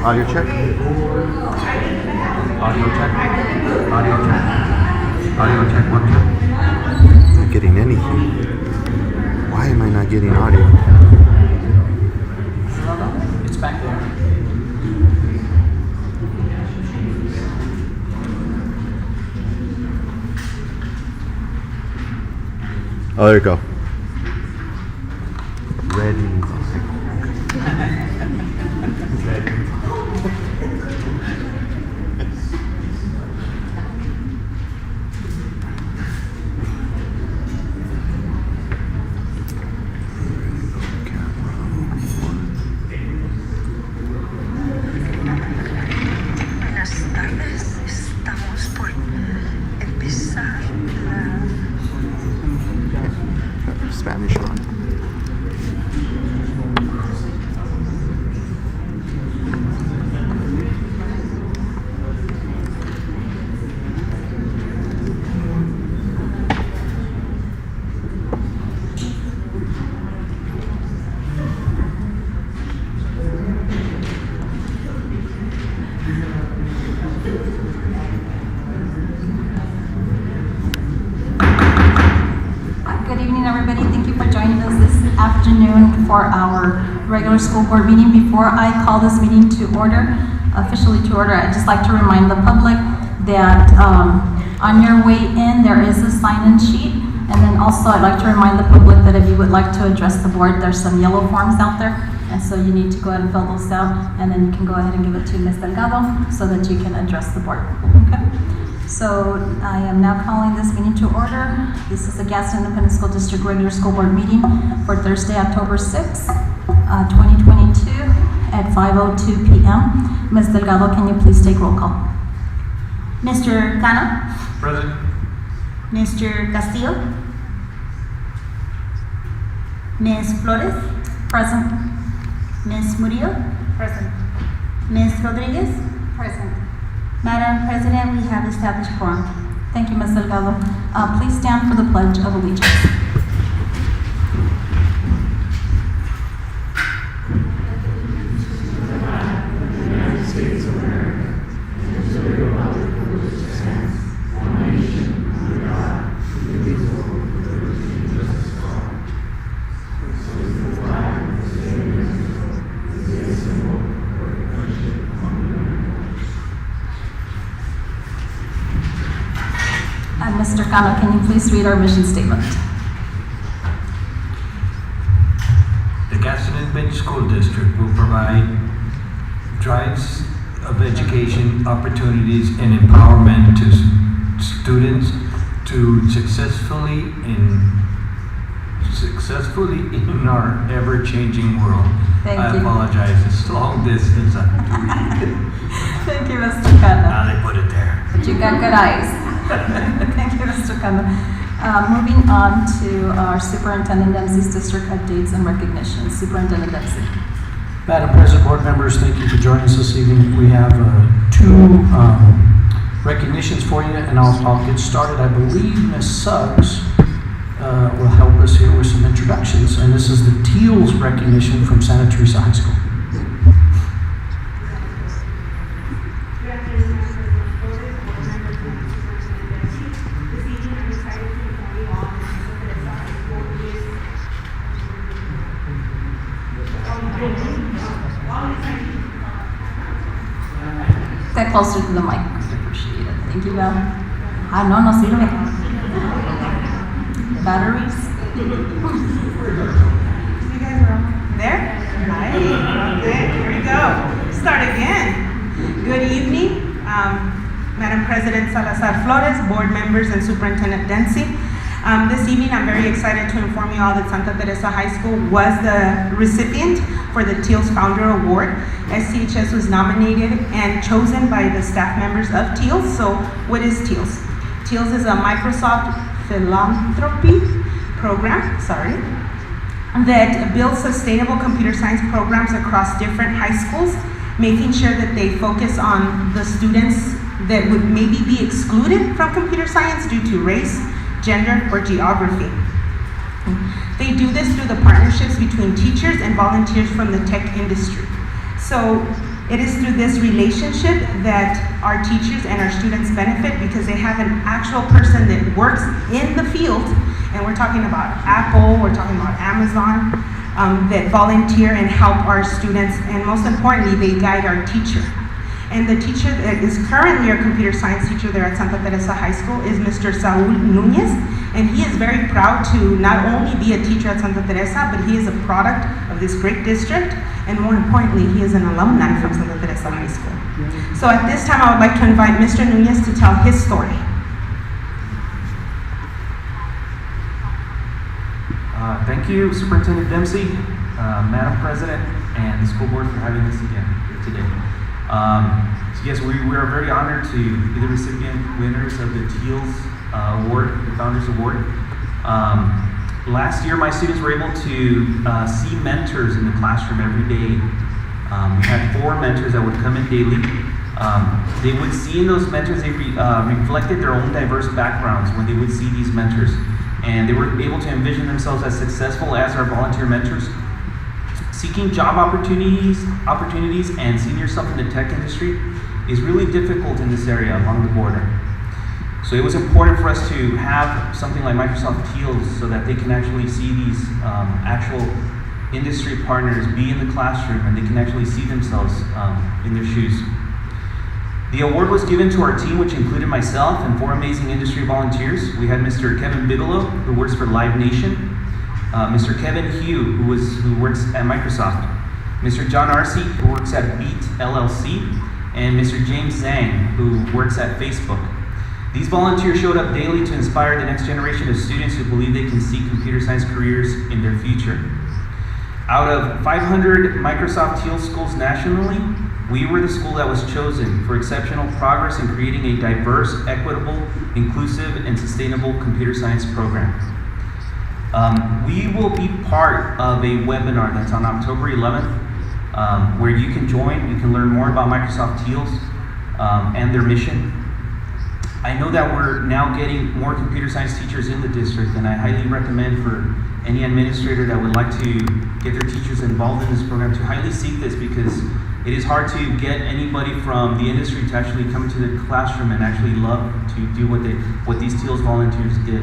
Audio check. Audio check. Audio check. Audio check. 1, 2. I'm not getting anything. Why am I not getting audio? It's back there. Oh, there you go. Ready. for our regular school board meeting. Before I call this meeting to order, officially to order, I'd just like to remind the public that on your way in, there is a sign-in sheet. And then also, I'd like to remind the public that if you would like to address the board, there's some yellow forms out there. And so you need to go ahead and fill those out, and then you can go ahead and give it to Ms. Delgado so that you can address the board. Okay? So I am now calling this meeting to order. This is the Gadsden Independent School District Regular School Board meeting for Thursday, October 6, 2022 at 5:02 p.m. Ms. Delgado, can you please take roll call? Mr. Cano? Present. Mr. Castillo? Ms. Flores? Present. Ms. Murillo? Present. Ms. Rodriguez? Present. Madam President, we have established quorum. Thank you, Ms. Delgado. Please stand for the Pledge of Allegiance. Mr. Cano, can you please read our mission statement? The Gadsden Independent School District will provide drives of education, opportunities, and empowerment to students to successfully in our ever-changing world. Thank I you. apologize, it's long distance. I have to read it. Thank you, Mr. Cano. Now they put it there. But you got good eyes. Thank you, Mr. Cano. Moving on to our Superintendent Dempsey's district updates and recognition. Superintendent Dempsey. Madam President, board members, thank you for joining us this evening. We have two recognitions for you, and I'll get started. I believe Ms. Suggs will help us here with some introductions, and this is the Teals recognition from Santa Teresa High School. Get closer to the mic. I appreciate it. Thank you, Val. No sirve. Batteries. You guys are there? Nice. Good. Here we go. Start again. Good evening, Madam President Salazar Flores, board members, and Superintendent Dempsey. This evening, I'm very excited to inform you all that Santa Teresa High School was the recipient for the Teals Founder Award. SCHS was nominated and chosen by the staff members of Teals. So what is Teals? Teals is a Microsoft philanthropy program, that builds sustainable computer science programs across different high schools, making sure that they focus on the students that would maybe be excluded from computer science due to race, gender, or geography. They do this through the partnerships between teachers and volunteers from the tech industry. So it is through this relationship that our teachers and our students benefit, because they have an actual person that works in the field, and we're talking about Apple, we're talking about Amazon, that volunteer and help our students, and most importantly, they guide our teacher. And the teacher that is currently our computer science teacher there at Santa Teresa High School is Mr. Saul Nunez, and he is very proud to not only be a teacher at Santa Teresa, but he is a product of this great district, and more importantly, he is an alumni from Santa Teresa High School. So at this time, I would like to invite Mr. Nunez to tell his story. Thank you, Superintendent Dempsey, Madam President, and the school board for having us again here today. So yes, we are very honored to be the recipient winners of the Teals Award, the Founders Award. Last year, my students were able to see mentors in the classroom every day. We had 4 mentors that would come in daily. They would see in those mentors, they reflected their own diverse backgrounds when they would see these mentors. And they were able to envision themselves as successful as our volunteer mentors. Seeking job opportunities and seeing yourself in the tech industry is really difficult in this area along the border. So it was important for us to have something like Microsoft Teals so that they can actually see these actual industry partners be in the classroom and they can actually see themselves in their shoes. The award was given to our team, which included myself and 4 amazing industry volunteers. We had Mr. Kevin Bigelow, who works for Live Nation, Mr. Kevin Hugh, who works at Microsoft, Mr. John Arce, who works at Beat LLC, and Mr. James Zhang, who works at Facebook. These volunteers showed up daily to inspire the next generation of students who believe they can seek computer science careers in their future. Out of 500 Microsoft Teal schools nationally, we were the school that was chosen for exceptional progress in creating a diverse, equitable, inclusive, and sustainable computer science program. We will be part of a webinar that's on October 11th, where you can join. You can learn more about Microsoft Teals and their mission. I know that we're now getting more computer science teachers in the district, and I highly recommend for any administrator that would like to get their teachers involved in this program to highly seek this, because it is hard to get anybody from the industry to actually come to the classroom and actually love to do what these Teals volunteers did.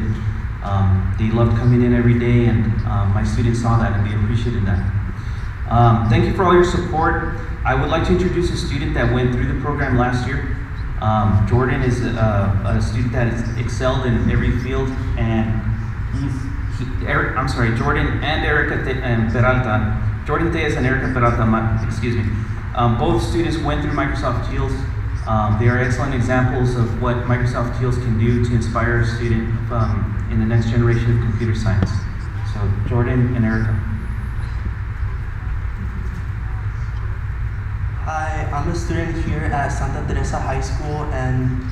They loved coming in every day, and my students saw that and they appreciated that. Thank you for all your support. I would like to introduce a student that went through the program last year. Jordan is a student that has excelled in every field, and Jordan and Erica Peralta. Jordan Tejas and Erica Peralta, excuse me. Both students went through Microsoft Teals. They are excellent examples of what Microsoft Teals can do to inspire a student in the next generation of computer science. So Jordan and Erica. Hi, I'm a student here at Santa Teresa High School, and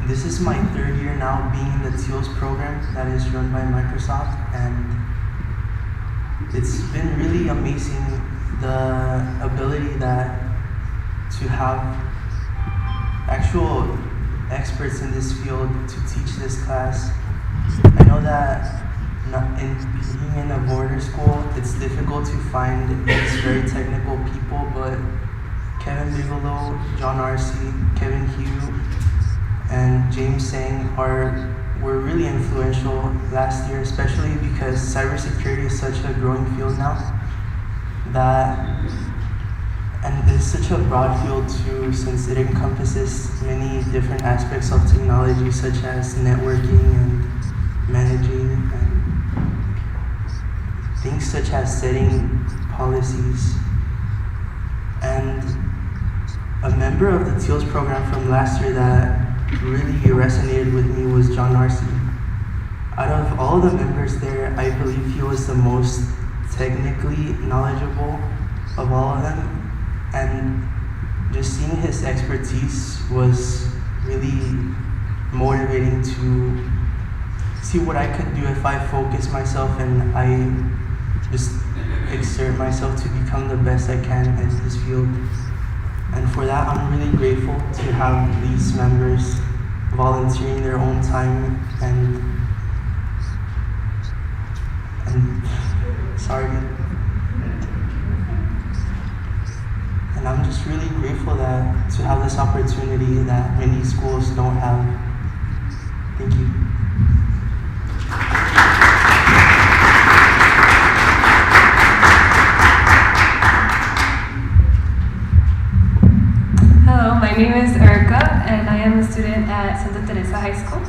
this is my 3rd year now being in the Teals program that is run by Microsoft, and it's been really amazing, the ability to have actual experts in this field to teach this class. I know that being in a border school, it's difficult to find these very technical people, but Kevin Bigelow, John Arce, Kevin Hugh, and James Zhang were really influential last year, especially because cybersecurity is such a growing field now. And it's such a broad field too, since it encompasses many different aspects of technology, such as networking and managing, and things such as setting policies. And a member of the Teals program from last year that really resonated with me was John Arce. Out of all the members there, I believe he was the most technically knowledgeable of all of them, and just seeing his expertise was really motivating to see what I could do if I focus myself and I just exert myself to become the best I can in this field. And for that, I'm really grateful to have these members volunteering their own time and I'm just really grateful to have this opportunity that many schools don't have. Thank you. Hello, my name is Erica, and I am a student at Santa Teresa High School.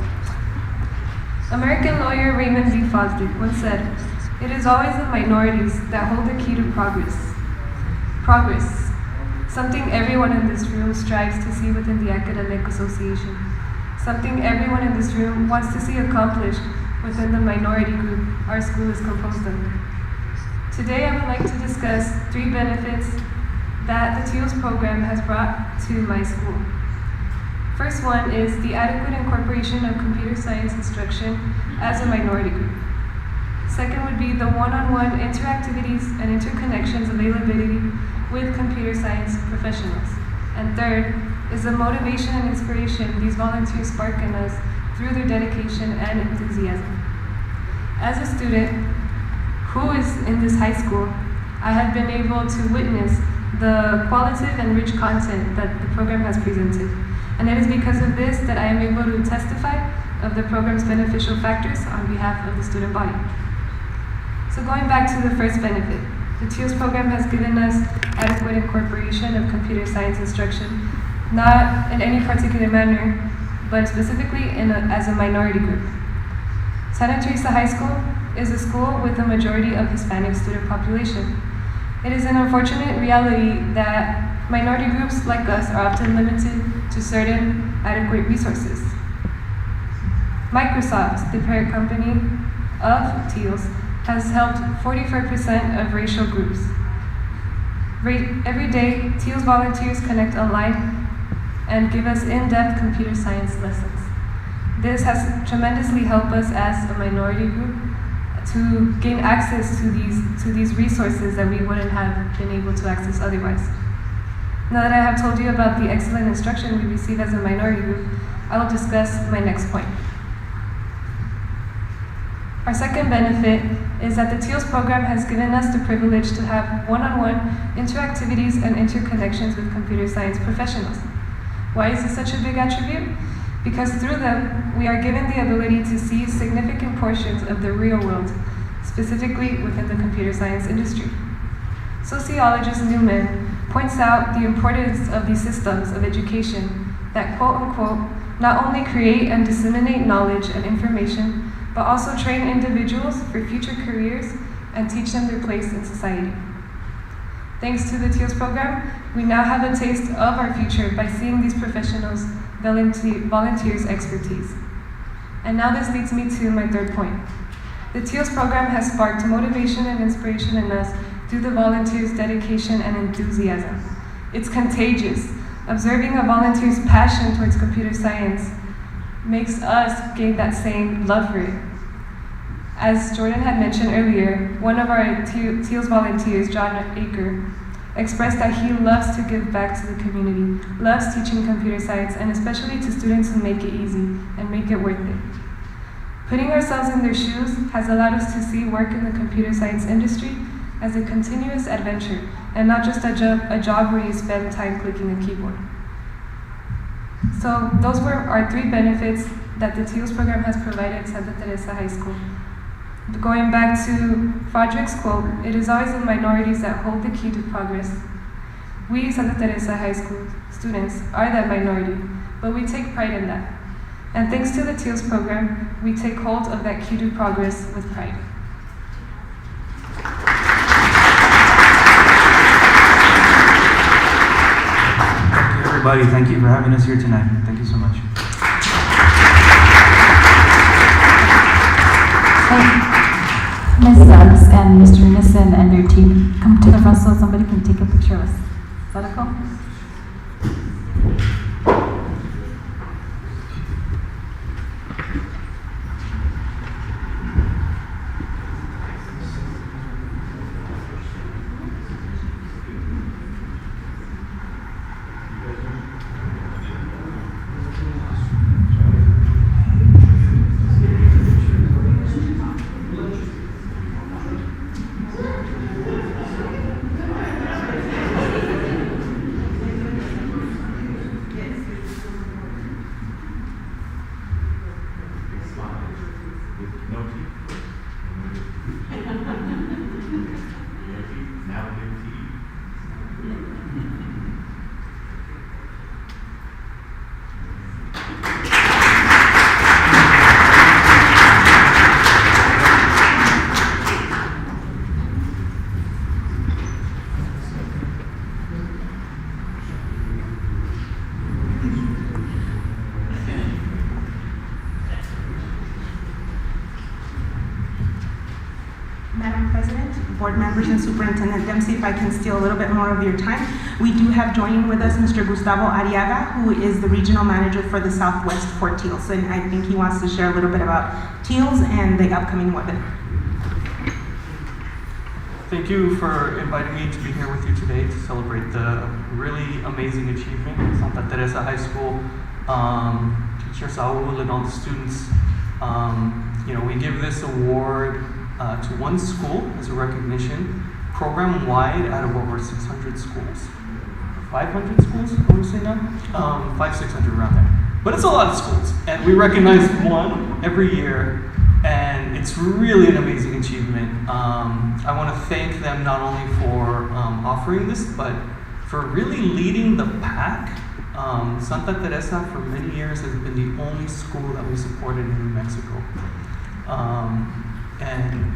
American lawyer Raymond B. Fosdick once said, "It is always the minorities that hold the key to progress. Progress, something everyone in this room strives to see within the academic association. Something everyone in this room wants to see accomplished within the minority group our school is composed of." Today I would like to discuss 3 benefits that the Teals program has brought to my school. First one is the adequate incorporation of computer science instruction as a minority group. Second would be the one-on-one interactivities and interconnections availability with computer science professionals. And third is the motivation and inspiration these volunteers spark in us through their dedication and enthusiasm. As a student who is in this high school, I have been able to witness the qualitative and rich content that the program has presented. And it is because of this that I am able to testify of the program's beneficial factors on behalf of the student body. So going back to the first benefit, The TEALS program has given us adequate incorporation of computer science instruction, not in any particular manner, but specifically as a minority group. Santa Teresa High School is a school with a majority of Hispanic student population. It is an unfortunate reality that minority groups like us are often limited to certain adequate resources. Microsoft, the parent company of TEALS, has helped 44% of racial groups. Every day, TEALS volunteers connect online and give us in-depth computer science lessons. This has tremendously helped us as a minority group to gain access to these resources that we wouldn't have been able to access otherwise. Now that I have told you about the excellent instruction we receive as a minority group, I will discuss my next point. Our second benefit is that the TEALS program has given us the privilege to have one-on-one interactivities and interconnections with computer science professionals. Why is this such a big attribute? Because through them, we are given the ability to see significant portions of the real world, specifically within the computer science industry. Sociologist Newman points out the importance of these systems of education that, quote-unquote, not only create and disseminate knowledge and information, but also train individuals for future careers and teach them their place in society. Thanks to the TEALS program, we now have a taste of our future by seeing these professionals volunteers' expertise. And now this leads me to my third point. The TEALS program has sparked motivation and inspiration in us through the volunteers' dedication and enthusiasm. It's contagious. Observing a volunteer's passion towards computer science makes us gain that same love for it. As Jordan had mentioned earlier, one of our TEALS volunteers, John Aker, expressed that he loves to give back to the community, loves teaching computer science, and especially to students who make it easy and make it worth it. Putting ourselves in their shoes has allowed us to see work in the computer science industry as a continuous adventure and not just a job where you spend time clicking a keyboard. So those were our three benefits that the TEALS program has provided Santa Teresa High School. Going back to Frederick's quote, it is always the minorities that hold the key to progress. We Santa Teresa High School students are that minority, but we take pride in that. And thanks to the TEALS program, we take hold of that key to progress with pride. Thank you, everybody. Thank you for having us here tonight. Thank you so much. Ms. Suggs and Mr. Nissen and their team come to the front so somebody can take a picture of us. Is that cool? Madam President, board members, and Superintendent Dempsey, if I can steal a little bit more of your time, we do have joining with us Mr. Gustavo Arriaga, who is the regional manager for the Southwest for TEALS, and I think he wants to share a little bit about TEALS and the upcoming webinar. Thank you for inviting me to be here with you today to celebrate the really amazing achievement of Santa Teresa High School, Teacher Saul and all the students. We give this award to one school as a recognition, program-wide out of over 600 schools. 500 schools, I want to say now? 500-600 around there. But it's a lot of schools, and we recognize one every year, and it's really an amazing achievement. I want to thank them not only for offering this, but for really leading the pack. Santa Teresa for many years has been the only school that we supported in New Mexico. And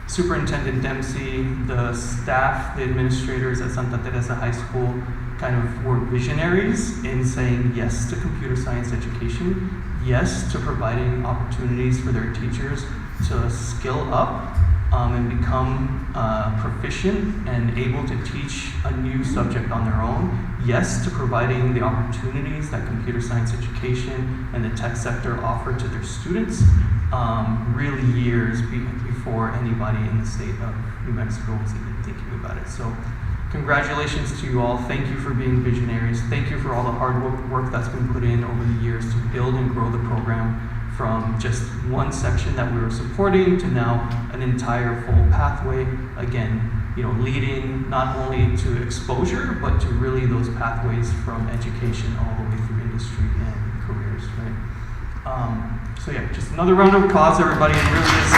Superintendent Dempsey, the staff, the administrators at Santa Teresa High School kind of were visionaries in saying yes to computer science education, yes to providing opportunities for their teachers to skill up and become proficient and able to teach a new subject on their own. Yes to providing the opportunities that computer science education and the tech sector offer to their students, really years before anybody in the state of New Mexico was even thinking about it. So congratulations to you all. Thank you for being visionaries. Thank you for all the hard work that's been put in over the years to build and grow the program from just one section that we were supporting to now an entire full pathway. Again, leading not only to exposure, but to really those pathways from education all the way through industry and careers, right? So yeah, just another round of applause, everybody. It really is.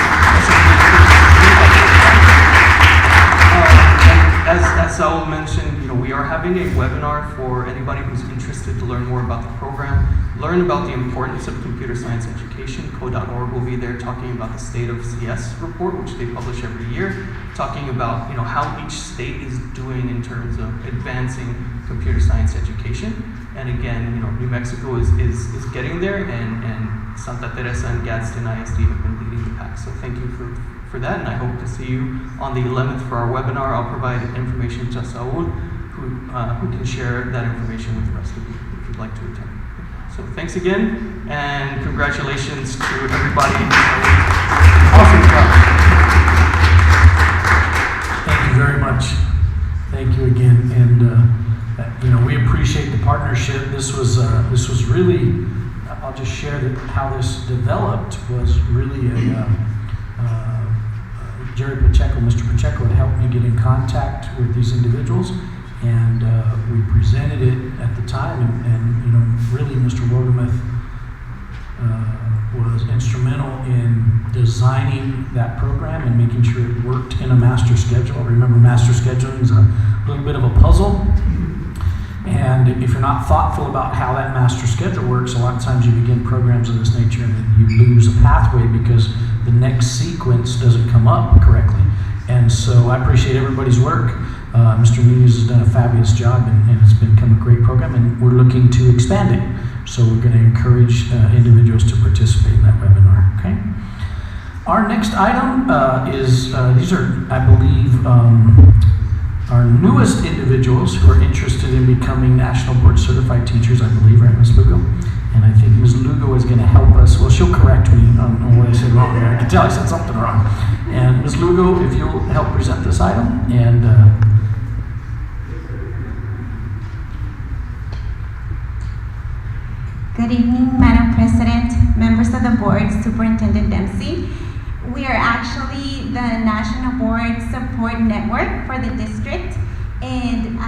As Saul mentioned, we are having a webinar for anybody who's interested to learn more about the program, learn about the importance of computer science education. Co.org will be there talking about the State of CS report, which they publish every year, talking about how each state is doing in terms of advancing computer science education. And again, New Mexico is getting there, and Santa Teresa and Gadsden ISD have been leading the pack. So thank you for that, and I hope to see you on the 11th for our webinar. I'll provide information to Saul, who can share that information with the rest of you if you'd like to attend. So thanks again, and congratulations to everybody. Awesome job. Thank you very much. Thank you again, and we appreciate the partnership. This was really. I'll just share how this developed was really Jerry Pacheco, Mr. Pacheco had helped me get in contact with these individuals, and we presented it at the time, and really Mr. Wogemuth was instrumental in designing that program and making sure it worked in a master schedule. Remember, master scheduling is a little bit of a puzzle, and if you're not thoughtful about how that master schedule works, a lot of times you begin programs of this nature and then you lose a pathway because the next sequence doesn't come up correctly. And so I appreciate everybody's work. Mr. Muniz has done a fabulous job, and it's become a great program, and we're looking to expand it. So we're going to encourage individuals to participate in that webinar, okay? Our next item is, these are, I believe, our newest individuals who are interested in becoming National Board Certified Teachers, I believe, right, Ms. Lugo? And I think Ms. Lugo is going to help us. Well, she'll correct me on what I said wrong. I can tell I said something wrong. And Ms. Lugo, if you'll help present this item. And Good evening, Madam President, members of the board, Superintendent Dempsey. We are actually the National Board Support Network for the district, and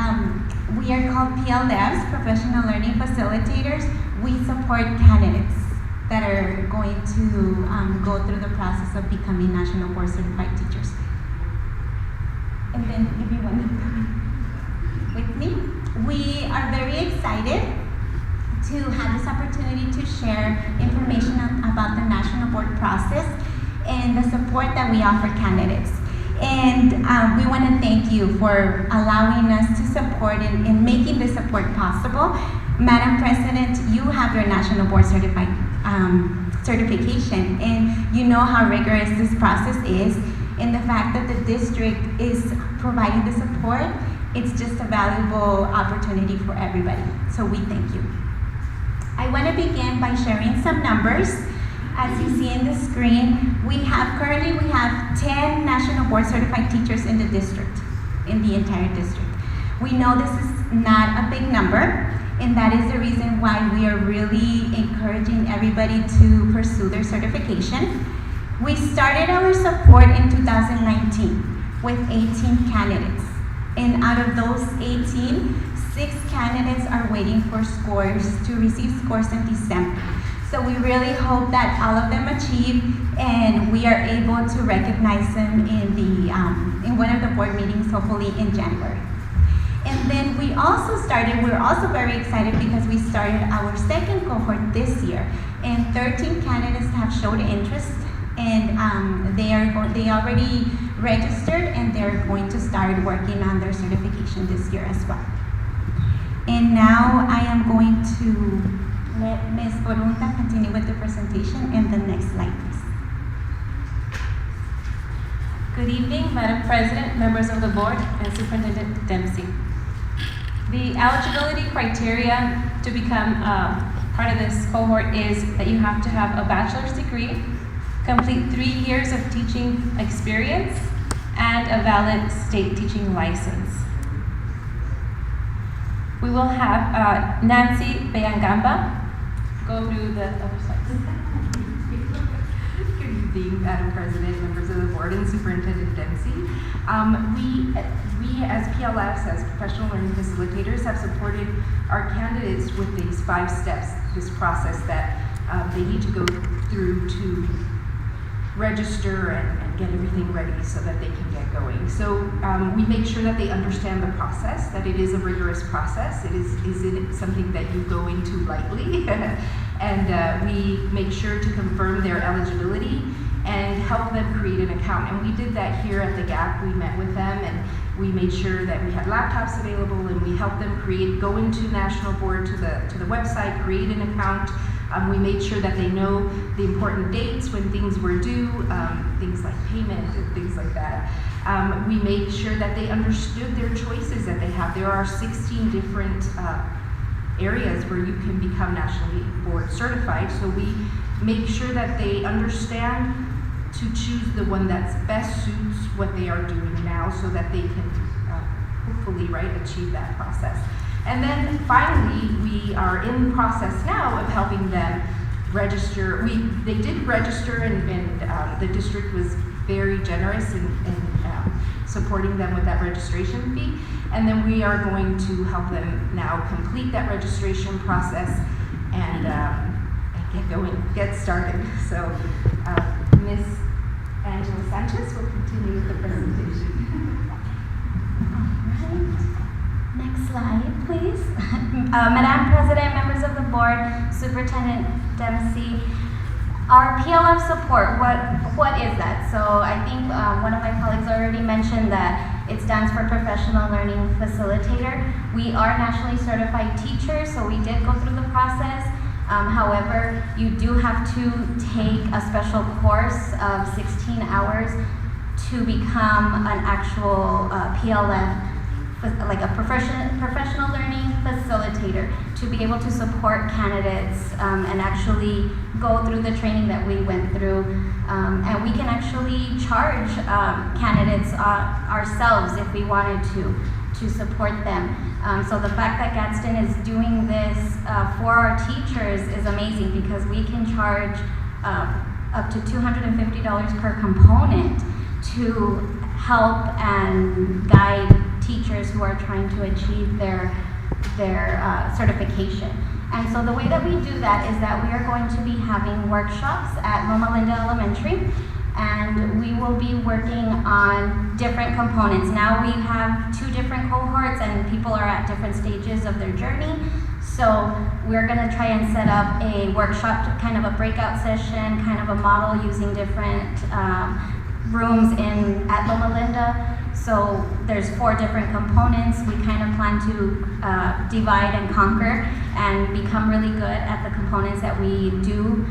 we are called PLFs, Professional Learning Facilitators. We support candidates that are going to go through the process of becoming National Board Certified Teachers. And then if you want to come with me, we are very excited to have this opportunity to share information about the National Board process and the support that we offer candidates. And we want to thank you for allowing us to support and making this support possible. Madam President, you have your National Board Certified certification, and you know how rigorous this process is, and the fact that the district is providing the support, it's just a valuable opportunity for everybody. So we thank you. I want to begin by sharing some numbers. As you see in the screen, currently we have 10 National Board Certified Teachers in the district, in the entire district. We know this is not a big number, and that is the reason why we are really encouraging everybody to pursue their certification. We started our support in 2019 with 18 candidates, and out of those 18, 6 candidates are waiting for scores to receive scores in December. So So we really hope that all of them achieve, and we are able to recognize them in one of the board meetings, hopefully in January. And then we're also very excited because we started our second cohort this year, and 13 candidates have showed interest, and they already registered, and they're going to start working on their certification this year as well. And now I am going to let Ms. Borunta continue with the presentation, and the next slide, please. Good evening, Madam President, members of the board, and Superintendent Dempsey. The eligibility criteria to become part of this cohort is that you have to have a bachelor's degree, complete 3 years of teaching experience, and a valid state teaching license. We will have Nancy Bayangamba go through the other slides. Good evening, Madam President, members of the board, and Superintendent Dempsey. We as PLFs, as professional learning facilitators, have supported our candidates with these 5 steps, this process that they need to go through to register and get everything ready so that they can get going. So we make sure that they understand the process, that it is a rigorous process. It isn't something that you go into lightly. And we make sure to confirm their eligibility and help them create an account. And we did that here at the GAP. We met with them and we made sure that we had laptops available, and we helped them go into National Board to the website, create an account. We made sure that they know the important dates when things were due, things like payment and things like that. We made sure that they understood their choices that they have. There are 16 different areas where you can become nationally board certified. So we make sure that they understand to choose the one that best suits what they are doing now, so that they can hopefully achieve that process. And then finally, we are in the process now of helping them register. They did register, and the district was very generous in supporting them with that registration fee. And then we are going to help them now complete that registration process and get going, get started. So Ms. Angela Sanchez will continue with the presentation. All right. Next slide, please. Madam President, members of the board, Superintendent Dempsey, our PLF support, what is that? So I think one of my colleagues already mentioned that it stands for Professional Learning Facilitator. We are nationally certified teachers, so we did go through the process. However, you do have to take a special course of 16 hours to become an actual PLF, like a professional learning facilitator, to be able to support candidates and actually go through the training that we went through. And we can actually charge candidates ourselves if we wanted to support them. So the fact that Gadsden is doing this for our teachers is amazing, because we can charge up to $250 per component to help and guide teachers who are trying to achieve their certification. And so the way that we do that is that we are going to be having workshops at Loma Linda Elementary, and we will be working on different components. Now we have 2 different cohorts, and people are at different stages of their journey. So we're gonna try and set up a workshop, kind of a breakout session, kind of a model using different rooms at Loma Linda. So there's 4 different components. We kind of plan to divide and conquer and become really good at the components that we do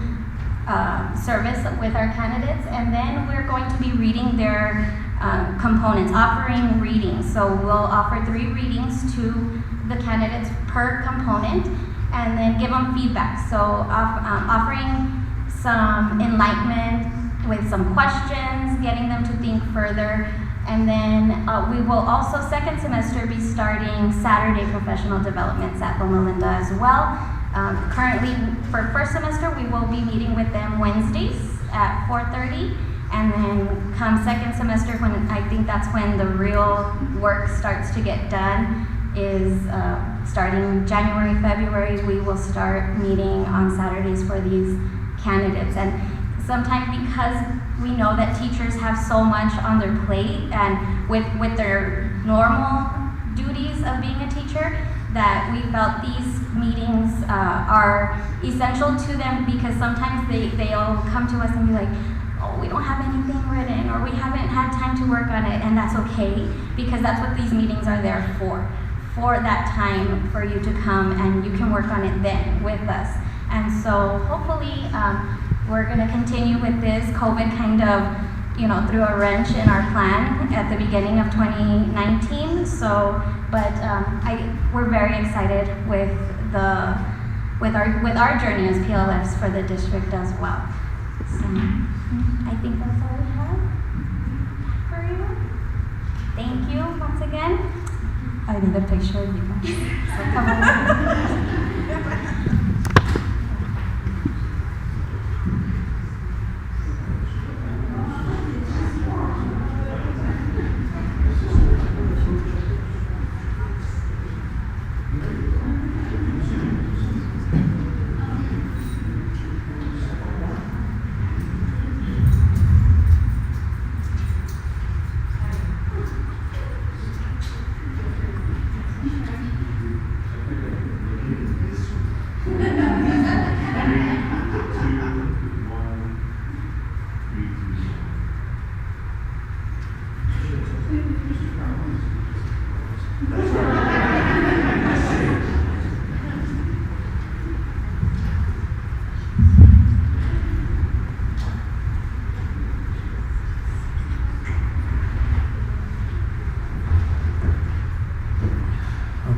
service with our candidates. And then we're going to be reading their components, offering readings. So we'll offer 3 readings to the candidates per component, and then give them feedback. So offering some enlightenment with some questions, getting them to think further. And then we will also, second semester, be starting Saturday professional developments at Loma Linda as well. Currently, for first semester, we will be meeting with them Wednesdays at 4:30. And then come second semester, when I think that's when the real work starts to get done, is starting January, February, we will start meeting on Saturdays for these candidates. And sometimes because we know that teachers have so much on their plate and with their normal duties of being a teacher, that we felt these meetings are essential to them, because sometimes they'll come to us and be like, oh, we don't have anything written, or we haven't had time to work on it, and that's okay, because that's what these meetings are there for that time for you to come and you can work on it then with us. And so hopefully we're gonna continue with this. COVID kind of, threw a wrench in our plan at the beginning of 2019. So, but we're very excited with our journey as PLFs for the district as well. So, I think that's all we have for you. Thank you once again. I need a picture of you guys. So come on.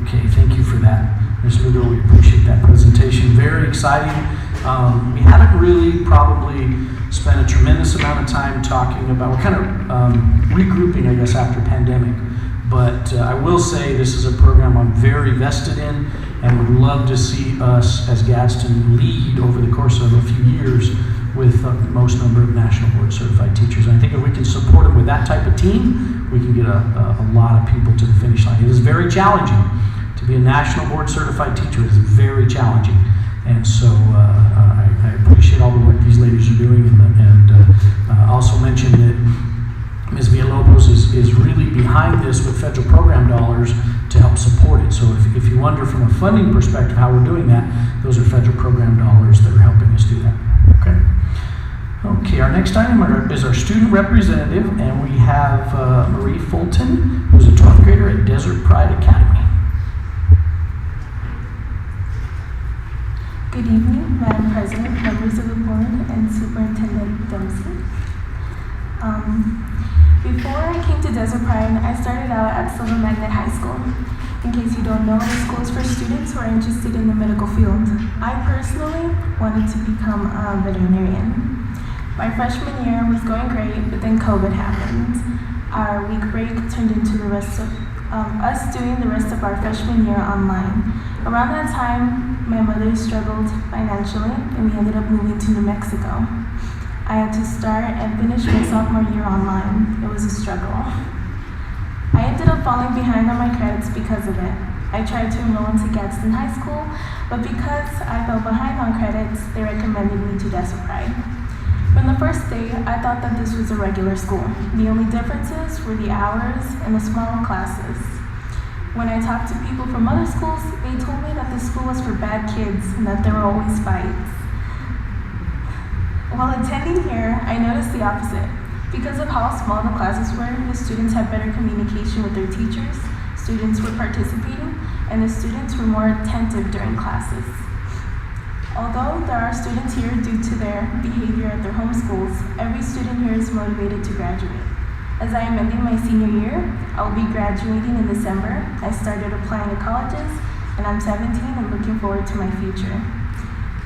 Okay, thank you for that, Ms. Lugo. We appreciate that presentation. Very exciting. We haven't really probably spent a tremendous amount of time talking about, we're kind of regrouping, I guess, after pandemic. But I will say this is a program I'm very vested in and would love to see us as Gadsden lead over the course of a few years with the most number of national board certified teachers. And I think if we can support them with that type of team, we can get a lot of people to the finish line. It is very challenging. To be a national board certified teacher is very challenging. And so I appreciate all the work these ladies are doing, and also mention that Ms. Villalobos is really behind this with federal program dollars to help support it. So if you wonder from a funding perspective how we're doing that, those are federal program dollars that are helping us do that. Okay. Okay, our next item is our student representative, and we have Marie Fulton, who's a 12th grader at Desert Pride Academy. Good evening, Madam President, members of the board, and Superintendent Dempsey. Before I came to Desert Pride, I started out at Silver Magnet High School. In case you don't know, the school is for students who are interested in the medical field. I personally wanted to become a veterinarian. My freshman year was going great, but then COVID happened. Our week break turned into the rest of us doing the rest of our freshman year online. Around that time, my mother struggled financially, and we ended up moving to New Mexico. I had to start and finish my sophomore year online. It was a struggle. I ended up falling behind on my credits because of it. I tried to enroll into Gadsden High School, but because I fell behind on credits, they recommended me to Desert Pride. From the first day, I thought that this was a regular school. The only differences were the hours and the small classes. When I talked to people from other schools, they told me that the school was for bad kids and that there were always fights. While attending here, I noticed the opposite. Because of how small the classes were, the students had better communication with their teachers, students were participating, and the students were more attentive during classes. Although there are students here due to their behavior at their home schools, every student here is motivated to graduate. As I am ending my senior year, I will be graduating in December. I started applying to colleges, and I'm 17 and looking forward to my future.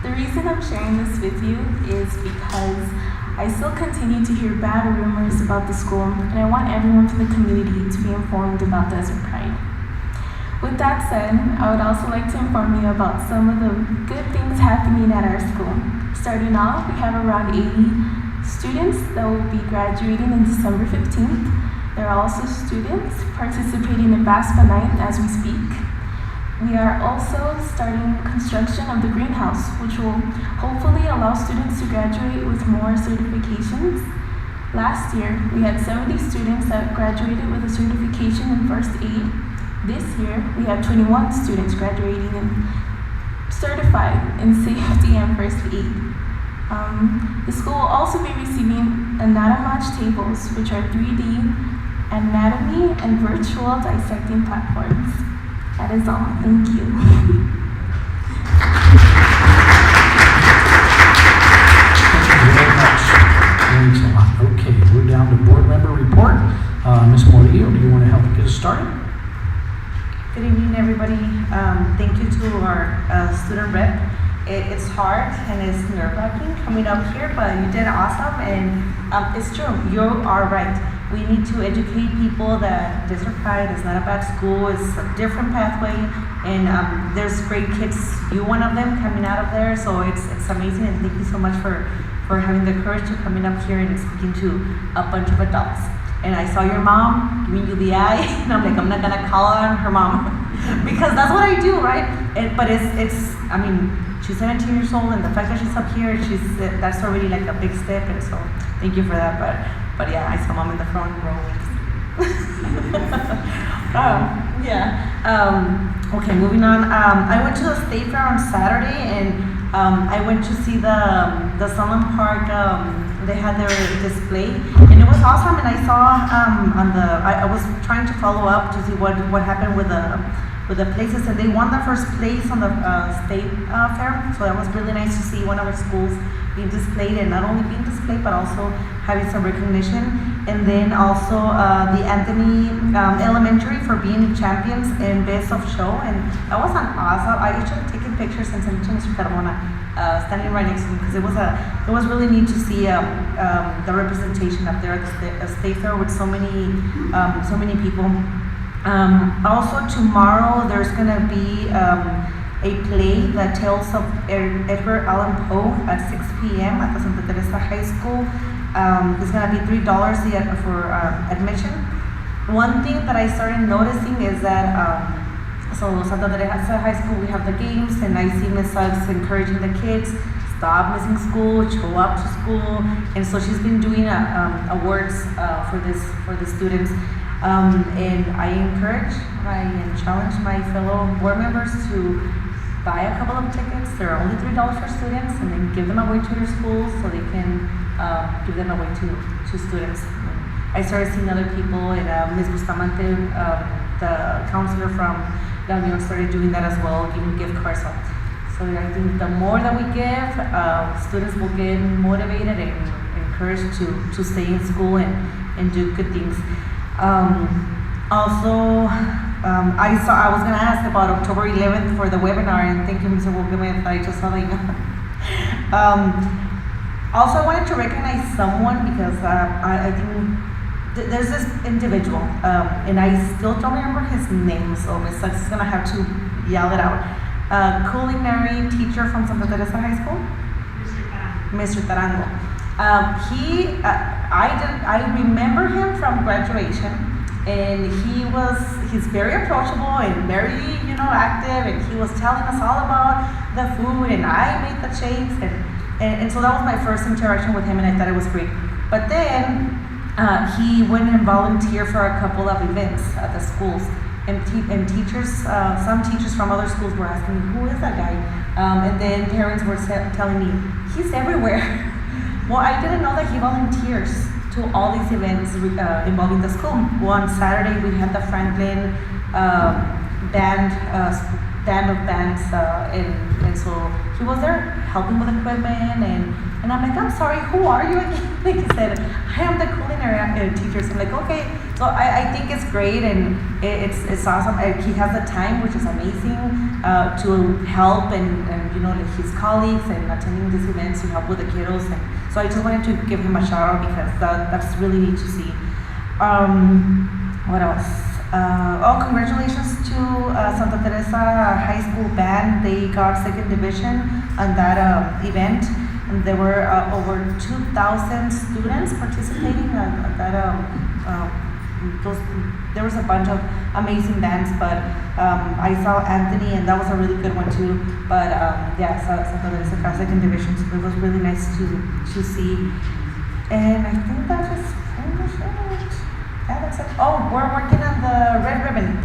The reason I'm sharing this with you is because I still continue to hear bad rumors about the school, and I want everyone from the community to be informed about Desert Pride. With that said, I would also like to inform you about some of the good things happening at our school. Starting off, we have around 80 students that will be graduating on December 15th. There are also students participating in FAFSA night as we speak. are also starting construction of the greenhouse, which will hopefully allow students to graduate with more certifications. Last year, we had 70 students that graduated with a certification in first aid. This year, we have 21 students graduating and certified in safety and first aid. The school will also be receiving anatomatch tables, which are 3D anatomy and virtual dissecting platforms. That is all. Thank you. Very much. Thanks a lot. Okay, we're down to board member report. Ms. Morillo, do you want to help get us started? Good evening, everybody. Thank you to our student rep. It's hard and it's nerve-wracking coming up here, but you did awesome, and it's true. You are right. We need to educate people that Desert Pride is not a bad school. It's a different pathway, and there's great kids. You one of them coming out of there, so it's amazing. And thank you so much for having the courage to coming up here and speaking to a bunch of adults. And I saw your mom giving you the eye, and I'm like, I'm not gonna call on her mom because that's what I do, right? But it's I mean, she's 17 years old, and the fact that she's up here, that's already like a big step. And so thank you for that. But yeah, I saw mom in the front row. Okay, moving on. I went to the State Fair on Saturday, and I went to see the Sunland Park. They had their display, and it was awesome. And I saw I was trying to follow up to see what happened with the places, and they won the first place on the state fair. So that was really nice to see one of our schools being displayed, and not only being displayed but also having some recognition. And then also the Anthony Elementary for being champions in Best of Show, and that was an awesome. I actually taken pictures and sent it to Mr. Carmona, standing right next to me, because it was really neat to see the representation up there at the State Fair with so many people. Also tomorrow there's gonna be a play, The Tales of Edgar Allan Poe, at 6 p.m. at the Santa Teresa High School. It's gonna be $3 for admission. One thing that I started noticing is that so Santa Teresa High School, we have the games, and I see Ms. Suggs encouraging the kids, stop missing school, show up to school, and so she's been doing awards for the students. And I encourage and challenge my fellow board members to buy a couple of tickets. They're only $3 for students, and then give them away to their schools so they can give them away to students. I started seeing other people, and Ms. Bustamante, the counselor from La Unión, started doing that as well, giving gift cards out. So I think the more that we give, students will get motivated and encouraged to stay in school and do good things. I was going to ask about October 11th for the webinar, and thank you, Mr. Wilkemet, I just saw the email. Also, I wanted to recognize someone, because I think there's this individual, and I still don't remember his name, so Ms. Suggs is going to have to yell it out. Culinary teacher from Santa Teresa High School? Mr. Tarango. I remember him from graduation, and he's very approachable and very, active, and he was telling us all about the food, and I made the shakes, and so that was my first interaction with him, and I thought it was great. But then he went and volunteered for a couple of events at the schools, and teachers, some teachers from other schools were asking me, who is that guy? And then parents were telling me, he's everywhere. Well, I didn't know that he volunteers to all these events involving the school. One Saturday we had the Franklin band of bands, and so he was there helping with equipment, and I'm like, I'm sorry, who are you again? Like he said, I am the culinary teacher. So I'm like, okay. So I think it's great, and it's awesome. He has the time, which is amazing, to help and like his colleagues, and attending these events to help with the kiddos. And so I just wanted to give him a shout out, because that's really neat to see. What else? Congratulations to Santa Teresa High School band. They got 2nd division on that event. And there were over 2,000 students participating at that. There was a bunch of amazing bands, but I saw Anthony, and that was a really good one too. But yeah, Santa Teresa across second division, so it was really nice to see. And I think that's just pretty much it. Yeah, that's it. Oh, we're working on the Red Ribbon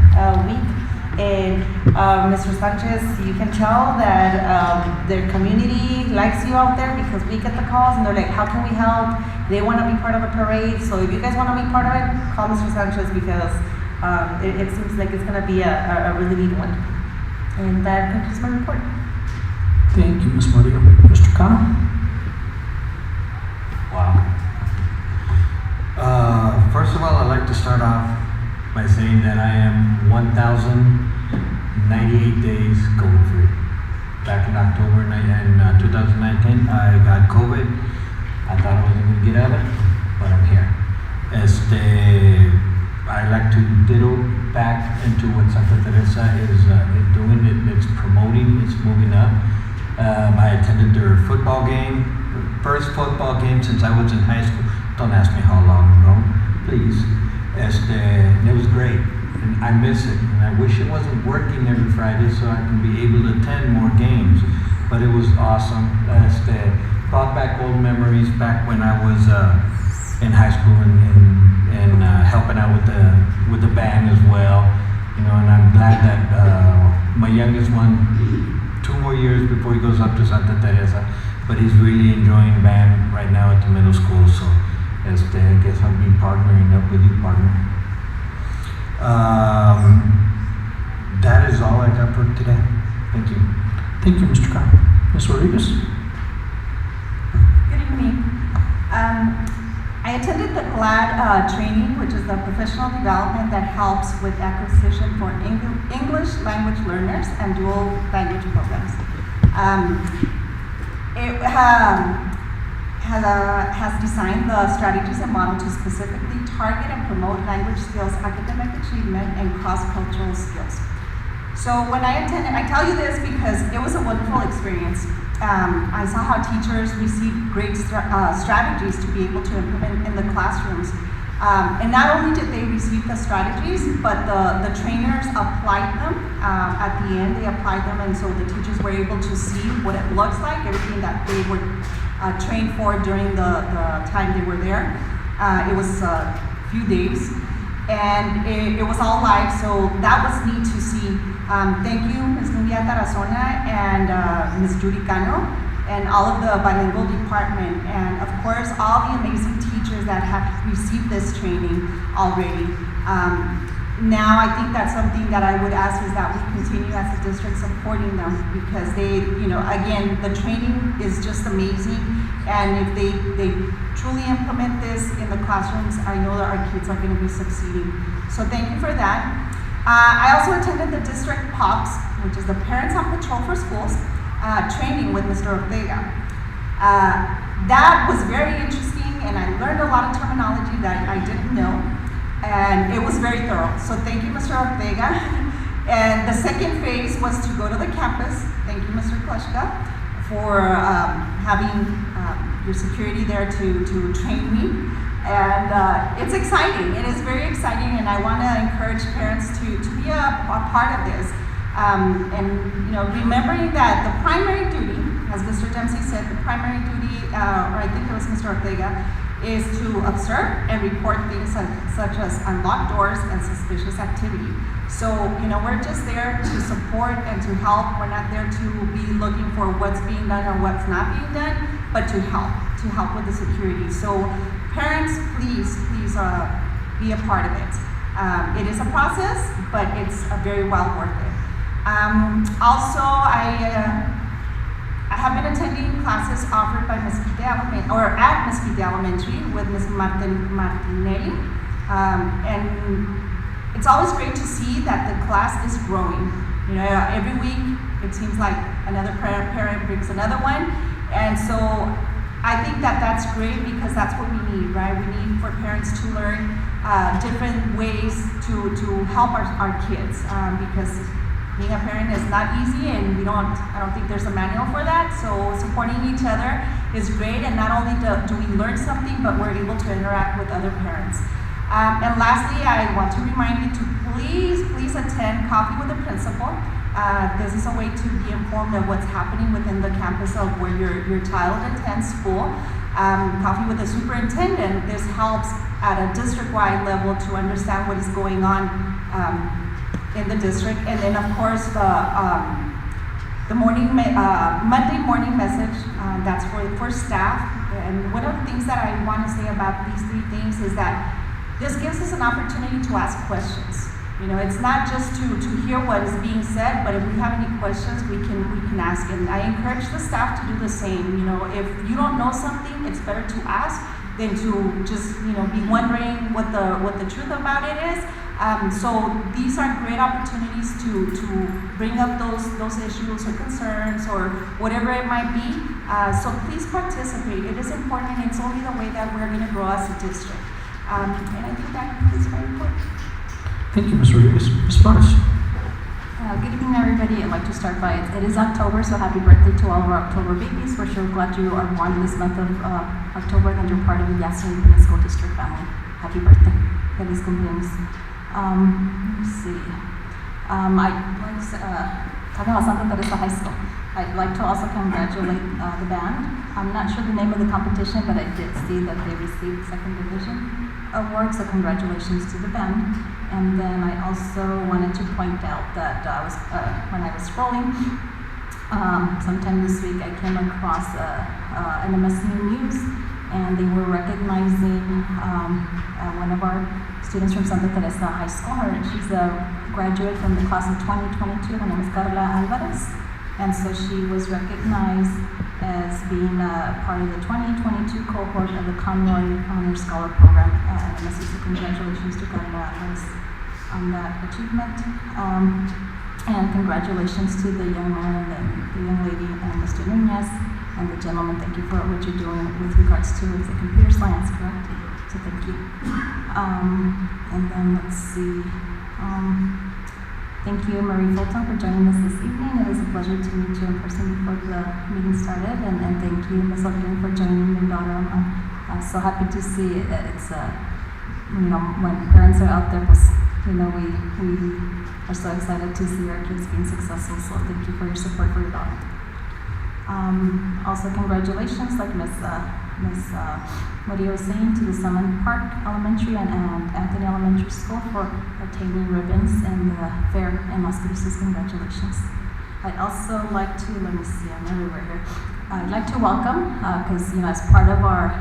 week. And Mr. Sanchez, you can tell that their community likes you out there because we get the calls and they're like, how can we help? They want to be part of a parade. So if you guys want to be part of it, call Mr. Sanchez because it seems like it's going to be a really neat one. And that concludes my report. Thank you, Ms. Maria. Mr. Cano? Wow. First of all, I'd like to start off by saying that I am 1,098 days COVID-free. Back in October 2019, I got COVID. I thought I wasn't going to get out of it, but I'm here. I like to ditto back into what Santa Teresa is doing. It's promoting, it's moving up. I attended their football game, first football game since I was in high school. Don't ask me how long ago, please. And it was great, and I miss it. And I wish it wasn't working every Friday so I can be able to attend more games. But it was awesome. Brought back old memories back when I was in high school and helping out with the band as well. You know, and I'm glad that my youngest one, 2 more years before he goes up to Santa Teresa, but he's really enjoying band right now at the middle school. So I guess I'll be partnering up with you, partner. That is all I got for today. Thank you. Thank you, Mr. Carr. Ms. Rodriguez? Good evening. I attended the GLAD training, which is the professional development that helps with acquisition for English language learners and dual language programs. It has designed the strategies and model to specifically target and promote language skills, academic achievement, and cross-cultural skills. So when I attended, I tell you this because it was a wonderful experience. I saw how teachers received great strategies to be able to implement in the classrooms. And not only did they receive the strategies, but the trainers applied them. At the end, they applied them, and so the teachers were able to see what it looks like, everything that they were trained for during the time they were there. It was a few days, and it was all live, so that was neat to see. Thank you, Ms. Nubia Tarazona and Ms. Judy Cano, and all of the bilingual department, and of course, all the amazing teachers that have received this training already. Now, I think that's something that I would ask is that we continue as a district supporting them because they, you know, again, the training is just amazing, and if they truly implement this in the classrooms, I know that our kids are going to be succeeding. So thank you for that. I also attended the district POPS, which is the Parents on Patrol for Schools, training with Mr. Ortega. That was very interesting, and I learned a lot of terminology that I didn't know, and it was very thorough. So thank you, Mr. Ortega. And the second phase was to go to the campus. Thank you, Mr. Klushka, for having your security there to train me. And it's exciting. It is very exciting, and I want to encourage parents to be a part of this. And you know, remembering that the primary duty, as Mr. Dempsey said, the primary duty, or I think it was Mr. Ortega, is to observe and report things such as unlocked doors and suspicious activity. So, you know, we're just there to support and to help. We're not there to be looking for what's being done or what's not being done, but to help with the security. So parents, please be a part of it. It is a process, but it's very well worth it. Also, I have been attending classes offered by Mesquite Elementary, or at Mesquite Elementary with Ms. Martinelli, and it's always great to see that the class is growing. You know, every week it seems like another parent brings another one, and so I think that that's great because that's what we need, right? We need for parents to learn different ways to help our kids because being a parent is not easy, and I don't think there's a manual for that. So supporting each other is great, and not only do we learn something, but we're able to interact with other parents. And lastly, I want to remind you to please attend Coffee with the Principal. This is a way to be informed of what's happening within the campus of where your child attends school. Coffee with the Superintendent, this helps at a district-wide level to understand what is going on in the district. And then of course the Monday morning message, that's for staff. And one of the things that I want to say about these three things is that this gives us an opportunity to ask questions. You know, it's not just to hear what is being said, but if we have any questions, we can ask. And I encourage the staff to do the same. You know, if you don't know something, it's better to ask than to just, you know, be wondering what the truth about it is. So these are great opportunities to bring up those issues or concerns or whatever it might be. So please participate. It is important, and it's only the way that we're going to grow as a district. And I think that is very important. Thank you, Ms. Rodriguez. Ms. Flores. Good evening, everybody. I'd like to start by, it is October, so happy birthday to all of our October babies. We're sure glad you are born this month of October and you're part of the Gadsden School District family. Happy birthday. Feliz cumpleaños. Let's see. Talking about Santa Teresa High School, I'd like to also congratulate the band. I'm not sure the name of the competition, but I did see that they received second division award, so congratulations to the band. And then I also wanted to point out that when I was scrolling, sometime this week I came across an MSU News, and they were recognizing one of our students from Santa Teresa High School. She's a graduate from the class of 2022. Her name is Carla Alvarez, and so she was recognized as being part of the 2022 cohort of the Conroy Honor Scholar Program at MSU. So congratulations to Carla Alvarez on that achievement. And congratulations to the young man and the young lady and Mr. Nunez and the gentleman. Thank you for what you're doing with regards to the computer science, correct? So thank you. And then let's see. Thank you, Marie Fulton, for joining us this evening. It was a pleasure to meet you in person before the meeting started. And thank you, Ms. Alvin, for joining your daughter. I'm so happy to see it. It's, you know, when parents are out there, you know, we are so excited to see our kids being successful. So thank you for your support for your daughter. Also, congratulations, like Ms. Maria was saying, to the Summon Park Elementary and Anthony Elementary School for obtaining ribbons in the fair in Las Cruces. Congratulations. I'd also like to, let me see, I'm everywhere here. I'd like to welcome, because you know, as part of our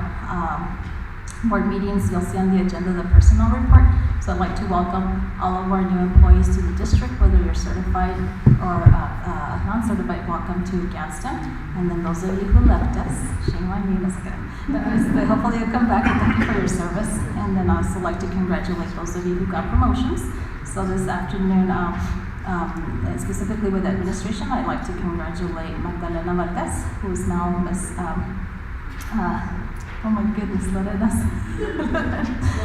board meetings, you'll see on the agenda the personnel report. So I'd like to welcome all of our new employees to the district, whether you're certified or non-certified. Welcome to Gadsden. And then those of you who left us, shame on me, hopefully you'll come back, and thank you for your service. And then I'd also like to congratulate those of you who got promotions. So this afternoon, specifically with administration, I'd like to congratulate Magdalena Valdez, who is now Miss, oh my goodness, Lorena.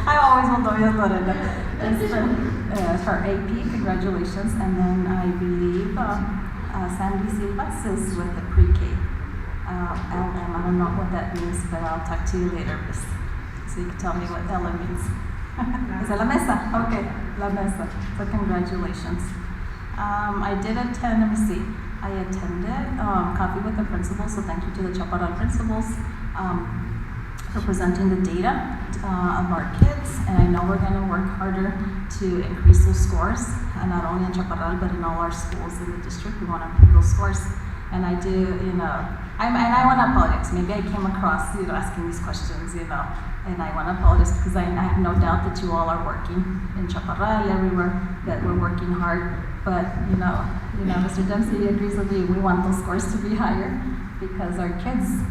I always will know you, Lorena. It's her AP, congratulations. And then I believe Sandy Silvas is with the pre-K. LM, I don't know what that means, but I'll talk to you later, so you can tell me what LM means. Is it La Mesa? Okay, La Mesa. So congratulations. I did attend, let me see. I attended Coffee with the Principals, so thank you to the Chaparral principals for presenting the data of our kids. And I know we're going to work harder to increase those scores, not only in Chaparral, but in all our schools in the district. We want to improve those scores. And I do, you know, and I want to apologize. Maybe I came across, you know, asking these questions, you know, and I want to apologize because I have no doubt that you all are working in Chaparral, everywhere, that we're working hard. But, you know, Mr. Dempsey agrees with me. We want those scores to be higher because our kids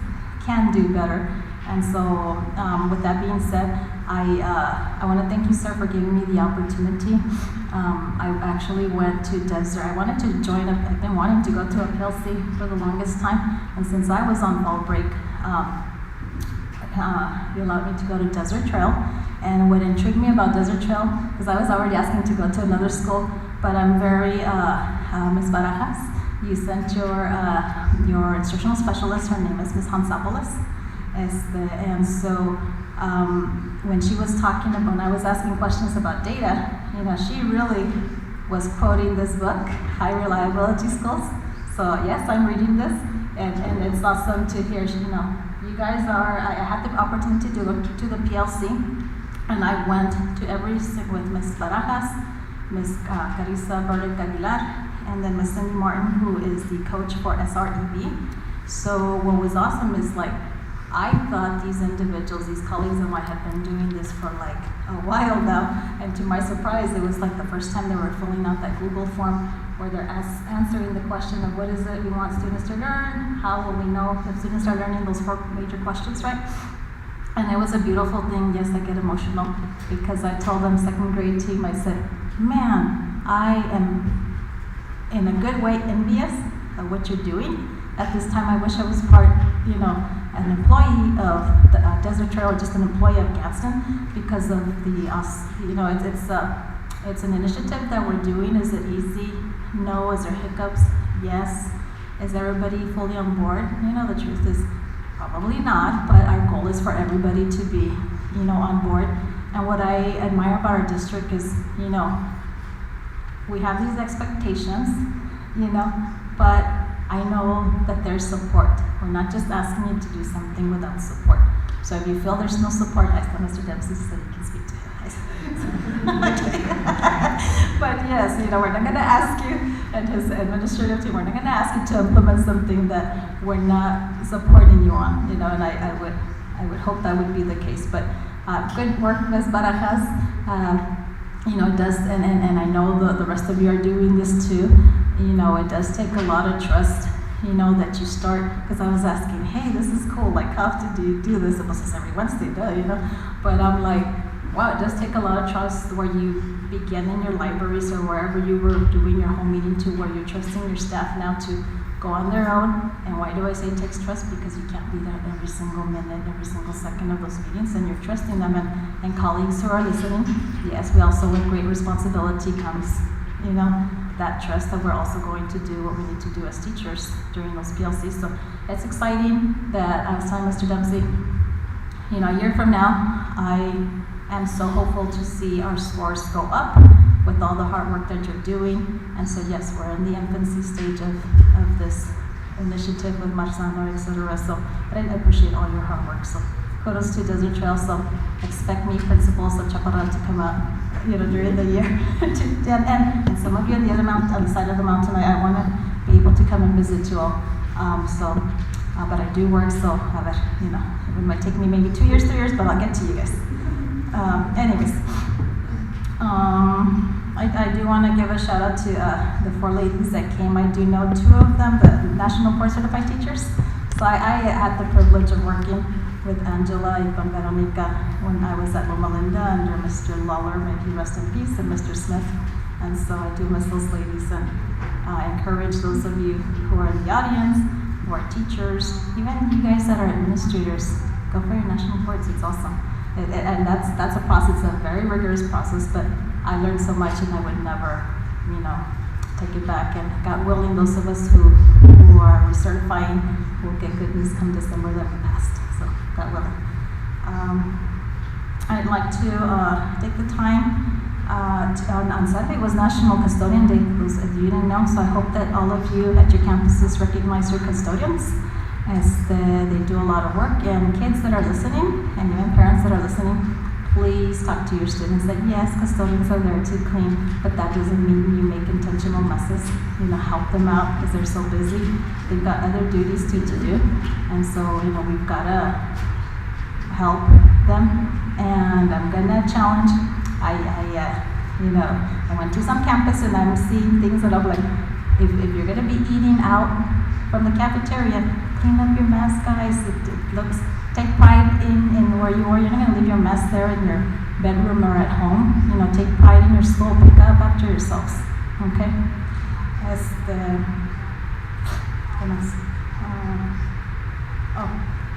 can do better. And so, with that being said, I want to thank you, sir, for giving me the opportunity. I actually went to Desert. I wanted to join up. I've been wanting to go to a PLC for the longest time, and since I was on fall break, you allowed me to go to Desert Trail. And what intrigued me about Desert Trail, because I was already asking to go to another school, but I'm very, Ms. Barajas, you sent your instructional specialist. Her name is Ms. Hansopoulos. And so when she was talking about, when I was asking questions about data, you know, she really was quoting this book, High Reliability Schools. So yes, I'm reading this, and it's awesome to hear, you know, you guys are, I had the opportunity to look to the PLC, and I went to every, with Ms. Barajas, Ms. Carissa Burdick Aguilar, and then Ms. Cindy Martin, who is the coach for SREB. So what was awesome is, like, I thought these individuals, these colleagues of mine, had been doing this for like a while now, and to my surprise, it was like the first time they were filling out that Google form where they're answering the question of what is it we want students to learn, how will we know if students are learning those 4 major questions, right? And it was a beautiful thing. Yes, I get emotional because I told them, second grade team, I said, man, I am in a good way envious of what you're doing. At this time, I wish I was part, you know, an employee of the Desert Trail, or just an employee of Gadsden, because of the, you know, it's an initiative that we're doing. Is it easy? No. Is there hiccups? Yes. Is everybody fully on board? You know, the truth is probably not, but our goal is for everybody to be, you know, on board. And what I admire about our district is, you know, we have these expectations, you know, but I know that there's support. We're not just asking you to do something without support. So if you feel there's no support, I thought Mr. Dempsey said you can speak to him. But yes, you know, we're not gonna ask you, and his administrative team, we're not gonna ask you to implement something that we're not supporting you on, you know, and I would hope that would be the case. But good work, Ms. Barajas. You know, it does, and I know the rest of you are doing this too. You know, it does take a lot of trust, you know, that you start, because I was asking, hey, this is cool, like, how often do you do this? It was every Wednesday, you know? But I'm like, wow, it does take a lot of trust where you begin in your libraries or wherever you were doing your home meeting to where you're trusting your staff now to go on their own. And why do I say it takes trust? Because you can't be there every single minute, every single second of those meetings, and you're trusting them. And colleagues who are listening, yes, we also, with great responsibility comes, you know, that trust that we're also going to do what we need to do as teachers during those PLCs. So it's exciting that I was telling Mr. Dempsey, you know, a year from now, I am so hopeful to see our scores go up with all the hard work that you're doing. And so yes, we're in the infancy stage of this initiative with Marzano, etc. So, but I appreciate all your hard work. So kudos to Desert Trail. So expect me, principals of Chaparral, to come out, you know, during the year. and some of you on the other mountain, on the side of the mountain, I want to be able to come and visit you all. But I do work, so you know, it might take me maybe 2 years, 3 years, but I'll get to you guys. Anyways, I do want to give a shout out to the 4 ladies that came. I do know 2 of them, the National Board Certified Teachers. So I had the privilege of working with Angela and Veronica when I was at Loma Linda under Mr. Lawler, may he rest in peace, and Mr. Smith. And so I do miss those ladies, and I encourage those of you who are in the audience, who are teachers, even you guys that are administrators, go for your national boards. It's awesome. And that's a process, a very rigorous process, but I learned so much, and I would never, you know, take it back. And God willing, those of us who are recertifying will get good news come December that we passed. So God willing. I'd like to take the time. On Saturday was National Custodian Day, if you didn't know, so I hope that all of you at your campuses recognize your custodians, as they do a lot of work. And kids that are listening, and even parents that are listening, please talk to your students that yes, custodians are there to clean, but that doesn't mean you make intentional messes. You know, help them out because they're so busy. They've got other duties too to do, and so, you know, we've got to help them. And I'm gonna challenge. You know, I went to some campus and I'm seeing things that I'm like, if you're gonna be eating out from the cafeteria, clean up your mess, guys. It looks, take pride in where you are. You're not gonna leave your mess there in your bedroom or at home. You know, take pride in your school, pick up after yourselves, okay?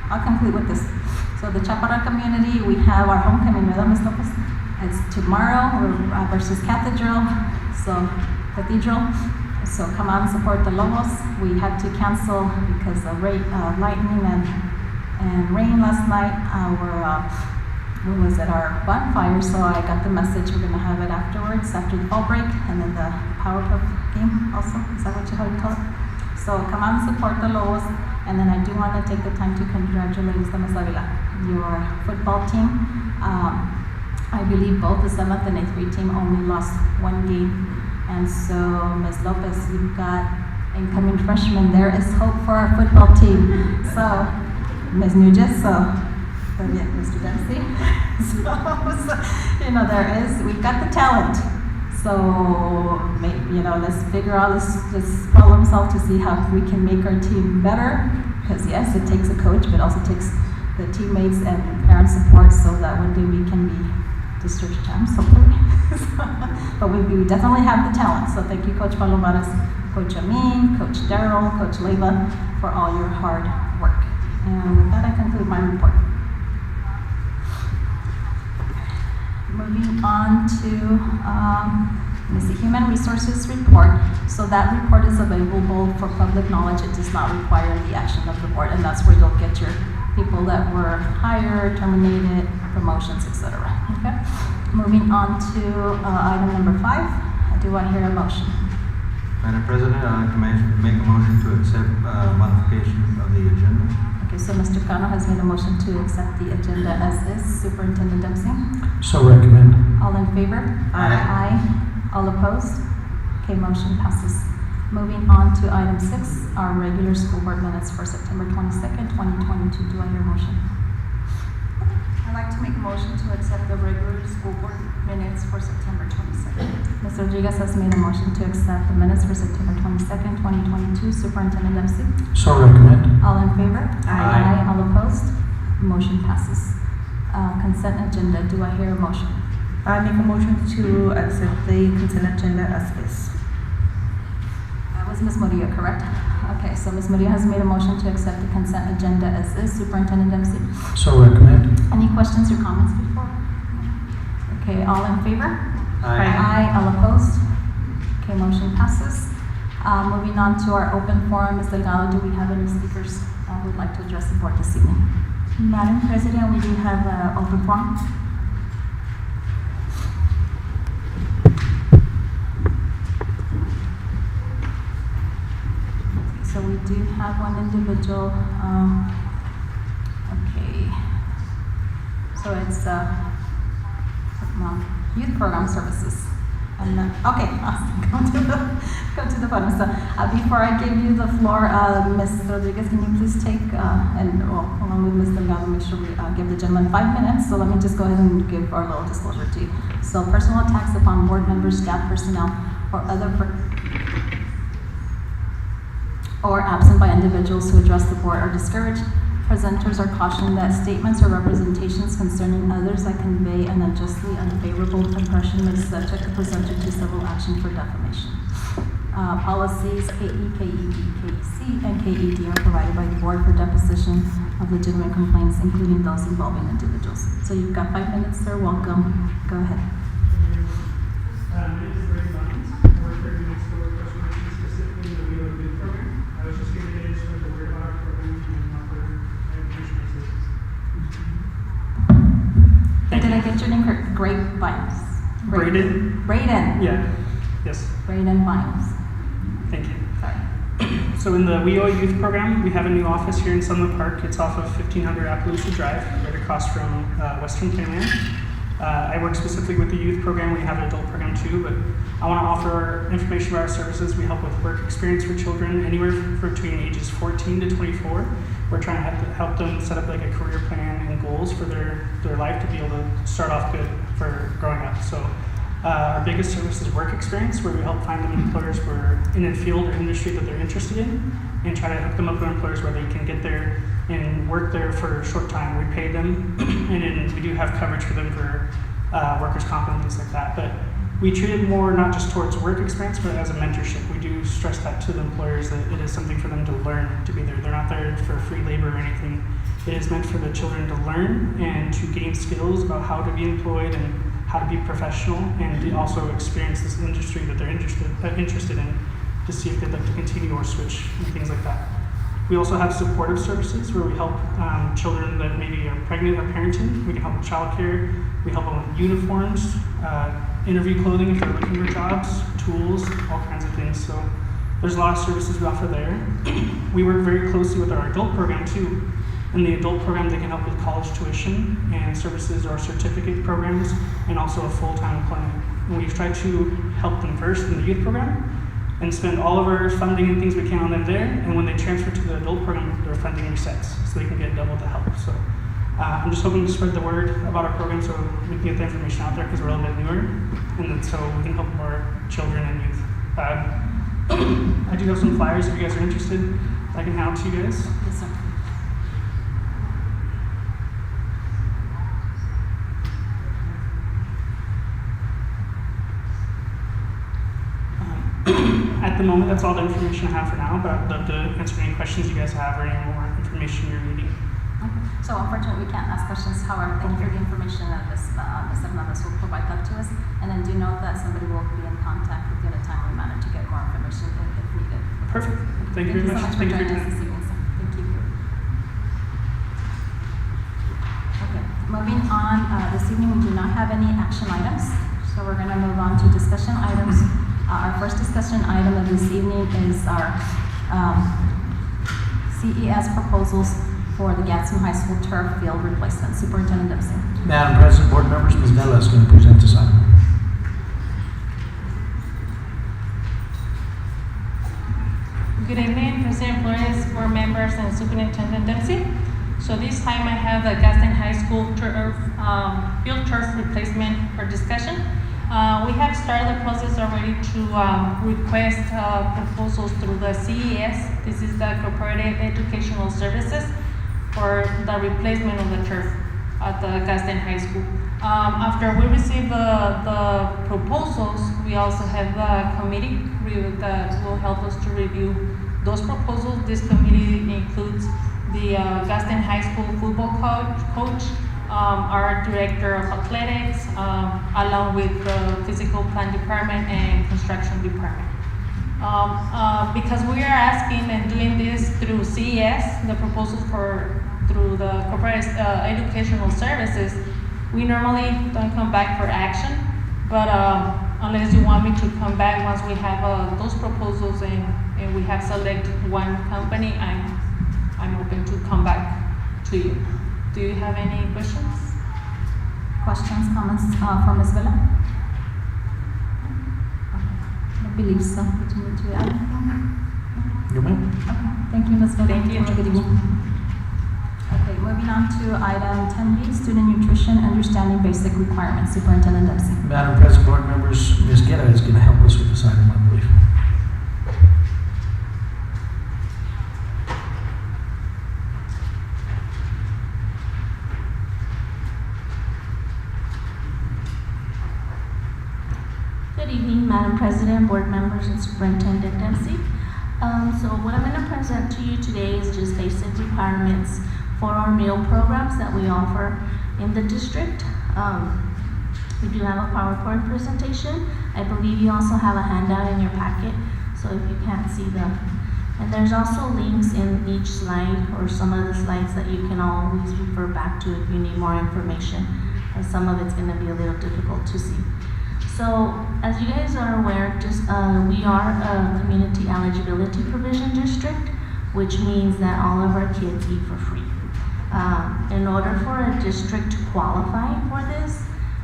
I'll conclude with this. So the Chaparral community, we have our homecoming, ¿verdad, Ms. Lopez? It's tomorrow versus Cathedral. So come out and support the Lobos. We had to cancel because of lightning and rain last night. Our when was it, our bonfire, so I got the message we're gonna have it afterwards, after the fall break, and then the Power Puff game also, is that how you call it? So come out and support the Lobos, and then I do want to take the time to congratulate Ms. Avila, your football team. I believe both the 7th and 8th grade team only lost one game, and so Ms. Lopez, you've got incoming freshmen, there is hope for our football team. So, Ms. Nugent, Mr. Dempsey, there is, we've got the talent. So, let's figure out, let's problem solve to see how we can make our team better. Because yes, it takes a coach, but also takes the teammates and parent support so that one day we can be district champs, hopefully. But we definitely have the talent. So thank you, Coach Palomares, Coach Amin, Coach Darrell, Coach Leyva, for all your hard work. And with that, I conclude my report. Moving on to the Human Resources Report. So that report is available for public knowledge. It does not require the action of the board, and that's where you'll get your people that were hired, terminated, promotions, etc. Okay. Moving on to item number 5. Do I hear a motion? Madam President, I'd like to make a motion to accept modification of the agenda. Okay, so Mr. Cano has made a motion to accept the agenda as is. Superintendent Dempsey? So recommend. All in favor? Aye. Aye. All opposed? Okay, motion passes. Moving on to item 6, our regular school board minutes for September 22nd, 2022. Do I hear a motion? I'd like to make a motion to accept the regular school board minutes for September 22nd. Ms. Rodriguez has made a motion to accept the minutes for September 22nd, 2022. Superintendent Dempsey? So recommend. All in favor? Aye. All opposed? Motion passes. Consent agenda. Do I hear a motion? I make a motion to accept the consent agenda as is. That was Ms. Murillo, correct? Okay, so Ms. Murillo has made a motion to accept the consent agenda as is. Superintendent Dempsey? So recommend. Any questions or comments before? Okay, all in favor? Aye. All opposed? Okay, motion passes. Moving on to our open forum, Ms. Delgado, do we have any speakers who would like to address the board this evening? Madam President, we do have open forum. So we do have one individual, okay. So it's youth program services. And okay, awesome. Go to the bottom. So before I give you the floor, Ms. Rodriguez, can you please take, along with Ms. Delgado, make sure we give the gentleman 5 minutes. So let me just go ahead and give our little disclosure to you. So personal attacks upon board members, staff personnel, or other or absent by individuals who address the board are discouraged. Presenters are cautioned that statements or representations concerning others that convey an unjustly unfavorable impression may subject the presenter to civil action for defamation. Policies KE, KEB, KEC, and KED are provided by the board for deposition of legitimate complaints, including those involving individuals. So you've got 5 minutes, sir. Welcome. Go ahead. Did I get your name correct? Grapevines. Braden? Braden. Yeah. Yes. Braden Vines. Thank you. Sorry. So in the WeO Youth Program, we have a new office here in Summer Park. It's off of 1500 Appaloosa Drive, right across from Western Playland. I work specifically with the youth program. We have an adult program too, but I want to offer information about our services. We help with work experience for children anywhere between ages 14 to 24. We're trying to help them set up like a career plan and goals for their life to be able to start off good for growing up. So our biggest service is work experience, where we help find them employers in a field or industry that they're interested in, and try to hook them up with employers where they can get there and work there for a short time. We pay them, and then we do have coverage for them for workers' comp and things like that. But we treat it more not just towards work experience, but as a mentorship. We do stress that to the employers that it is something for them to learn to be there. They're not there for free labor or anything. It is meant for the children to learn and to gain skills about how to be employed and how to be professional, and to also experience this industry that they're interested in, to see if they'd like to continue or switch and things like that. We also have supportive services where we help children that maybe are pregnant or parenting. We can help with childcare. We help them with uniforms, interview clothing if they're looking for jobs, tools, all kinds of things. So there's a lot of services we offer there. We work very closely with our adult program too. In the adult program, they can help with college tuition and services or certificate programs, and also a full-time employment. And we've tried to help them first in the youth program and spend all of our funding and things we can on them there. And when they transfer to the adult program, their funding resets, so they can get double the help. So I'm just hoping to spread the word about our program so we can get the information out there because we're a little bit newer, and then so we can help more children and youth. I do have some flyers if you guys are interested. I can hand out to you guys. Yes, sir. At the moment, that's all the information I have for now, but I'd love to answer any questions you guys have or any more information you're needing. Okay. So unfortunately, we can't ask questions. However, thank you for the information that Ms. Hernandez will provide that to us. And then do note that somebody will be in contact with you in a timely manner to get more information if needed. Perfect. Thank you very much. So much for joining us this evening, sir. Thank you. Okay, moving on, this evening we do not have any action items. So we're gonna move on to discussion items. Our first discussion item of this evening is our CES proposals for the Gadsden High School turf field replacement. Superintendent Dempsey. Madam President, board members, Ms. Vela is going to present this item. Good evening, President Flores, board members, and Superintendent Dempsey. So this time I have the Gadsden High School turf, field turf replacement for discussion. We have started the process already to request proposals through the CES. This is the Cooperative Educational Services for the replacement of the turf at the Gadsden High School. After we receive the proposals, we also have the committee that will help us to review those proposals. This committee includes the Gadsden High School football coach, our director of athletics, along with the physical plant department and construction department. Because we are asking and doing this through CES, the proposals through the corporate educational services, we normally don't come back for action, but unless you want me to come back once we have those proposals and we have selected one company, I'm open to come back to you. Do you have any questions? Questions, comments from Ms. Vela? I believe so. Would you need to add anything? You may. Okay. Thank you, Ms. Vela. Thank you. Good evening. Okay, moving on to item 10B, student nutrition, understanding basic requirements. Superintendent Dempsey. Madam President, board members, Ms. Guerra is going to help us with this item, I believe. Good evening, Madam President, board members, and Superintendent Dempsey. So what I'm going to present to you today is just basic requirements for our meal programs that we offer in the district. We do have a PowerPoint presentation. I believe you also have a handout in your packet, so if you can't see them. And there's also links in each slide or some of the slides that you can always refer back to if you need more information, as some of it's going to be a little difficult to see. So, as you guys are aware, we are a community eligibility provision district, which means that all of our kids eat for free. In order for a district to qualify for this,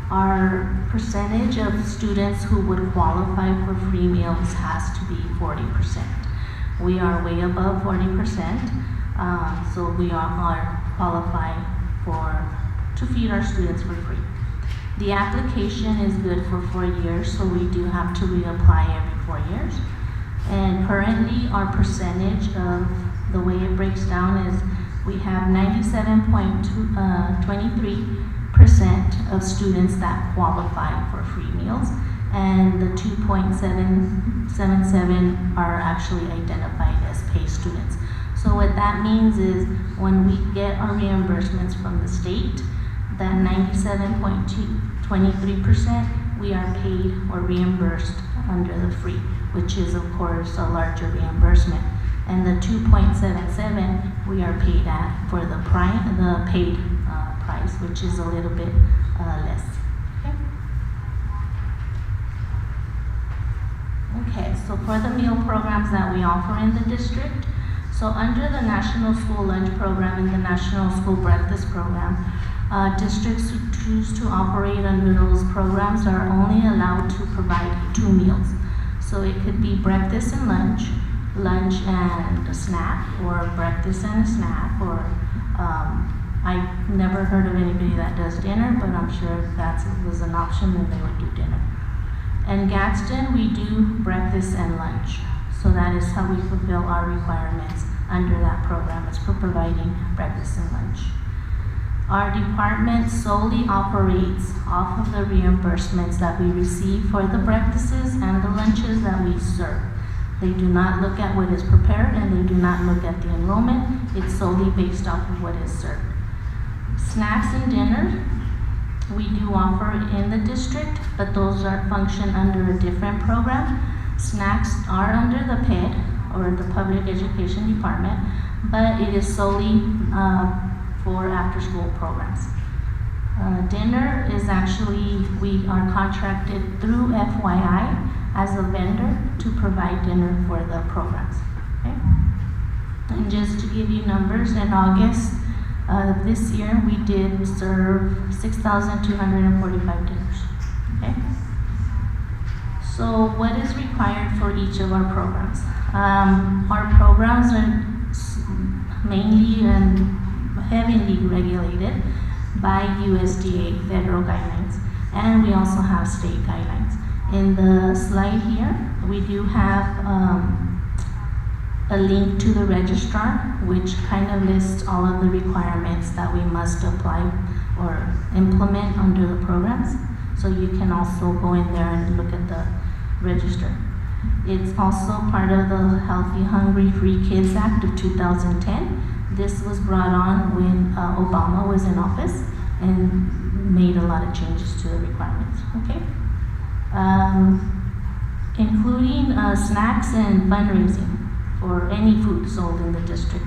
our percentage of students who would qualify for free meals has to be 40%. We are way above 40%, so we are qualified to feed our students for free. The application is good for 4 years, so we do have to reapply every 4 years. And currently, our percentage of the way it breaks down is we have 97.23% of students that qualify for free meals, and the 2.777 are actually identified as pay students. So what that means is when we get our reimbursements from the state, that 97.23%, we are paid or reimbursed under the free, which is of course a larger reimbursement. and the 2.77 we are paid at for the paid price, which is a little bit less. Okay, so for the meal programs that we offer in the district, so under the National School Lunch Program and the National School Breakfast Program, districts who choose to operate under those programs are only allowed to provide 2 meals. So it could be breakfast and lunch, lunch and a snack, or breakfast and a snack, or I've never heard of anybody that does dinner, but I'm sure if that was an option, then they would do dinner. In Gadsden, we do breakfast and lunch. So that is how we fulfill our requirements under that program. It's for providing breakfast and lunch. Our department solely operates off of the reimbursements that we receive for the breakfasts and the lunches that we serve. They do not look at what is prepared, and they do not look at the enrollment. It's solely based off of what is served. Snacks and dinner, we do offer in the district, but those are function under a different program. Snacks are under the PED, or the Public Education Department, but it is solely for after-school programs. Dinner is actually, we are contracted through FYI as a vendor to provide dinner for the programs. Okay? And just to give you numbers, in August of this year, we did serve 6,245 dinners. Okay? So what is required for each of our programs? Our programs are mainly and heavily regulated by USDA federal guidelines, and we also have state guidelines. In the slide here, we do have a link to the registrar, which kind of lists all of the requirements that we must apply or implement under the programs. So you can also go in there and look at the register. It's also part of the Healthy, Hungry, Free Kids Act of 2010. This was brought on when Obama was in office and made a lot of changes to the requirements, okay? Including snacks and fundraising for any food sold in the district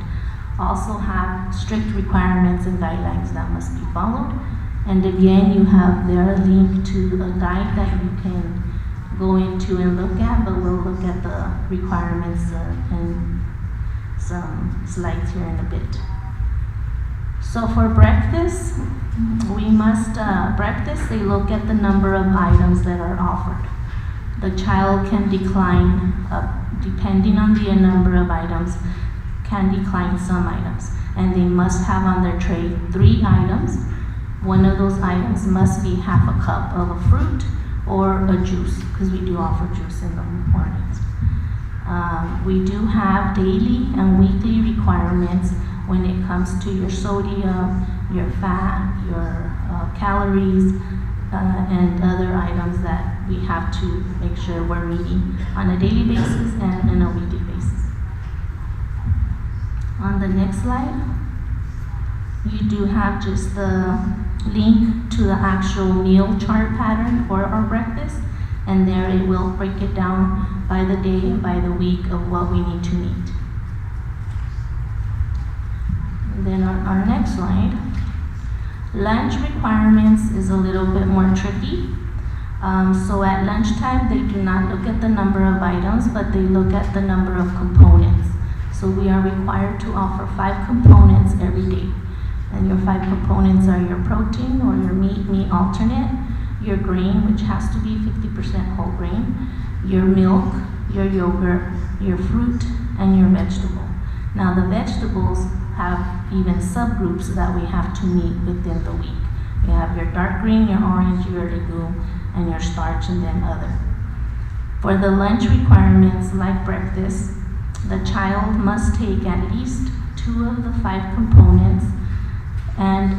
also have strict requirements and guidelines that must be followed. And again, you have there a link to a guide that you can go into and look at, but we'll look at the requirements and some slides here in a bit. So for breakfast, we must, breakfast, they look at the number of items that are offered. The child can decline, depending on the number of items, can decline some items. And they must have on their tray 3 items. One of those items must be half a cup of a fruit or a juice, because we do offer juice in the mornings. We do have daily and weekly requirements when it comes to your sodium, your fat, your calories, and other items that we have to make sure we're meeting on a daily basis and on a weekly basis. On the next slide, you do have just the link to the actual meal chart pattern for our breakfast, and there it will break it down by the day and by the week of what we need to meet. And then our next slide, lunch requirements is a little bit more tricky. So at lunchtime, they do not look at the number of items, but they look at the number of components. So we are required to offer 5 components every day. And your 5 components are your protein or your meat alternate, your grain, which has to be 50% whole grain, your milk, your yogurt, your fruit, and your vegetable. Now the vegetables have even subgroups that we have to meet within the week. You have your dark green, your orange, your legume, and your starch, and then other. For the lunch requirements like breakfast, the child must take at least 2 of the 5 components and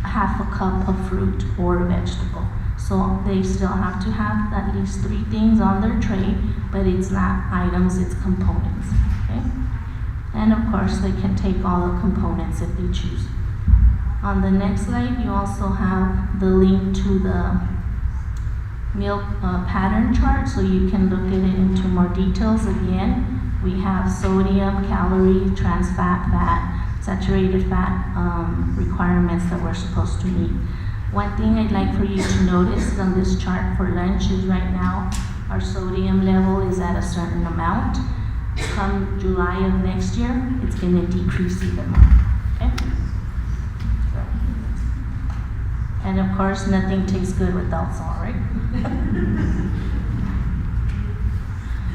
half a cup of fruit or vegetable. So they still have to have at least 3 things on their tray, but it's not items, it's components, okay? And of course, they can take all the components if they choose. On the next slide, you also have the link to the meal pattern chart, so you can look at it into more details again We have sodium, calorie, trans fat, saturated fat requirements that we're supposed to meet. One thing I'd like for you to notice on this chart for lunch is right now our sodium level is at a certain amount. Come July of next year, it's going to decrease even more. Okay? And of course, nothing tastes good without salt, right?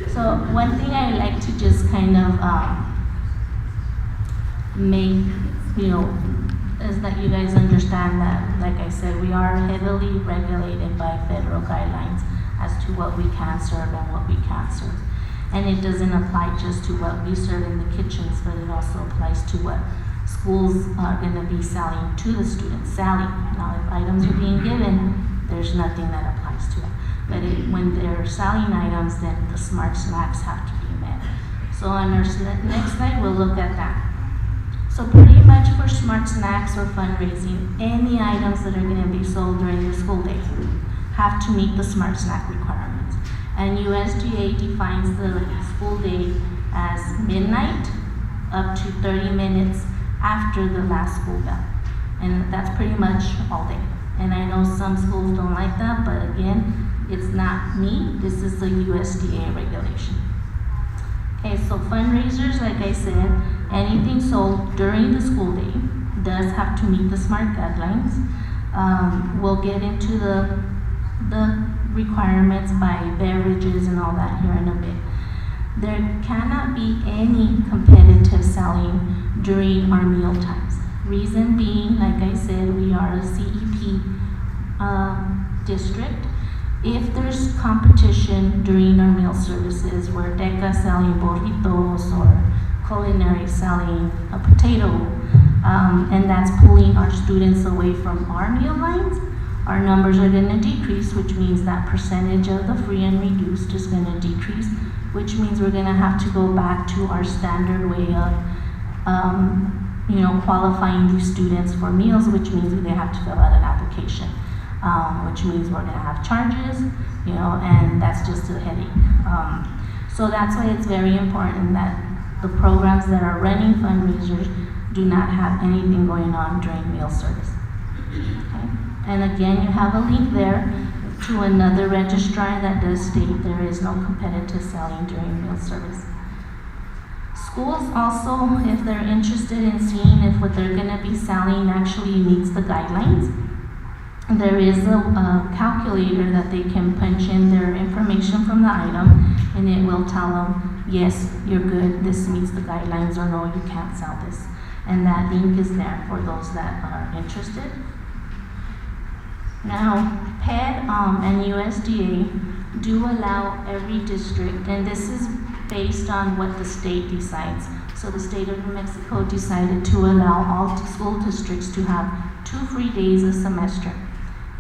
So one thing I like to just kind of make, is that you guys understand that, like I said, we are heavily regulated by federal guidelines as to what we can serve and what we can't serve. And it doesn't apply just to what we serve in the kitchens, but it also applies to what schools are going to be selling to the students. Now if items are being given, there's nothing that applies to it. But when they're selling items, then the smart snacks have to be met. So on our next slide, we'll look at that. So pretty much for smart snacks or fundraising, any items that are going to be sold during the school day have to meet the smart snack requirements. And USDA defines the school day as midnight up to 30 minutes after the last school bell. And that's pretty much all day. And I know some schools don't like that, but again, it's not me, this is the USDA regulation. Okay, so fundraisers, like I said, anything sold during the school day does have to meet the SMART guidelines. We'll get into the requirements by beverages and all that here in a bit. There cannot be any competitive selling during our meal times. Reason being, like I said, we are a CEP district. If there's competition during our meal services where DECA selling burritos or culinary selling a potato, and that's pulling our students away from our meal lines, our numbers are going to decrease, which means that percentage of the free and reduced is going to decrease, which means we're going to have to go back to our standard way of qualifying these students for meals, which means they have to fill out an application, which means we're going to have charges, and that's just a headache. So that's why it's very important that the programs that are running fundraisers do not have anything going on during meal service. Okay? And again, you have a link there to another registrar that does state there is no competitive selling during meal service. Schools also, if they're interested in seeing if what they're going to be selling actually meets the guidelines, there is a calculator that they can punch in their information from the item, and it will tell them, yes, you're good, this meets the guidelines, or no, you can't sell this. And that link is there for those that are interested. Now, PED and USDA do allow every district, and this is based on what the state decides. So the state of New Mexico decided to allow all school districts to have 2 free days a semester.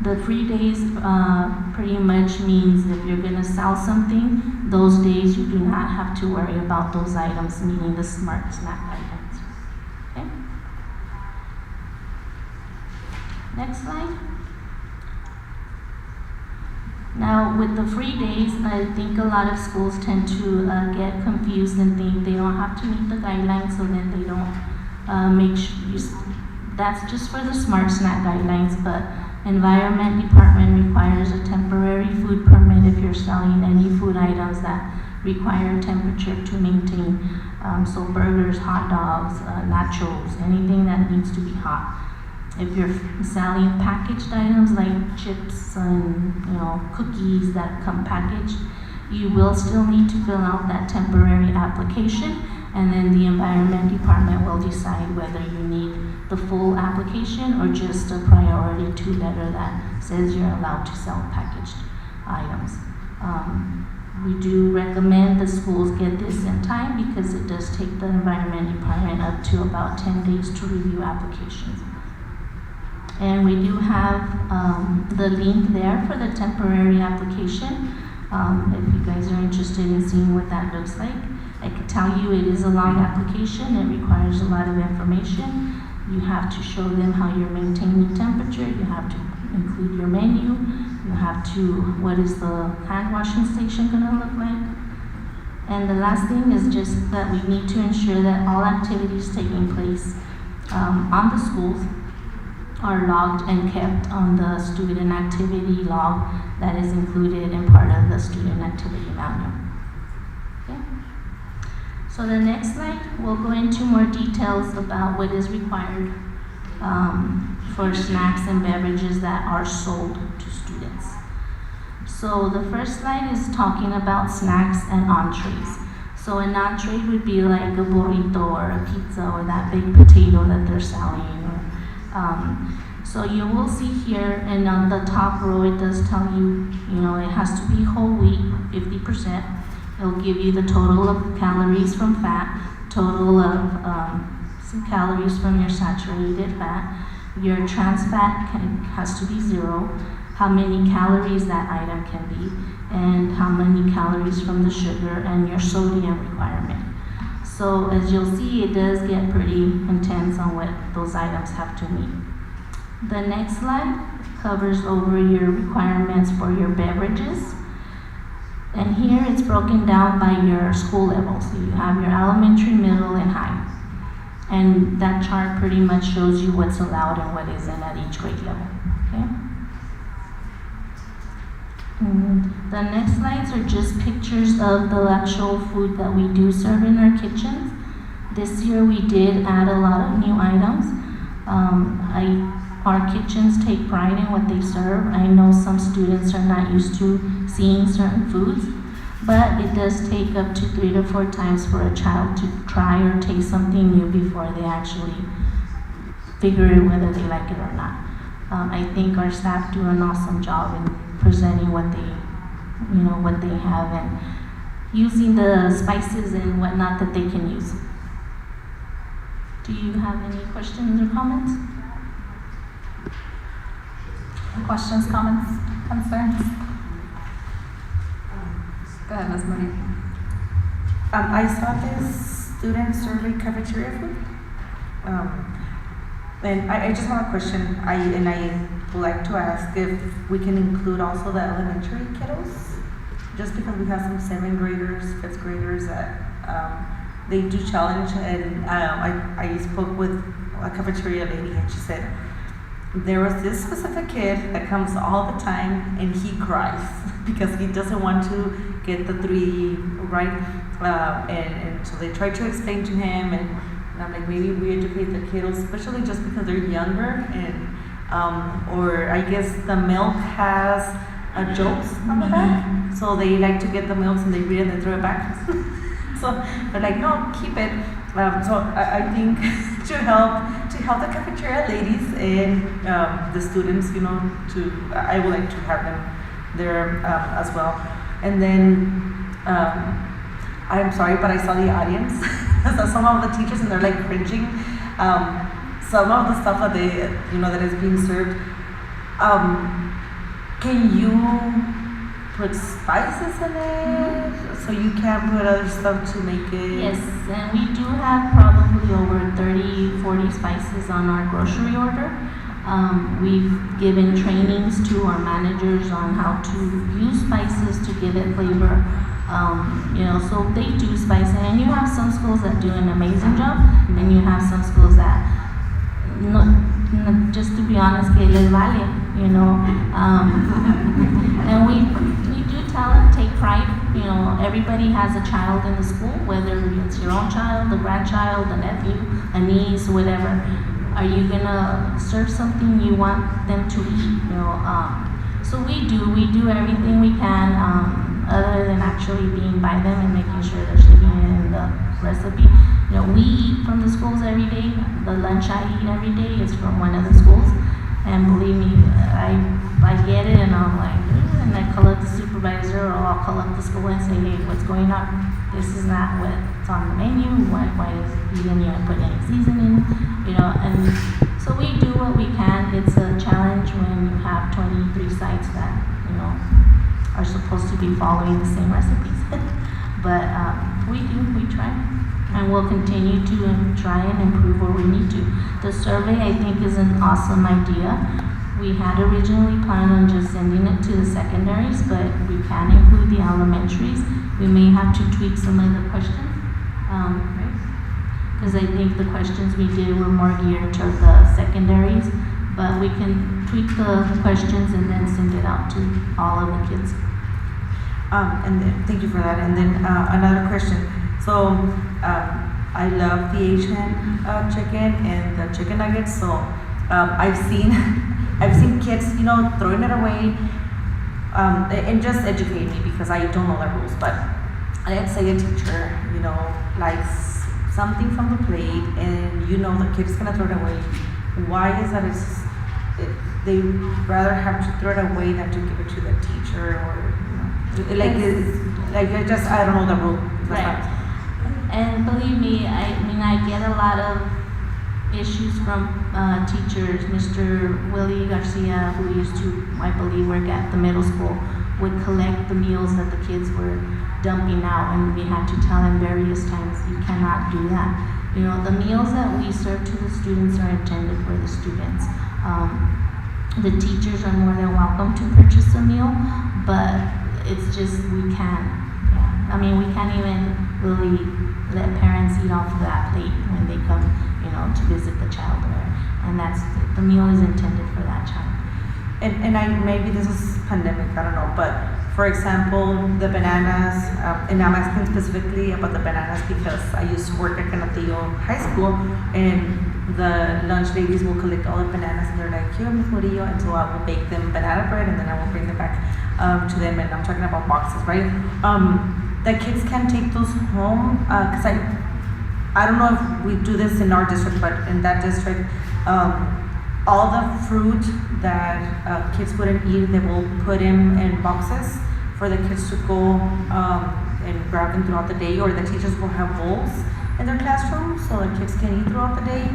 The free days pretty much means if you're going to sell something, those days you do not have to worry about those items meeting the SMART snack guidelines. Okay? Next slide. Now, with the free days, I think a lot of schools tend to get confused and think they don't have to meet the guidelines, so then they don't make sure. That's just for the SMART snack guidelines, but Environment Department requires a temporary food permit if you're selling any food items that require temperature to maintain. So burgers, hot dogs, nachos, anything that needs to be hot. If you're selling packaged items like chips and cookies that come packaged, you will still need to fill out that temporary application, and then the Environment Department will decide whether you need the full application or just a priority 2 letter that says you're allowed to sell packaged items. We do recommend the schools get this in time because it does take the Environment Department up to about 10 days to review applications. And we do have the link there for the temporary application. If you guys are interested in seeing what that looks like, I can tell you it is a long application. It requires a lot of information. You have to show them how you're maintaining temperature. You have to include your menu. You have to, what is the hand washing station going to look like? And the last thing is just that we need to ensure that all activities taking place on the schools are logged and kept on the student activity log that is included in part of the student activity manual. Okay. So the next slide, we'll go into more details about what is required for snacks and beverages that are sold to students. So the first slide is talking about snacks and entrees. So an entree would be like a burrito or a pizza or that big potato that they're selling. So you will see here, and on the top row it does tell you, it has to be whole wheat, 50%. It'll give you the total of calories from fat, total of some calories from your saturated fat. Your trans fat has to be 0, how many calories that item can be, and how many calories from the sugar, and your sodium requirement. So as you'll see, it does get pretty intense on what those items have to meet. The next slide covers over your requirements for your beverages. And here it's broken down by your school level. So you have your elementary, middle, and high. And that chart pretty much shows you what's allowed and what isn't at each grade level. Okay? The next slides are just pictures of the actual food that we do serve in our kitchens. This year we did add a lot of new items. Our kitchens take pride in what they serve. I know some students are not used to seeing certain foods, but it does take up to 3 to 4 times for a child to try or taste something new before they actually figure out whether they like it or not. I think our staff do an awesome job in presenting what they have and using the spices and whatnot that they can use. Do you have any questions or comments? Questions, comments, concerns? Go ahead, Ms. Marie. I saw this student survey cafeteria food. And I just have a question. I would like to ask if we can include also the elementary kiddos, just because we have some 7th graders, 5th graders that they do challenge. And I spoke with a cafeteria lady, and she said there was this specific kid that comes all the time, and he cries because he doesn't want to get the 3 right. And so they try to explain to him, and I'm like, maybe we educate the kiddos, especially just because they're younger, and or I guess the milk has jokes on the back, so they like to get the milk and they read it and they throw it back. So they're like, no, keep it. So I think to help the cafeteria ladies and the students, I would like to have them there as well. And then I'm sorry, but I saw the audience. So some of the teachers, and they're like cringing. Some of the stuff that that is being served. Can you put spices in it so you can put other stuff to make it? Yes, and we do have probably over 30-40 spices on our grocery order. We've given trainings to our managers on how to use spices to give it flavor. So they do spice, and you have some schools that do an amazing job, and you have some schools that, just to be honest, que les vale, and we do tell them, take pride. Everybody has a child in the school, whether it's your own child, a grandchild, a nephew, a niece, whatever. Are you gonna serve something you want them to eat? So we do everything we can. Other than actually being by them and making sure they're sticking it in the recipe. We eat from the schools every day. The lunch I eat every day is from one of the schools. And believe me, I get it, and I'm like, and I call up the supervisor, or I'll call up the school and say, hey, what's going on? This is not what's on the menu. Why is you didn't even put any seasoning? And so we do what we can. It's a challenge when you have 23 sites that, are supposed to be following the same recipes. But we try, and we'll continue to try and improve where we need to. The survey, I think, is an awesome idea. We had originally planned on just sending it to the secondaries, but we can include the elementaries, we may have to tweak some of the questions, right? Because I think the questions we did were more geared toward the secondaries, but we can tweak the questions and then send it out to all of the kids. And then, thank you for that. And then another question. So I love the Asian chicken and the chicken nuggets. So I've seen kids, throwing it away. And just educate me because I don't know the rules. But let's say a teacher, likes something from the plate, and the kid is gonna throw it away. Why is that? They rather have to throw it away than to give it to the teacher, or I don't know the rule. Right. And believe me, I get a lot of issues from teachers. Mr. Willie Garcia, who used to, I believe, work at the middle school, would collect the meals that the kids were dumping out, and we had to tell him various times, you cannot do that. The meals that we serve to the students are intended for the students. The teachers are more than welcome to purchase a meal, but it's just, we can't. Yeah. We can't even really let parents eat off of that plate when they come, to visit the child there. And the meal is intended for that child. And maybe this is pandemic, I don't know, but for example, the bananas, and I'm asking specifically about the bananas because I used to work at Canatillo High School, and the lunch ladies will collect all the bananas, and they're like, here, Ms. Murillo, and so I will bake them banana bread, and then I will bring them back to them, and I'm talking about boxes, right? The kids can take those home, because I don't know if we do this in our district, but in that district, all the fruit that kids wouldn't eat, they will put in boxes for the kids to go and grab them throughout the day, or the teachers will have bowls in their classroom so the kids can eat throughout the day.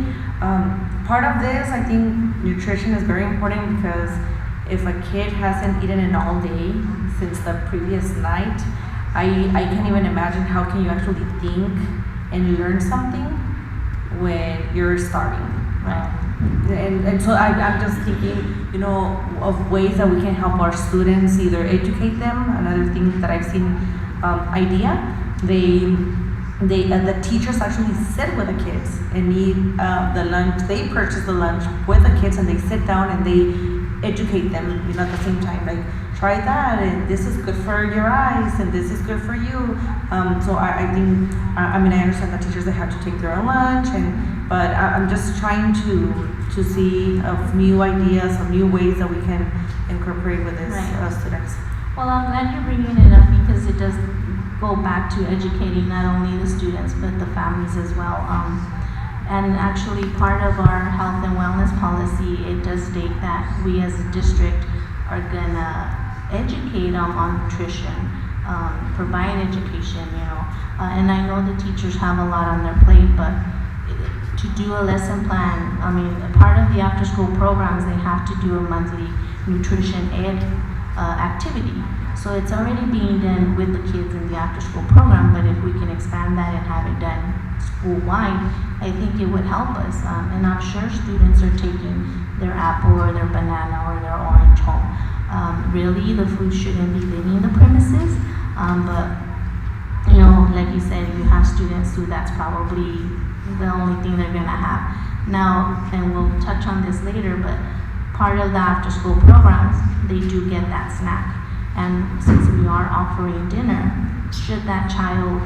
Part of this, I think nutrition is very important, because if a kid hasn't eaten it all day since the previous night, I can't even imagine how can you actually think and learn something when you're starving. Right. And so I'm just thinking, of ways that we can help our students, either educate them. Another thing that I've seen, idea, the teachers actually sit with the kids and eat the lunch. They purchase the lunch with the kids, and they sit down and they educate them, at the same time, like, try that, and this is good for your eyes, and this is good for you. So I think, I understand that teachers, they have to take their own lunch, but I'm just trying to see of new ideas, of new ways that we can incorporate with this students. Well, I'm glad you're bringing it up, because it does go back to educating not only the students but the families as well. And actually, part of our health and wellness policy, it does state that we as a district are gonna educate them on nutrition, provide education, and I know the teachers have a lot on their plate, but to do a lesson plan, part of the after-school programs, they have to do a monthly nutrition ed activity. So it's already being done with the kids in the after-school program, but if we can expand that and have it done school-wide, I think it would help us. And I'm sure students are taking their apple or their banana or their orange home. Really, the food shouldn't be leaving the premises, but like you said, you have students who that's probably the only thing they're gonna have. Now, and we'll touch on this later, but part of the after-school programs, they do get that snack. And since we are offering dinner, should that child,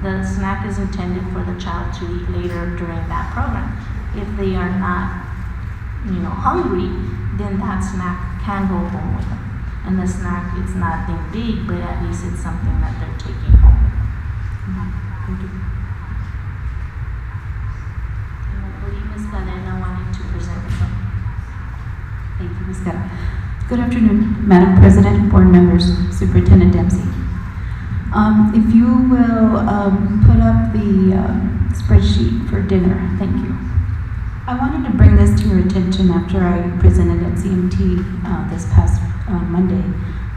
the snack is intended for the child to eat later during that program. If they are not, hungry, then that snack can go home with them. And the snack, it's not being big, but at least it's something that they're taking home with them. Thank you. And I believe Ms. Galena wanted to present something. Thank you, Ms. Guerra. Good afternoon, Madam President, board members, Superintendent Dempsey. If you will put up the spreadsheet for dinner, thank you. I wanted to bring this to your attention after I presented at CMT this past Monday.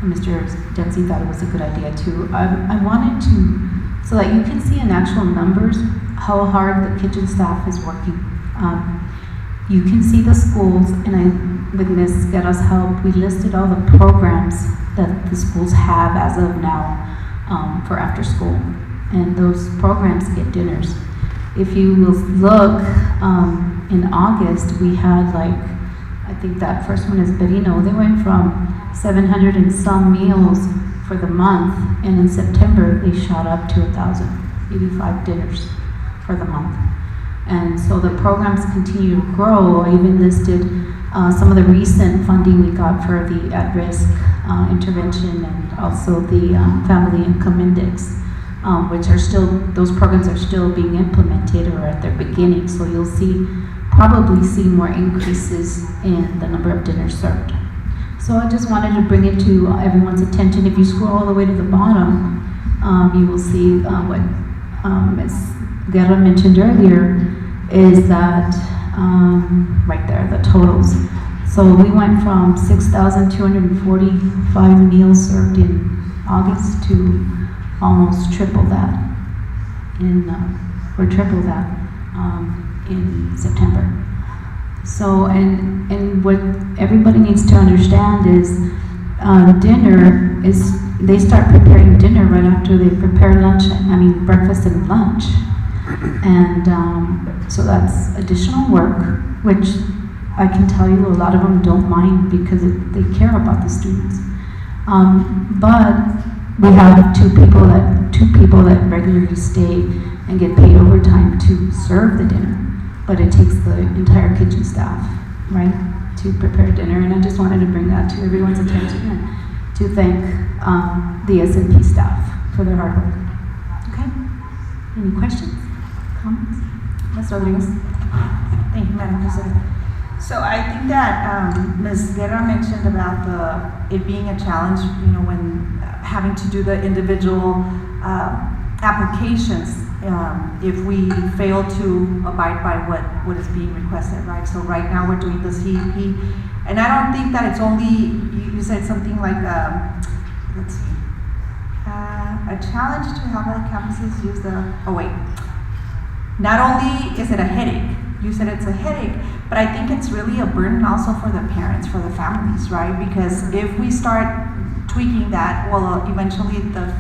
Mr. Dempsey thought it was a good idea too. I wanted to, so that you can see in actual numbers how hard the kitchen staff is working. You can see the schools, and with Ms. Guerra's help, we listed all the programs that the schools have as of now. for after school. And those programs get dinners. If you will look, in August, we had I think that first one is Berino. They went from 700 and some meals for the month, and in September they shot up to 1,085 dinners for the month. And so the programs continue to grow. I even listed some of the recent funding we got for the at-risk intervention and also the family income index, which are still, those programs are still being implemented or at their beginning. So you'll probably see more increases in the number of dinners served. So I just wanted to bring it to everyone's attention. If you scroll all the way to the bottom, you will see what Ms. Guerra mentioned earlier, is that right there, the totals. So we went from 6,245 meals served in August to almost triple that or triple that in September. So, and what everybody needs to understand is dinner is, they start preparing dinner right after they prepare breakfast and lunch. And so that's additional work, which I can tell you a lot of them don't mind because they care about the students. But we have two people that regularly stay and get paid overtime to serve the dinner. But it takes the entire kitchen staff, right, to prepare dinner. And I just wanted to bring that to everyone's attention and to thank the S&P staff for their hard work. Okay? Any questions? Comments? Ms. Rodriguez. Thank you, Madam President. So I think that Ms. Guerra mentioned about it being a challenge, when having to do the individual applications if we fail to abide by what is being requested, right? So right now we're doing the CEP, and I don't think that it's only, you said something like, let's see, a challenge to have all campuses use not only is it a headache, you said it's a headache, but I think it's really a burden also for the parents, for the families, right? Because if we start tweaking that, well, eventually the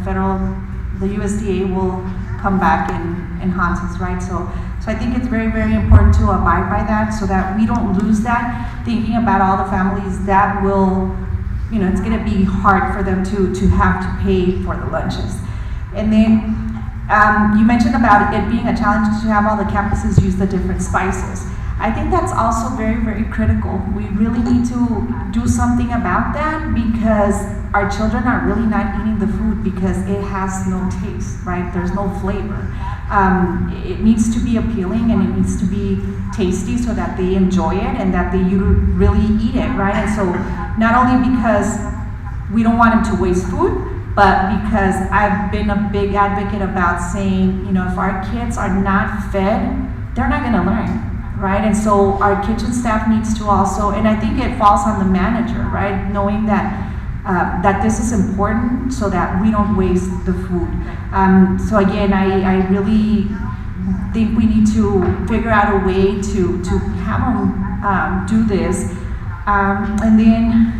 USDA will come back and haunt us, right? So I think it's very, very important to abide by that so that we don't lose that, thinking about all the families that will, it's gonna be hard for them to have to pay for the lunches. And then you mentioned about it being a challenge to have all the campuses use the different spices. I think that's also very, very critical. We really need to do something about that because our children are really not eating the food because it has no taste, right? There's no flavor. It needs to be appealing and it needs to be tasty so that they enjoy it and that they really eat it, right? And so not only because we don't want them to waste food, but because I've been a big advocate about saying, if our kids are not fed, they're not gonna learn. Right, and so our kitchen staff needs to also, and I think it falls on the manager, right, knowing that that this is important so that we don't waste the food. So again, I really think we need to figure out a way to have them do this, and then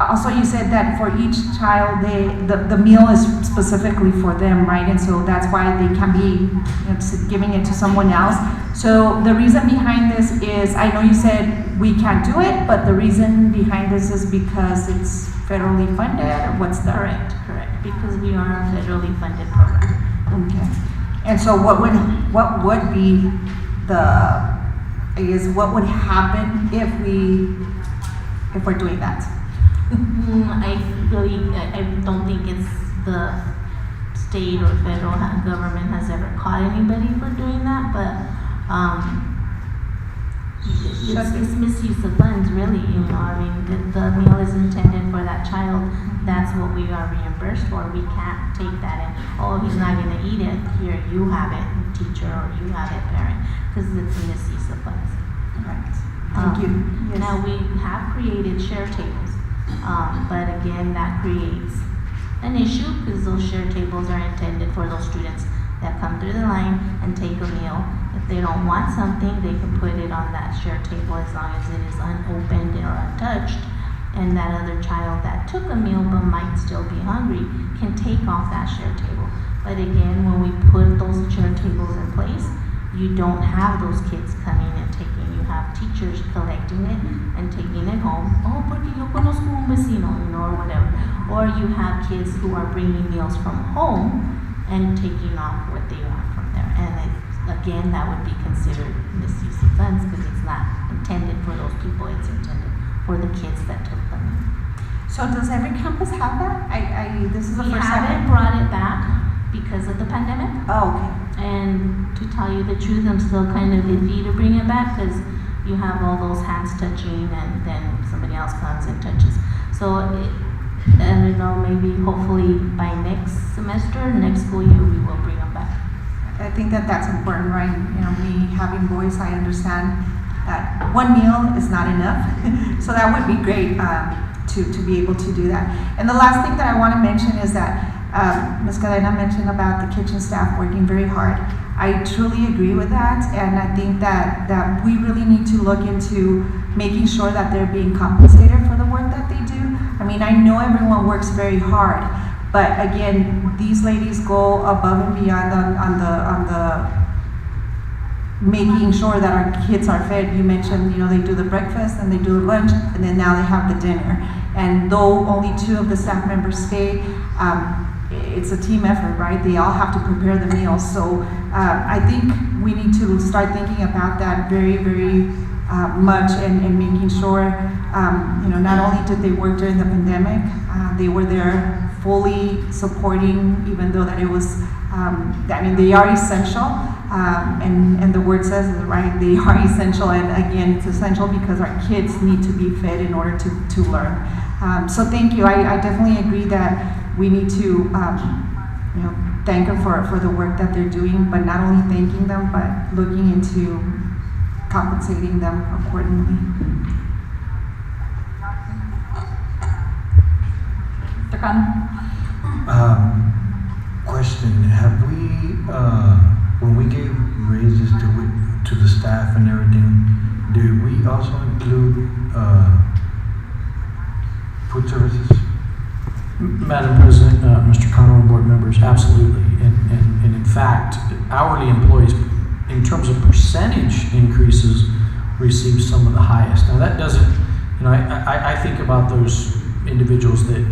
also you said that for each child, the meal is specifically for them, right? And so that's why they can be giving it to someone else. So the reason behind this is, I know you said we can't do it, but the reason behind this is because it's federally funded, or what's the? Correct, because we are a federally funded program. Okay. And so what would be what would happen if we're doing that? I don't think it's the state or federal government has ever caught anybody for doing that, but it's misuse of funds, really. The meal is intended for that child. That's what we are reimbursed for. We can't take that and, he's not going to eat it. Here, you have it, teacher, or you have it, parent, because it's a misuse of funds. Right. Thank you. Yes. Now, we have created share tables. But again, that creates an issue because those share tables are intended for those students that come through the line and take a meal. If they don't want something, they can put it on that share table as long as it is unopened or untouched. and that other child that took a meal but might still be hungry can take off that shared table. But again, when we put those shared tables in place, you don't have those kids coming and taking. You have teachers collecting it and taking it home. Oh, porque yo conozco un vecino, or whatever. Or you have kids who are bringing meals from home and taking off what they want from there. And again, that would be considered misuse of funds because it's not intended for those people. It's intended for the kids that took them in. So does every campus have that? This is the We first time. haven't brought it back because of the pandemic. Oh, okay. And to tell you the truth, I'm still kind of iffy to bring it back because you have all those hands touching and then somebody else comes and touches. So, I don't know, maybe hopefully by next semester, next school year, we will bring them back. I think that that's important, right? Me having boys, I understand that one meal is not enough. So that would be great to be able to do that. And the last thing that I want to mention is that Ms. Cadena mentioned about the kitchen staff working very hard. I truly agree with that, and I think that we really need to look into making sure that they're being compensated for the work that they do. I mean, I know everyone works very hard, but again, these ladies go above and beyond on the making sure that our kids are fed. You mentioned, they do the breakfast and they do the lunch, and then now they have the dinner. And though only 2 of the staff members stay, it's a team effort, right? They all have to prepare the meals. So I think we need to start thinking about that very, very much and making sure, not only did they work during the pandemic, they were there fully supporting, even though that it was, they are essential. And the word says it, right? They are essential, and again, it's essential because our kids need to be fed in order to learn. So thank you. I definitely agree that we need to, thank them for the work that they're doing, but not only thanking them, but looking into compensating them accordingly. Question: have we, when we gave raises to the staff and everything, did we also include food services? Madam President, Mr. Connell and board members, absolutely. And in fact, hourly employees, in terms of percentage increases, receive some of the highest. Now that doesn't, I think about those individuals that,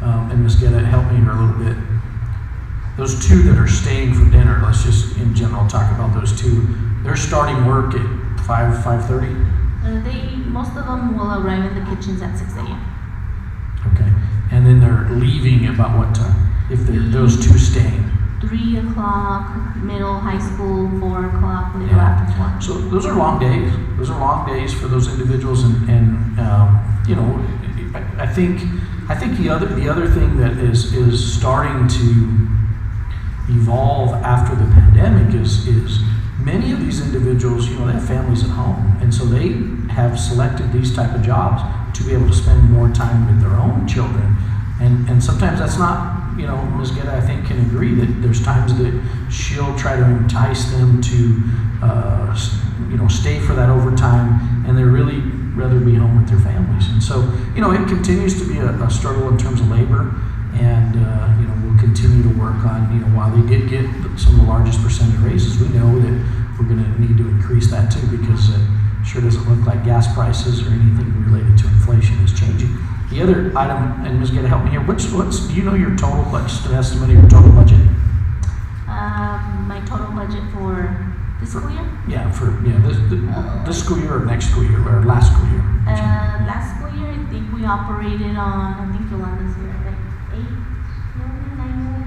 and Ms. Guetta, help me here a little bit. Those 2 that are staying for dinner, let's just in general talk about those 2. They're starting work at 5:30? Most of them will arrive in the kitchens at 6 a.m. Okay. And then they're leaving about what time? If those 2 staying? 3 o'clock, middle, high school, 4 o'clock, middle after 4. So those are long days. Those are long days for those individuals, and I think the other thing that is starting to evolve after the pandemic is many of these individuals, they have families at home, and so they have selected these type of jobs to be able to spend more time with their own children, and sometimes that's not, Ms. Guetta, I think, can agree that there's times that she'll try to entice them to, stay for that overtime, and they'd really rather be home with their families. And so, it continues to be a struggle in terms of labor, and, we'll continue to work on, while they did get some of the largest percentage raises, we know that we're going to need to increase that too, because it sure doesn't look like gas prices or anything related to inflation is changing. The other item, and Ms. Guetta, help me here, do you know your total budget, an estimate of your total budget? My total budget for this school year? Yeah, this school year or next school year, or last school year? Last school year, I think we operated on, Yolanda's here, like 8 million, 9 million?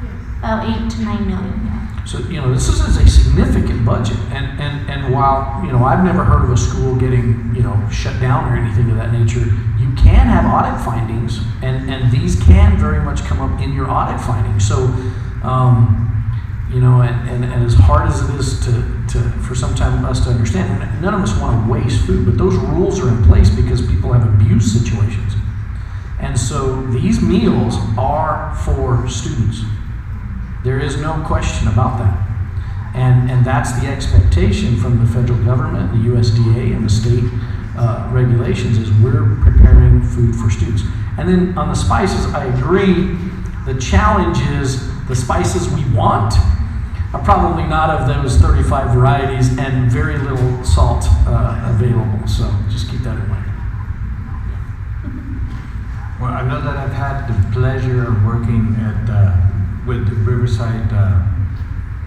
Yes. About 8 to 9 million, yeah. So, this is a significant budget, and while, I've never heard of a school getting, shut down or anything of that nature, you can have audit findings, and these can very much come up in your audit findings. So, and as hard as it is to for sometimes us to understand, none of us want to waste food, but those rules are in place because people have abuse situations. And so these meals are for students. There is no question about that. And that's the expectation from the federal government, the USDA, and the state regulations is we're preparing food for students. And then on the spices, I agree. The challenge is the spices we want are probably not of those 35 varieties and very little salt available. So just keep that in mind. Well, I know that I've had the pleasure of working with the Riverside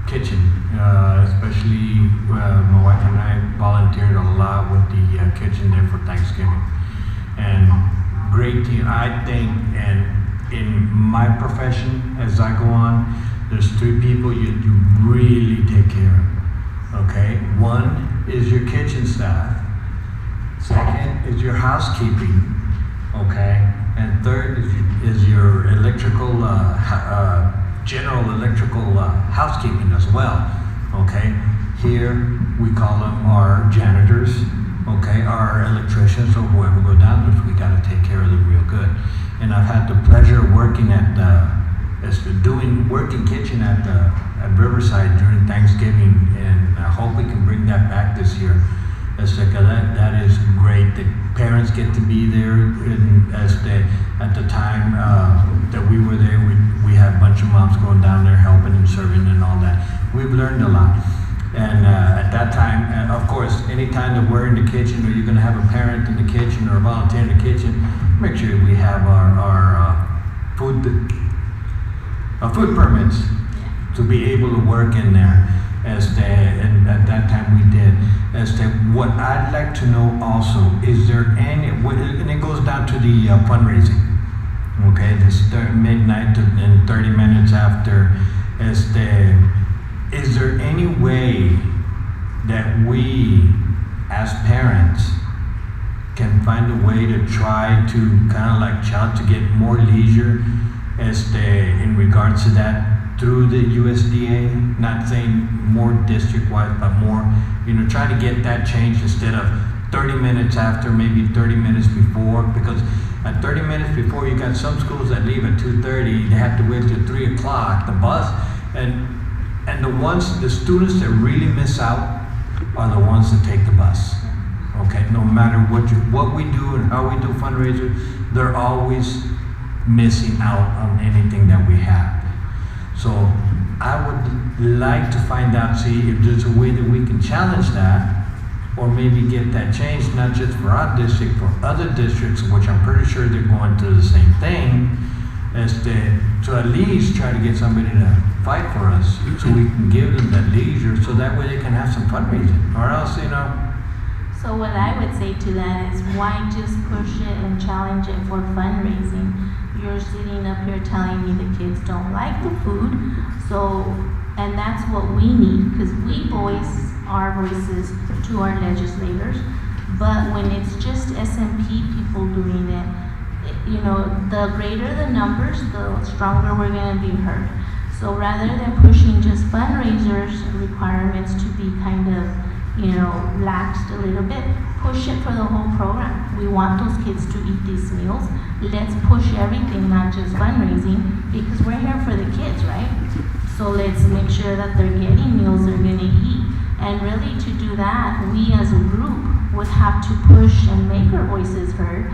Kitchen, especially my wife and I volunteered a lot with the kitchen there for Thanksgiving. And great team, I think, and in my profession, as I go on, there's three people you really take care of, okay? One is your kitchen staff. Second is your housekeeping, okay? And third is your electrical, general electrical housekeeping as well, okay? Here, we call them our janitors, okay? Our electricians or whoever go down there, we gotta take care of them real good. And I've had the pleasure of working working kitchen at Riverside during Thanksgiving, and I hope we can bring that back this year. That is great. The parents get to be there, and at the time that we were there, we had a bunch of moms going down there helping and serving and all that. We've learned a lot. And at that time, of course, anytime that we're in the kitchen or you're going to have a parent in the kitchen or a volunteer in the kitchen, make sure we have our food permits to be able to work in there. And at that time we did. What I'd like to know also, is there any, and it goes down to the fundraising, okay, this midnight and 30 minutes after, is there any way that we as parents can find a way to try to kind of like to get more leisure in regards to that through the USDA, not saying more district-wide, but more, trying to get that changed instead of 30 minutes after, maybe 30 minutes before, because at 30 minutes before, you got some schools that leave at 2:30, they have to wait till 3 o'clock, the bus, and the students that really miss out are the ones that take the bus, okay? No matter what we do and how we do fundraisers, they're always missing out on anything that we have. So I would like to find out, see if there's a way that we can challenge that, or maybe get that changed, not just for our district, for other districts, which I'm pretty sure they're going through the same thing, to at least try to get somebody to fight for us, so we can give them that leisure, so that way they can have some fundraising, or else, So what I would say to that is, why just push it and challenge it for fundraising? You're sitting up here telling me the kids don't like the food, and that's what we need, because we voice our voices to our legislators, but when it's just SMP people doing it, the greater the numbers, the stronger we're going to be heard. So rather than pushing just fundraisers requirements to be kind of, laxed a little bit, push it for the whole program. We want those kids to eat these meals. Let's push everything, not just fundraising, because we're here for the kids, right? So let's make sure that they're getting meals they're going to eat. And really, to do that, we as a group would have to push and make our voices heard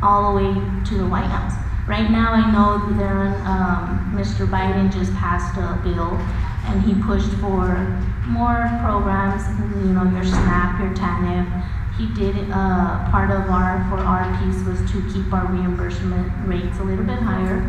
all the way to the White House. Right now, I know Mr. Biden just passed a bill, and he pushed for more programs, your SNAP, your TANF. He did, part of our piece was to keep our reimbursement rates a little bit higher.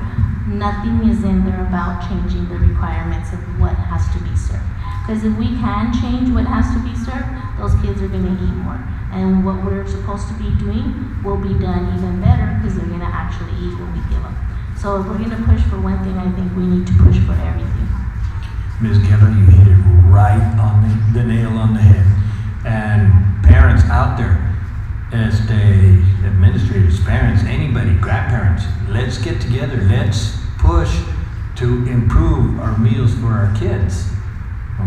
Nothing is in there about changing the requirements of what has to be served. Because if we can change what has to be served, those kids are gonna eat more. And what we're supposed to be doing will be done even better, because they're gonna actually eat what we give them. So if we're gonna push for one thing, I think we need to push for everything. Ms. Geller, you hit it right on the nail on the head. And parents out there, as the administrators, parents, anybody, grandparents, let's get together. Let's push to improve our meals for our kids.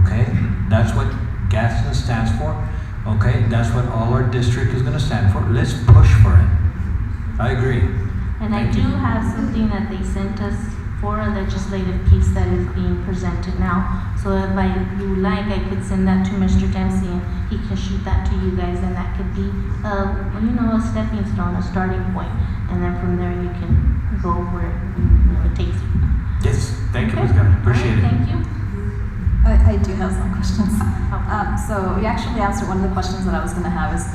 Okay? That's what Gadsden stands for. Okay? That's what all our district is going to stand for. Let's push for it. I agree. And I do have something that they sent us for a legislative piece that is being presented now. So if you like, I could send that to Mr. Dempsey, and he can shoot that to you guys, and that could be, a stepping stone, a starting point, and then from there you can go where it takes you. Yes, thank you, Ms. Gunn. Appreciate it. Thank you. I do have some questions. So you actually answered one of the questions that I was going to have is,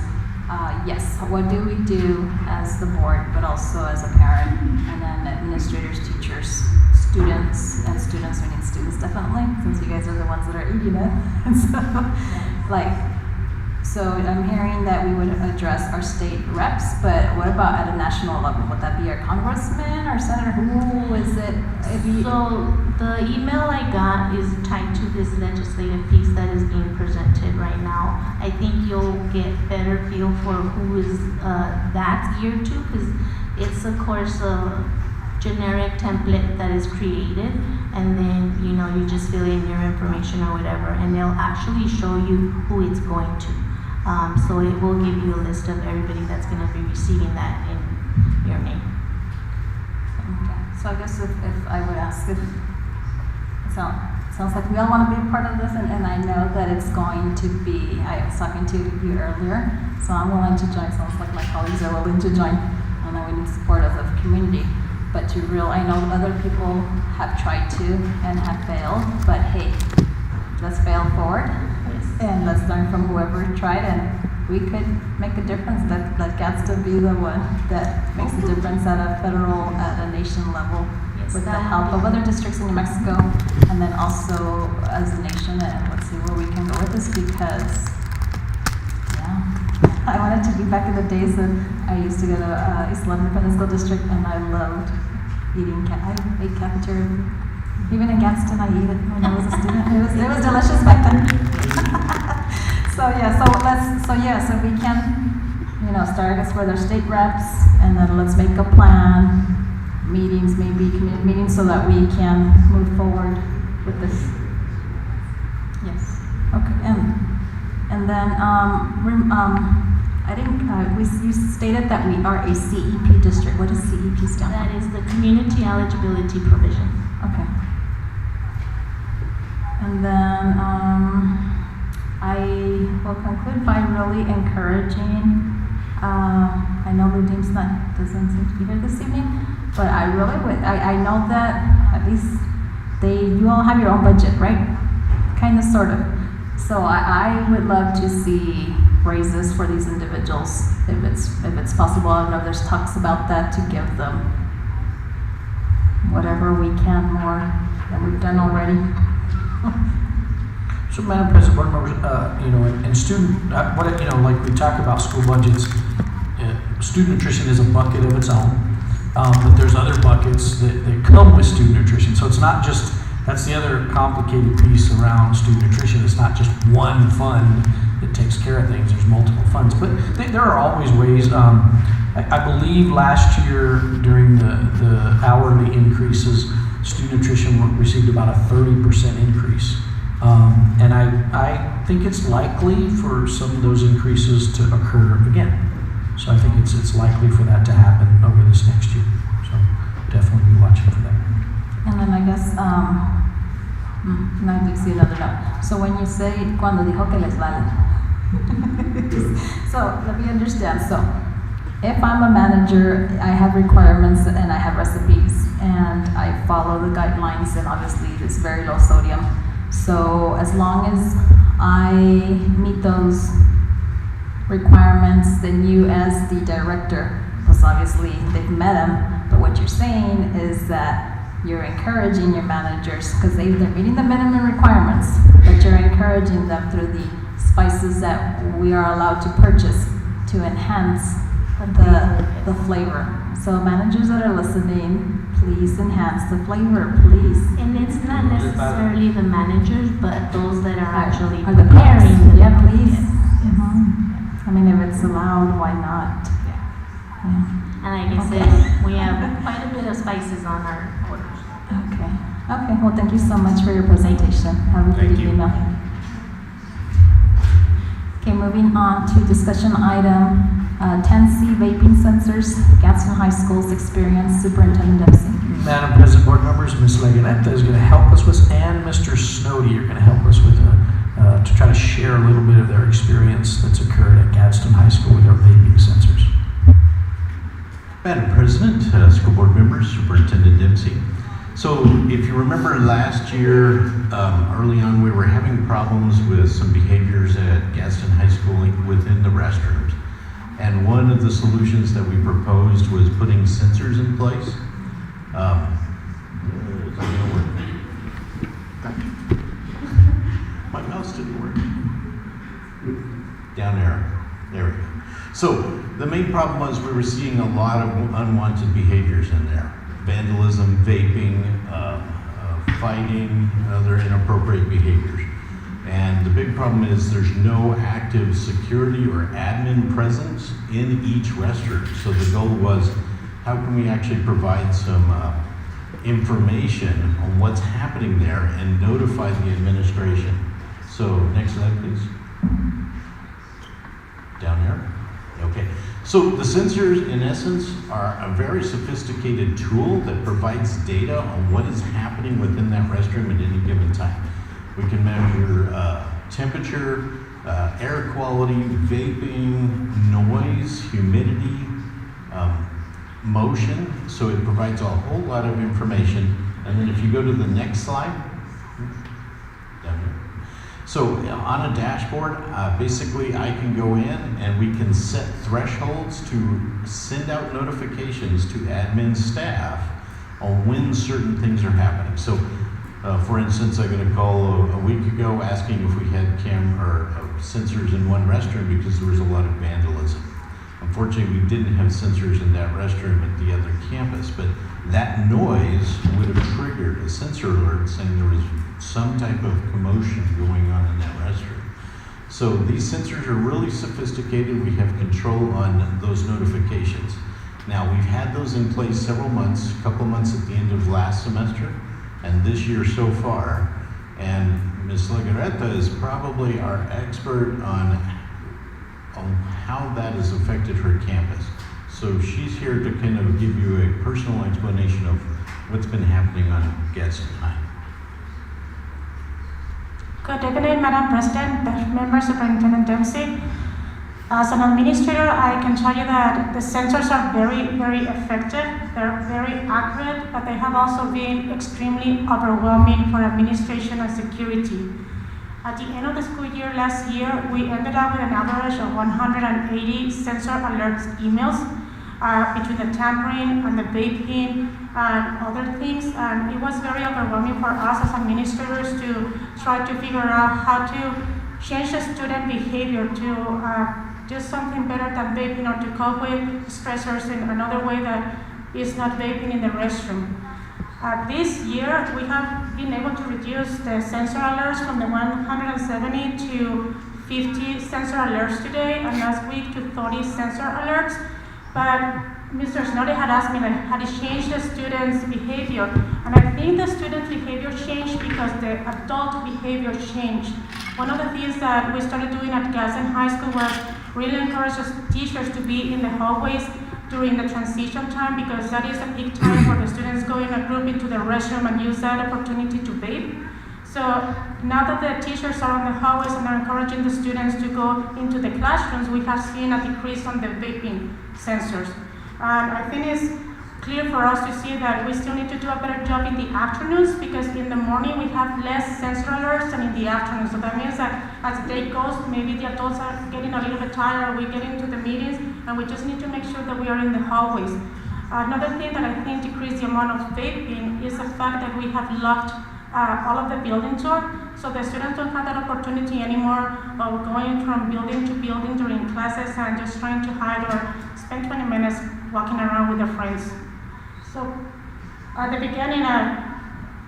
yes, what do we do as the board, but also as a parent, and then administrators, teachers, students, and students, we need students definitely, since you guys are the ones that are eating it. And so I'm hearing that we would address our state reps, but what about at a national level? Would that be our congressman or senator? Who is it? So the email I got is tied to this legislative piece that is being presented right now. I think you'll get better feel for who is that's geared to, because it's of course a generic template that is created, and then you just fill in your information or whatever, and they'll actually show you who it's going to. So it will give you a list of everybody that's going to be receiving that in your name. Okay. So I guess if I would ask if, sounds like we all want to be a part of this, and I know that it's going to be, I was talking to you earlier, so I'm willing to join. Sounds like my colleagues are willing to join. I know we need support as a community, but I know other people have tried to and have failed, but hey, let's fail forward. And let's learn from whoever tried, and we could make a difference. Let Gadsden be the one that makes a difference at a federal, at a nation level, with the help of other districts in New Mexico, and then also as a nation. And let's see where we can go with this, because I wanted to be back in the days that I used to go to East London Independent School District, and I loved eating. I ate cafeteria. Even in Gadsden, I ate it when I was a student. It was delicious back then. So we can, start us with our state reps, and then let's make a plan, meetings, maybe community meetings, so that we can move forward with this. Yes. Okay. And then you stated that we are a CEP district. What does CEP stand for? That is the Community Eligibility Provision. Okay. And then I will conclude by really encouraging, I know Ludim's doesn't seem to be here this evening, but I really would, I know that at least you all have your own budget, right? Kind of, sort of. So I would love to see raises for these individuals, if it's possible. I don't know if there's talks about that, to give them whatever we can more than we've done already. So, Madam President, board members, and student, like we talk about school budgets, student nutrition is a bucket of its own, but there's other buckets that come with student nutrition. So it's not just, that's the other complicated piece around student nutrition. It's not just one fund that takes care of things. There's multiple funds, but there are always ways. I believe last year during the hourly increases, student nutrition received about a 30% increase. And I think it's likely for some of those increases to occur again. So I think it's likely for that to happen over this next year. So definitely be watching for that. And then I guess, I did see another note. So when you say, cuando dijo que les vale. So let me understand. So if I'm a manager, I have requirements and I have recipes, and I follow the guidelines, and obviously it's very low sodium. So as long as I meet those requirements, then you as the director, because obviously they've met them, but what you're saying is that you're encouraging your managers, because they're meeting the minimum requirements, but you're encouraging them through the spices that we are allowed to purchase to enhance the flavor. So managers that are listening, please enhance the flavor, please. And it's not necessarily the managers, but those that are actually the preparing. Yeah, please. Yes. Mm-hmm. I mean, if it's allowed, why not? And like I said, we have quite a bit of spices on our orders. Okay, well, thank you so much for your presentation. Have a good evening now. Okay, moving on to discussion item 10C, vaping sensors, Gadsden High School's experience, Superintendent Dempsey. Madam President, board members, Ms. Leganetta is going to help us with, and Mr. Snowdy are going to help us with, to try to share a little bit of their experience that's occurred at Gadsden High School with our vaping sensors. Madam President, school board members, Superintendent Dempsey. So if you remember last year, early on, we were having problems with some behaviors at Gadsden High School within the restrooms. And one of the solutions that we proposed was putting sensors in place. Is it gonna work? My mouse didn't work. Down there. There we go. So the main problem was we were seeing a lot of unwanted behaviors in there. Vandalism, vaping, fighting, other inappropriate behaviors. And the big problem is there's no active security or admin presence in each restroom. So the goal was, how can we actually provide some information on what's happening there and notify the administration? So next slide, please. Down here. Okay. So the sensors, in essence, are a very sophisticated tool that provides data on what is happening within that restroom at any given time. We can measure temperature, air quality, vaping, noise, humidity, motion. So it provides a whole lot of information. And then if you go to the next slide, down here. So on a dashboard, basically I can go in and we can set thresholds to send out notifications to admin staff on when certain things are happening. So for instance, I got a call a week ago asking if we had sensors in one restroom because there was a lot of vandalism. Unfortunately, we didn't have sensors in that restroom at the other campus, but that noise would have triggered a sensor alert saying there was some type of commotion going on in that restroom. So these sensors are really sophisticated. We have control on those notifications. Now, we've had those in place several months, a couple months at the end of last semester, and this year so far. And Ms. Legarreta is probably our expert on how that has affected her campus. So she's here to kind of give you a personal explanation of what's been happening on Gadsden High. Good evening, Madam President, Member Superintendent Dempsey. As an administrator, I can tell you that the sensors are very, very effective. They're very accurate, but they have also been extremely overwhelming for administration and security. At the end of the school year last year, we ended up with an average of 180 sensor alerts emails between the tampering and the vaping and other things. And it was very overwhelming for us as administrators to try to figure out how to change the student behavior to do something better than vaping or to cope with stressors in another way that is not vaping in the restroom. This year, we have been able to reduce the sensor alerts from the 170 to 50 sensor alerts today, and last week to 30 sensor alerts. But Mr. Snoddy had asked me how to change the students' behavior, and I think the students' behavior changed because the adult behavior changed. One of the things that we started doing at Gadsden High School was really encourage teachers to be in the hallways during the transition time, because that is a peak time for the students going a group into the restroom and use that opportunity to vape. So now that the teachers are on the hallways and are encouraging the students to go into the classrooms, we have seen a decrease on the vaping sensors. And I think it's clear for us to see that we still need to do a better job in the afternoons, because in the morning we have less sensor alerts than in the afternoon. So that means that as the day goes, maybe the adults are getting a little bit tired, we get into the meetings, and we just need to make sure that we are in the hallways. Another thing that I think decreased the amount of vaping is the fact that we have locked all of the building door, so the students don't have that opportunity anymore of going from building to building during classes and just trying to hide or spend 20 minutes walking around with their friends. So at the beginning,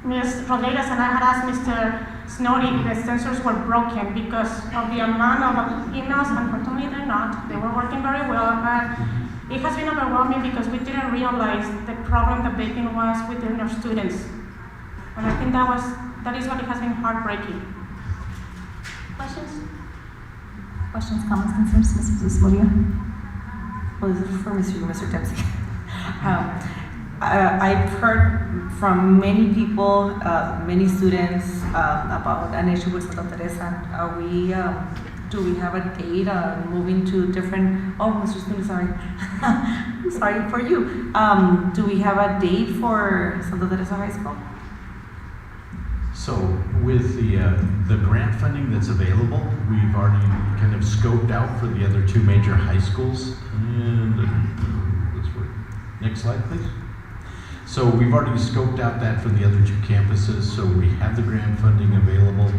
Ms. Rodriguez and I had asked Mr. Snoddy if the sensors were broken because of the amount of emails. Unfortunately, they're not. They were working very well, and it has been overwhelming because we didn't realize the problem that vaping was within our students. And I think that is what it has been heartbreaking. Questions? Questions, comments, concerns, Mrs. Murillo? Well, this is for Mr. Dempsey. I've heard from many people, many students, about an issue with Santa Teresa. Are we, do we have a date moving to different, oh, Mr. Smith, sorry. Sorry for you. Do we have a date for Santa Teresa High School? So with the grant funding that's available, we've already kind of scoped out for the other two major high schools. And let's work. Next slide, please. So we've already scoped out that for the other two campuses. So we have the grant funding available.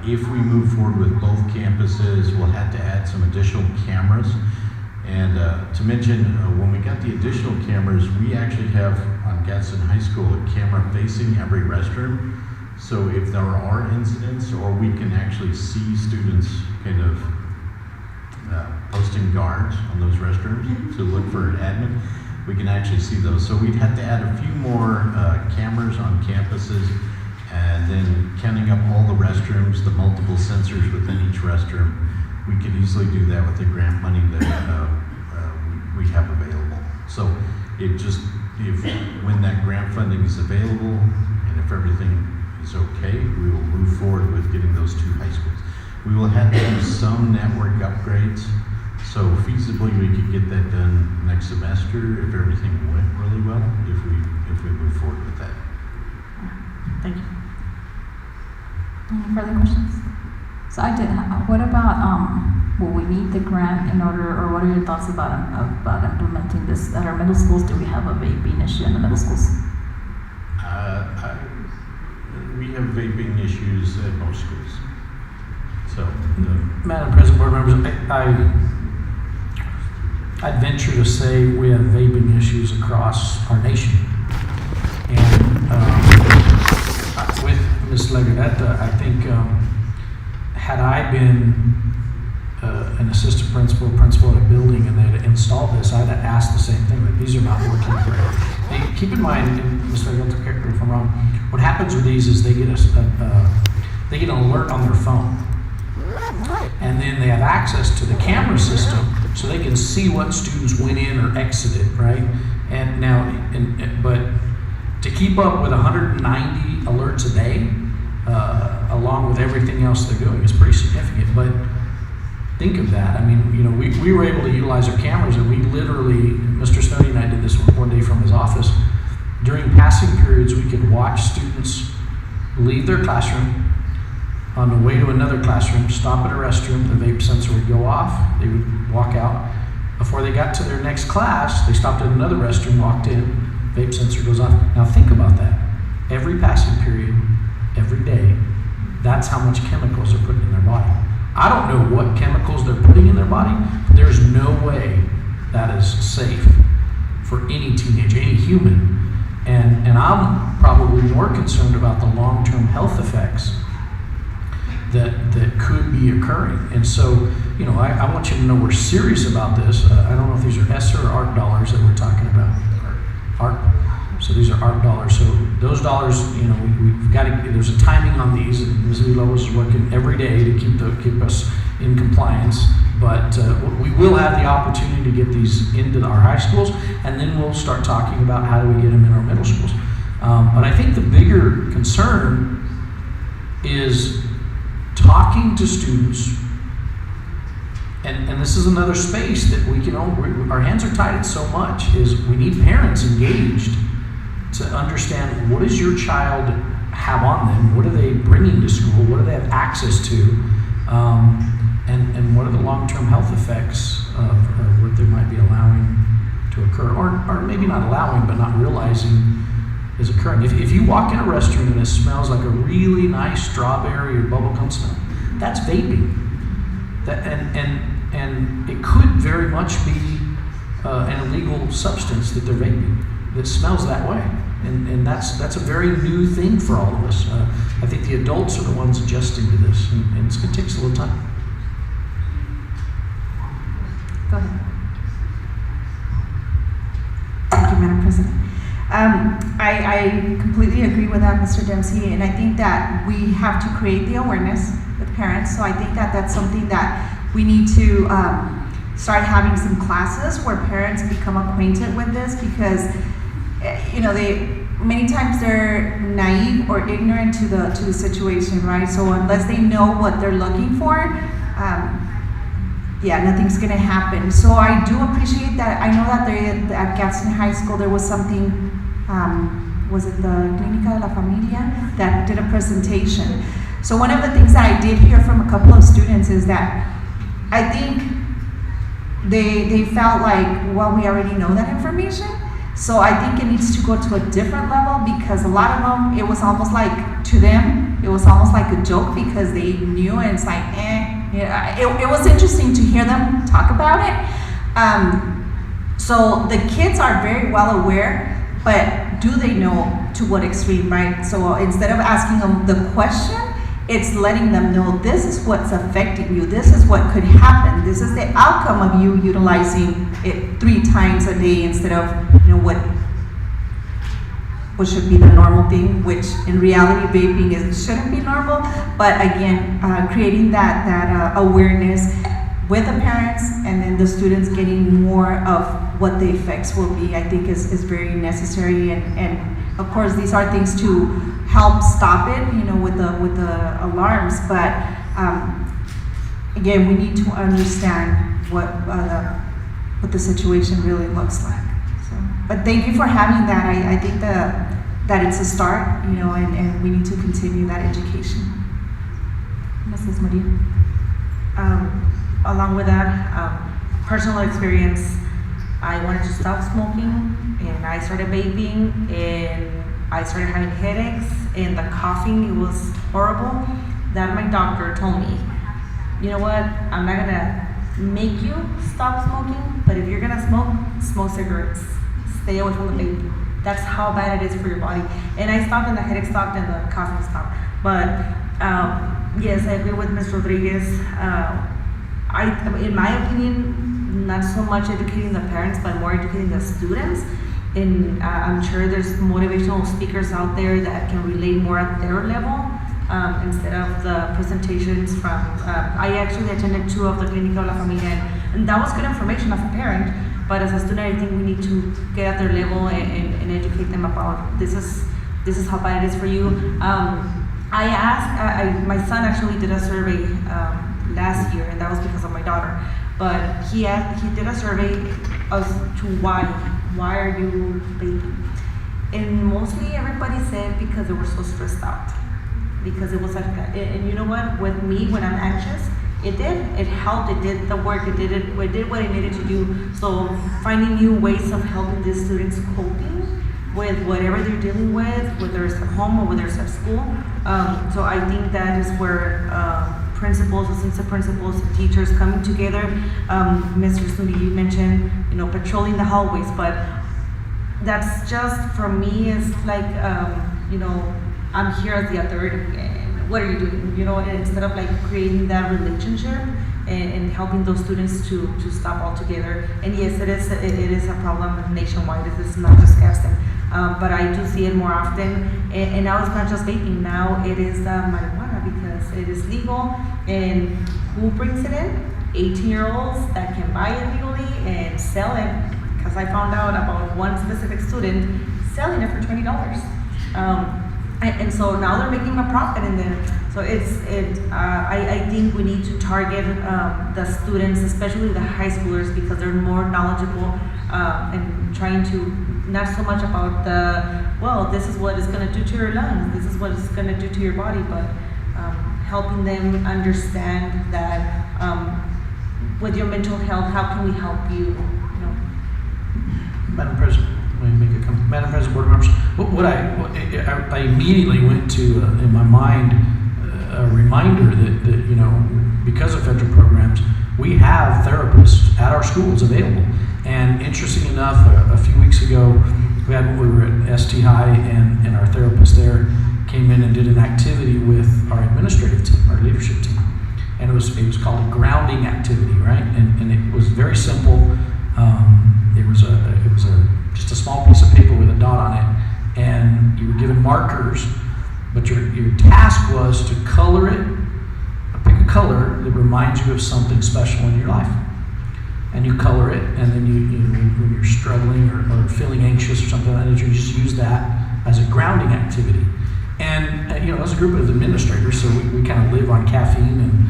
If we move forward with both campuses, we'll have to add some additional cameras. And to mention, when we got the additional cameras, we actually have on Gadsden High School a camera facing every restroom. So if there are incidents, or we can actually see students kind of posting guards on those restrooms to look for admin, we can actually see those. So we'd have to add a few more cameras on campuses, and then counting up all the restrooms, the multiple sensors within each restroom. We could easily do that with the grant money that we have available. So it just, when that grant funding is available, and if everything is okay, we will move forward with getting those two high schools. We will have to do some network upgrades, so feasibly we could get that done next semester if everything went really well, if we move forward with that. Thank you. Any further questions? So I did, what about, will we need the grant in order, or what are your thoughts about implementing this at our middle schools? Do we have a vaping issue in the middle schools? We have vaping issues at most schools. So, Madam President, board members, I'd venture to say we have vaping issues across our nation. And with Ms. Legaretta, I think had I been an assistant principal at a building and they had installed this, I'd have asked the same thing, like, these are not working great. Hey, keep in mind, and Ms. Legaretta, correct me if I'm wrong, what happens with these is they get an alert on their phone. And then they have access to the camera system so they can see what students went in or exited, right? And now, but to keep up with 190 alerts a day, along with everything else they're doing, is pretty significant. But think of that. I mean, you know, we were able to utilize our cameras, and we literally, Mr. Snowdy and I did this one day from his office. During passing periods, we could watch students leave their classroom, on the way to another classroom, stop at a restroom, the vape sensor would go off, they would walk out. Before they got to their next class, they stopped at another restroom, walked in, vape sensor goes off. Now think about that. Every passing period, every day, that's how much chemicals they're putting in their body. I don't know what chemicals they're putting in their body, but there's no way that is safe for any teenager, any human. And I'm probably more concerned about the long-term health effects that could be occurring. And so, you know, I want you to know we're serious about this. I don't know if these are ESSER or ART dollars that we're talking about. ART. So these are ART dollars. So those dollars, you know, we've got to, there's a timing on these, and Ms. Villalobos is working every day to keep us in compliance. But we will have the opportunity to get these into our high schools, and then we'll start talking about how do we get them in our middle schools. But I think the bigger concern is talking to students, and this is another space that we can our hands are tied in so much, is we need parents engaged to understand what does your child have on them, what are they bringing to school, what do they have access to, and what are the long-term health effects of what they might be allowing to occur, or maybe not allowing, but not realizing is occurring. If you walk in a restroom and it smells like a really nice strawberry or bubblegum smell, that's vaping. And it could very much be an illegal substance that they're vaping that smells that way. And that's a very new thing for all of us. I think the adults are the ones adjusting to this, and it's going to take us a little time. Go ahead. Thank you, Madam President. I completely agree with that, Mr. Dempsey, and I think that we have to create the awareness with parents. So I think that that's something that we need to start having some classes where parents become acquainted with this, because you know, many times they're naive or ignorant to the situation, right? So unless they know what they're looking for, nothing's gonna happen. So I do appreciate that. I know that at Gadsden High School there was something, was it the Clínica de la Familia, that did a presentation. So one of the things that I did hear from a couple of students is that I think they felt like, well, we already know that information. So I think it needs to go to a different level, because a lot of them, it was almost like, to them, it was almost like a joke because they knew, and it's like, it was interesting to hear them talk about it. So the kids are very well aware, but do they know to what extreme, right? So instead of asking them the question, it's letting them know this is what's affecting you, this is what could happen, this is the outcome of you utilizing it 3 times a day instead of, what should be the normal thing, which in reality vaping shouldn't be normal. But again, creating that awareness with the parents, and then the students getting more of what the effects will be, I think is very necessary. And of course, these are things to help stop it, with the alarms. But again, we need to understand what the situation really looks like. So, but thank you for having that. I think that it's a start, and we need to continue that education. Mrs. Maria. Along with that, personal experience, I wanted to stop smoking, and I started vaping, and I started having headaches, and the coughing, it was horrible. That my doctor told me, you know what, I'm not gonna make you stop smoking, but if you're gonna smoke cigarettes. Stay away from the vape. That's how bad it is for your body. And I stopped, and the headache stopped, and the coughing stopped. But yes, I agree with Ms. Rodriguez. In my opinion, not so much educating the parents, but more educating the students. And I'm sure there's motivational speakers out there that can relate more at their level, instead of the presentations from, I actually attended 2 of the Clínica de la Familia, and that was good information as a parent, but as a student, I think we need to get at their level and educate them about this is how bad it is for you. I asked, my son actually did a survey last year, and that was because of my daughter, but he did a survey as to why are you vaping? And mostly everybody said because they were so stressed out. Because it was like that. And you know what, with me, when I'm anxious, it helped, it did the work, it did what it needed to do. So finding new ways of helping these students coping with whatever they're dealing with, whether it's at home or whether it's at school. So I think that is where principals, assistant principals, teachers coming together. Mr. Snooty, you mentioned, patrolling the hallways, but that's just, for me, it's like, I'm here as the authority, and what are you doing? Instead of like creating that relationship and helping those students to stop altogether. And yes, it is a problem nationwide. This is not just Gadsden, but I do see it more often. And now it's not just vaping. Now it is marijuana, because it is legal. And who brings it in? 18-year-olds that can buy it legally and sell it. Because I found out about one specific student selling it for $20. And so now they're making a profit in there. So I think we need to target the students, especially the high schoolers, because they're more knowledgeable, and trying to, not so much about this is what it's going to do to your lungs, this is what it's going to do to your body, but helping them understand that with your mental health, how can we help you? Madam President, let me make a comment. Madam President, board members, I immediately went to, in my mind, a reminder that because of federal programs, we have therapists at our schools available. And interesting enough, a few weeks ago, we were at ST High, and our therapist there came in and did an activity with our administrative team, our leadership team. And it was called a grounding activity, right? And it was very simple. It was just a small piece of paper with a dot on it, and you were given markers, but your task was to color it, pick a color that reminds you of something special in your life. And you color it, and then you when you're struggling or feeling anxious or something like that, you just use that as a grounding activity. And as a group of administrators, so we kind of live on caffeine and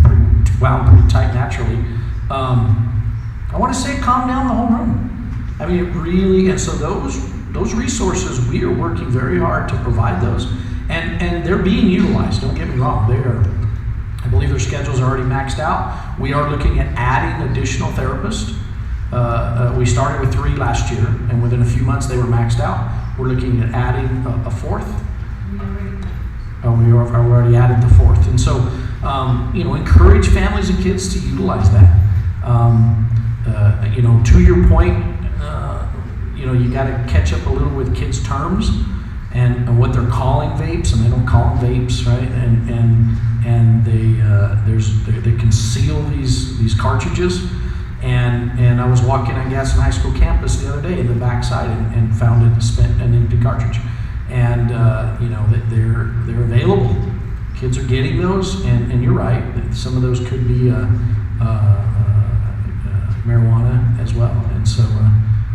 pretty tight naturally. I want to say calm down the whole room. I mean, it really, and so those resources, we are working very hard to provide those, and they're being utilized. Don't get me wrong; I believe their schedules are already maxed out. We are looking at adding additional therapists. We started with 3 last year, and within a few months they were maxed out. We're looking at adding a 4th. We already added the 4th, and so encourage families and kids to utilize that. To your point, you got to catch up a little with kids' terms and what they're calling vapes, and they don't call them vapes, right? And they conceal these cartridges. And I was walking on Gadsden High School campus the other day in the backside and found an empty cartridge. And that they're available. Kids are getting those, and you're right. Some of those could be marijuana as well. And so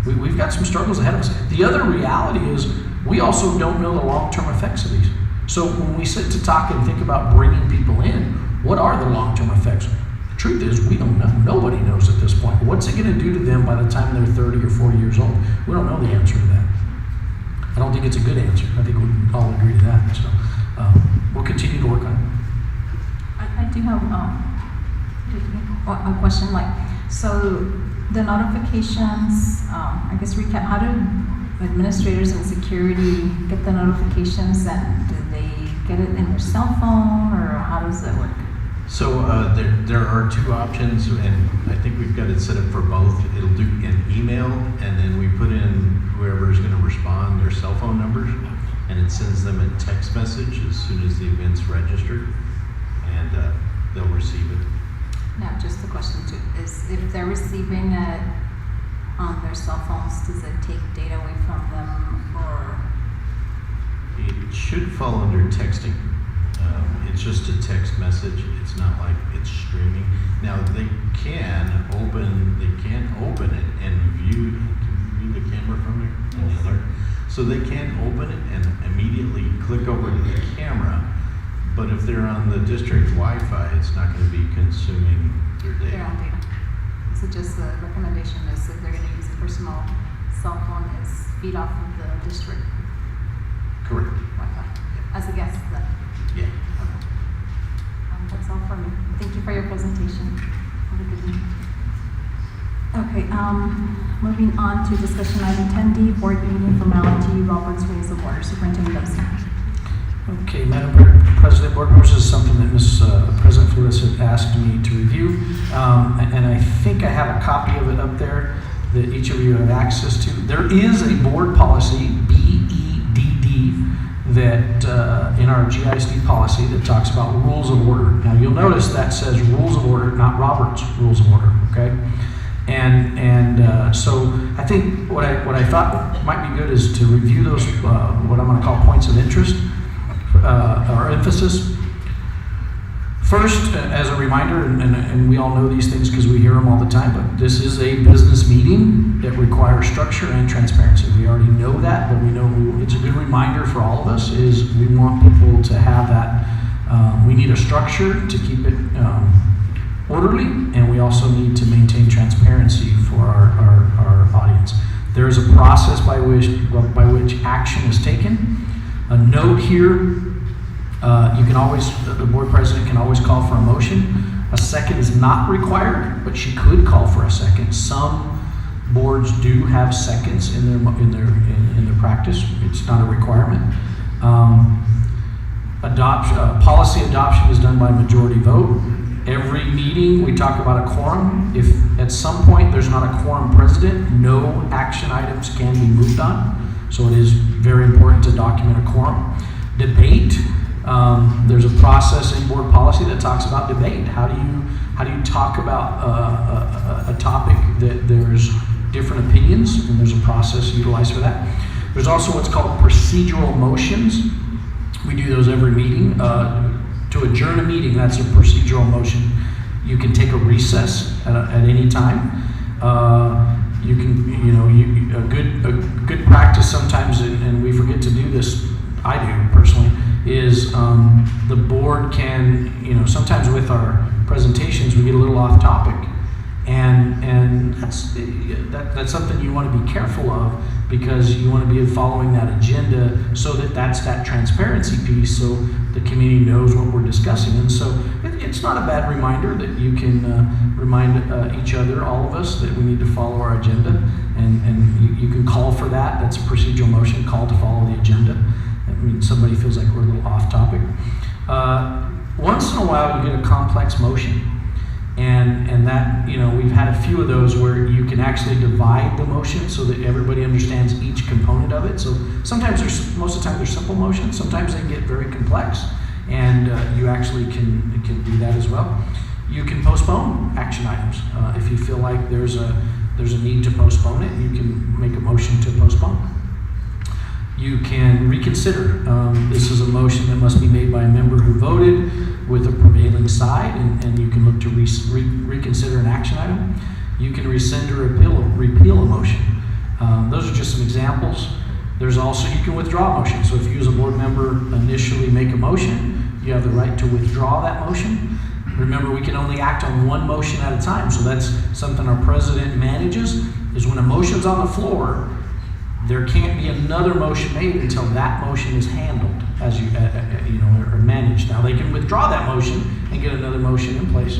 we've got some struggles ahead of us. The other reality is we also don't know the long-term effects of these. So when we sit to talk and think about bringing people in, what are the long-term effects? The truth is, we don't know. Nobody knows at this point. What's it going to do to them by the time they're 30 or 40 years old? We don't know the answer to that. I don't think it's a good answer. I think we all agree to that. So we'll continue to work on it. I do have a question. So the notifications, I guess recap, how do administrators and security get the notifications, and do they get it in their cell phone, or how does that work? So there are 2 options, and I think we've got it set up for both. It'll do an email, and then we put in whoever is going to respond their cell phone numbers, and it sends them a text message as soon as the event's registered, and they'll receive it. Now, just the question too, is if they're receiving it on their cell phones, does it take data away from them, or? It should fall under texting. It's just a text message. It's not like it's streaming. Now they can open it and view the camera from there. So they can open it and immediately click over to the camera. But if they're on the district Wi-Fi, it's not going to be consuming their data. Their own data. So just the recommendation is if they're going to use a personal cell phone, is feed off of the district Correct. Wi-Fi as a guest then. Yeah. Okay. That's all for me. Thank you for your presentation. Have a good evening. Okay. Moving on to discussion item 10D, board meeting formality, Robert's Rules of Order. Superintendent Dempsey. Okay, Madam President, board members, this is something that President Flores had asked me to review, and I think I have a copy of it up there that each of you have access to. There is a board policy, BEDD, that in our GISD policy that talks about rules of order. Now you'll notice that says rules of order, not Robert's Rules of Order. Okay, and so I think what I thought might be good is to review those what I'm going to call points of interest. Or emphasis. First, as a reminder, and we all know these things because we hear them all the time, but this is a business meeting that requires structure and transparency. We already know that, but we know it's a good reminder for all of us is we want people to have that. We need a structure to keep it orderly, and we also need to maintain transparency for our audience. There is a process by which action is taken. A note here, you can always, the board president can always call for a motion. A second is not required, but she could call for a second. Some boards do have seconds in their practice. It's not a requirement. Policy adoption is done by majority vote. Every meeting we talk about a quorum. If at some point there's not a quorum present, no action items can be moved on. So it is very important to document a quorum. Debate, there's a process in board policy that talks about debate. How do you talk about a topic that there's different opinions, and there's a process utilized for that. There's also what's called procedural motions. We do those every meeting. To adjourn a meeting, that's a procedural motion. You can take a recess at any time. You can, a good practice sometimes, and we forget to do this, I do personally, is the board can, sometimes with our presentations, we get a little off topic. And that's something you want to be careful of, because you want to be following that agenda so that's that transparency piece, so the community knows what we're discussing. And so it's not a bad reminder that you can remind each other, all of us, that we need to follow our agenda. And you can call for that. That's a procedural motion, call to follow the agenda. I mean, somebody feels like we're a little off topic. Once in a while, you get a complex motion. And that, we've had a few of those where you can actually divide the motion so that everybody understands each component of it. So sometimes most of the time they're simple motions, sometimes they get very complex, and you actually can do that as well. You can postpone action items. If you feel like there's a need to postpone it, you can make a motion to postpone. You can reconsider. This is a motion that must be made by a member who voted with a prevailing side, and you can look to reconsider an action item. You can rescind or repeal a motion. Those are just some examples. There's also, you can withdraw a motion. So if you as a board member initially make a motion, you have the right to withdraw that motion. Remember, we can only act on one motion at a time, so that's something our president manages, is when a motion's on the floor, there can't be another motion made until that motion is handled as or managed. Now they can withdraw that motion and get another motion in place.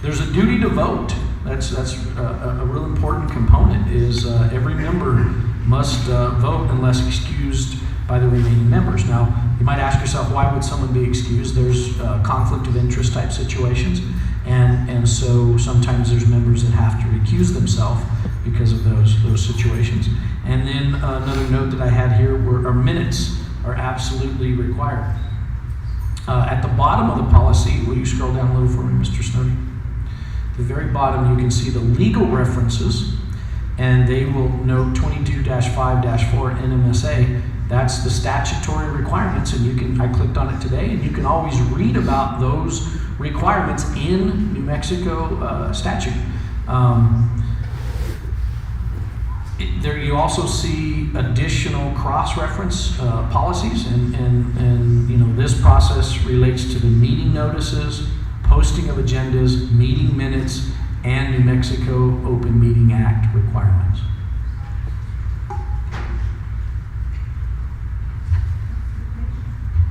There's a duty to vote. That's a real important component. Is every member must vote unless excused by the remaining members. Now you might ask yourself, why would someone be excused? There's conflict of interest type situations, and so sometimes there's members that have to recuse themselves because of those situations. And then another note that I had here were our minutes are absolutely required. At the bottom of the policy, will you scroll down a little for me, Mr. Snowden? At the very bottom, you can see the legal references, and they will note 22-5-4 NMSA. That's the statutory requirements, and I clicked on it today, and you can always read about those requirements in New Mexico statute. There you also see additional cross-reference policies, and this process relates to the meeting notices, posting of agendas, meeting minutes, and New Mexico Open Meeting Act requirements.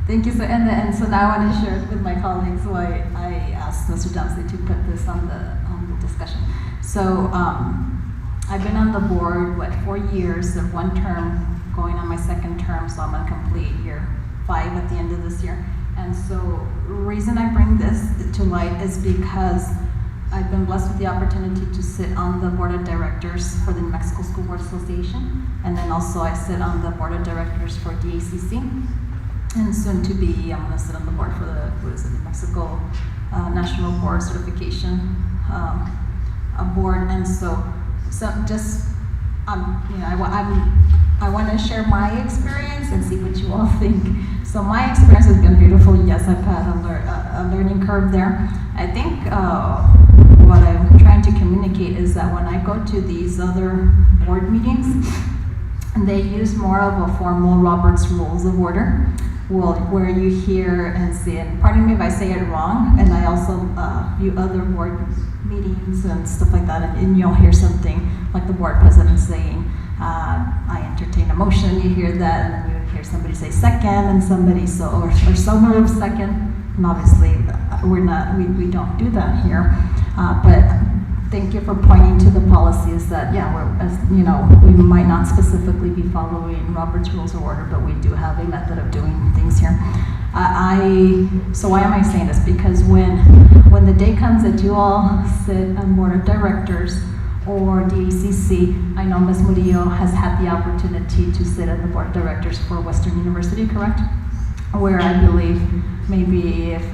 Thank you, sir. And so now I want to share with my colleagues why I asked Mr. Dempsey to put this on the discussion. So I've been on the board, 4 years of one term, going on my second term, so I'm going to complete year 5 at the end of this year. And so the reason I bring this to light is because I've been blessed with the opportunity to sit on the board of directors for the New Mexico School Board Association, and then also I sit on the board of directors for DACC, and soon to be, I'm going to sit on the board for the New Mexico National Board Certification Board. And so just I want to share my experience and see what you all think. So my experience has been beautiful. Yes, I've had a learning curve there. I think what I'm trying to communicate is that when I go to these other board meetings, they use more of a formal Robert's Rules of Order, where you hear and see, and pardon me if I say it wrong, and I also view other board meetings and stuff like that, and you'll hear something like the board president saying, I entertain a motion, you hear that, and then you hear somebody say second, and somebody or so moved second, and obviously we don't do that here, but thank you for pointing to the policies that, we might not specifically be following Robert's Rules of Order, but we do have a method of doing things here. So why am I saying this? Because when the day comes that you all sit on board of directors or DACC, I know Ms. Murillo has had the opportunity to sit on the board of directors for Western University, correct? Where I believe maybe if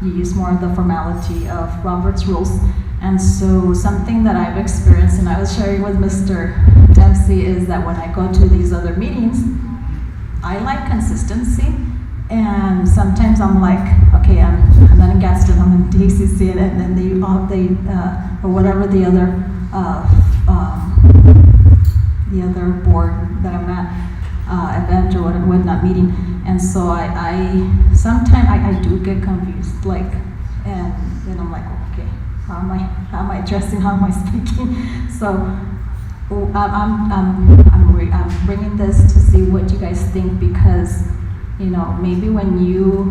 you use more of the formality of Robert's Rules. And so something that I've experienced, and I was sharing with Mr. Dempsey, is that when I go to these other meetings, I like consistency. And sometimes I'm like, okay, I'm not in Gadsden, I'm in DACC, and then they or whatever the other the other board that I'm at, event or whatnot meeting, and so I sometimes I do get confused, like, and then I'm like, okay, how am I addressing, how am I speaking? So I'm bringing this to see what you guys think, because maybe when you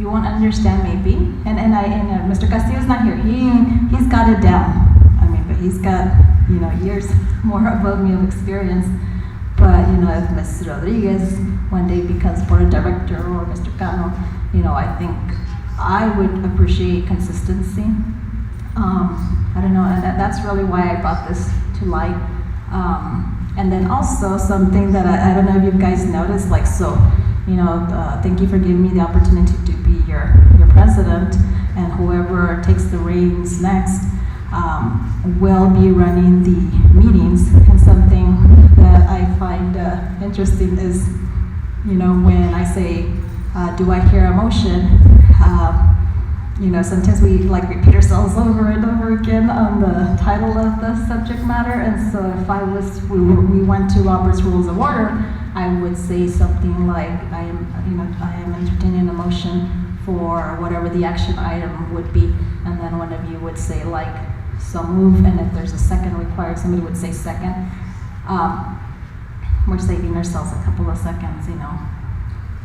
won't understand, maybe, and Mr. Castillo's not here. He's got it down. I mean, but he's got years more above me of experience. But if Ms. Rodriguez one day becomes board director, or Mr. Cano, I think I would appreciate consistency. I don't know, and that's really why I brought this to light. And then also something that I don't know if you guys noticed, like, so, thank you for giving me the opportunity to be your president, and whoever takes the reins next will be running the meetings. And something that I find interesting is, when I say, do I hear a motion? Sometimes we repeat ourselves over and over again on the title of the subject matter. And so if we went to Robert's Rules of Order, I would say something like, I am entertaining a motion for whatever the action item would be. And then one of you would say, so move, and if there's a second required, somebody would say second. We're saving ourselves a couple of seconds,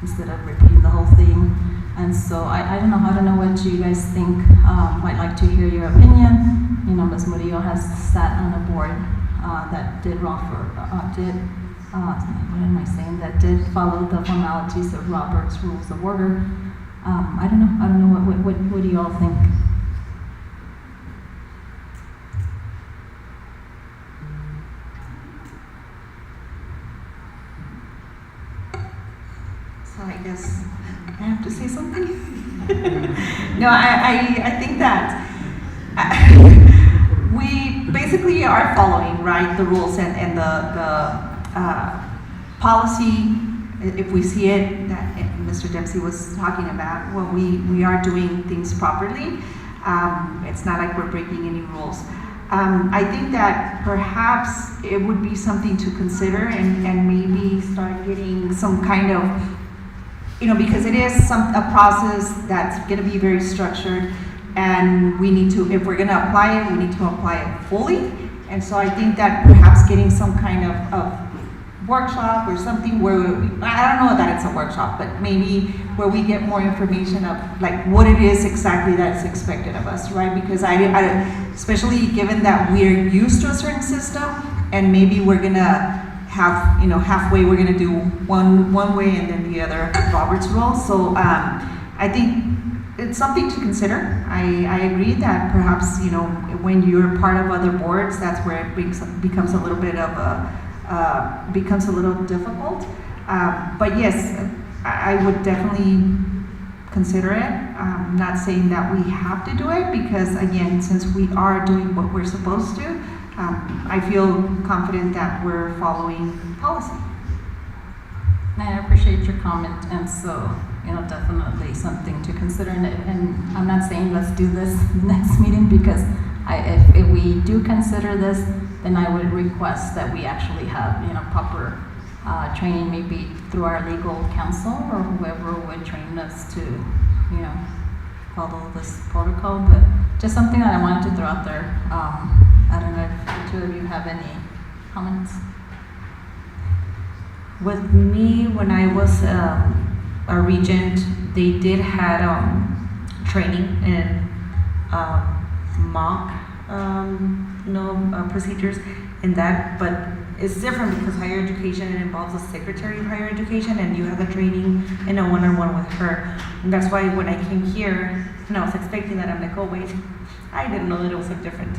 instead of repeating the whole thing. And so I don't know what you guys think. I'd like to hear your opinion. Ms. Murillo has sat on a board that did that did follow the formalities of Robert's Rules of Order. I don't know, what do you all think? So I guess I have to say something. No, I think that we basically are following, right, the rules and the policy. If we see it, that Mr. Dempsey was talking about, well, we are doing things properly. It's not like we're breaking any rules. I think that perhaps it would be something to consider, and maybe start getting some kind of, because it is a process that's going to be very structured, and we need to, if we're going to apply it, we need to apply it fully. And so I think that perhaps getting some kind of workshop or something where I don't know that it's a workshop, but maybe where we get more information of what it is exactly that's expected of us, right? Because I especially given that we're used to a certain system, and maybe we're gonna have, halfway we're gonna do one way and then the other Robert's rule. So I think it's something to consider. I agree that perhaps, when you're part of other boards, that's where it becomes a little bit of becomes a little difficult. But yes, I would definitely consider it. I'm not saying that we have to do it, because again, since we are doing what we're supposed to, I feel confident that we're following policy. I appreciate your comment, and so, definitely something to consider. And I'm not saying let's do this next meeting, because if we do consider this, then I would request that we actually have, proper training, maybe through our legal counsel or whoever would train us to, follow this protocol. But just something that I wanted to throw out there. I don't know if the two of you have any comments. With me, when I was a regent, they did had training and mock procedures in that, but it's different because higher education, it involves a secretary of higher education, and you have the training in a one-on-one with her. And that's why when I came here, I was expecting that. I'm like, oh wait, I didn't know that it was so different.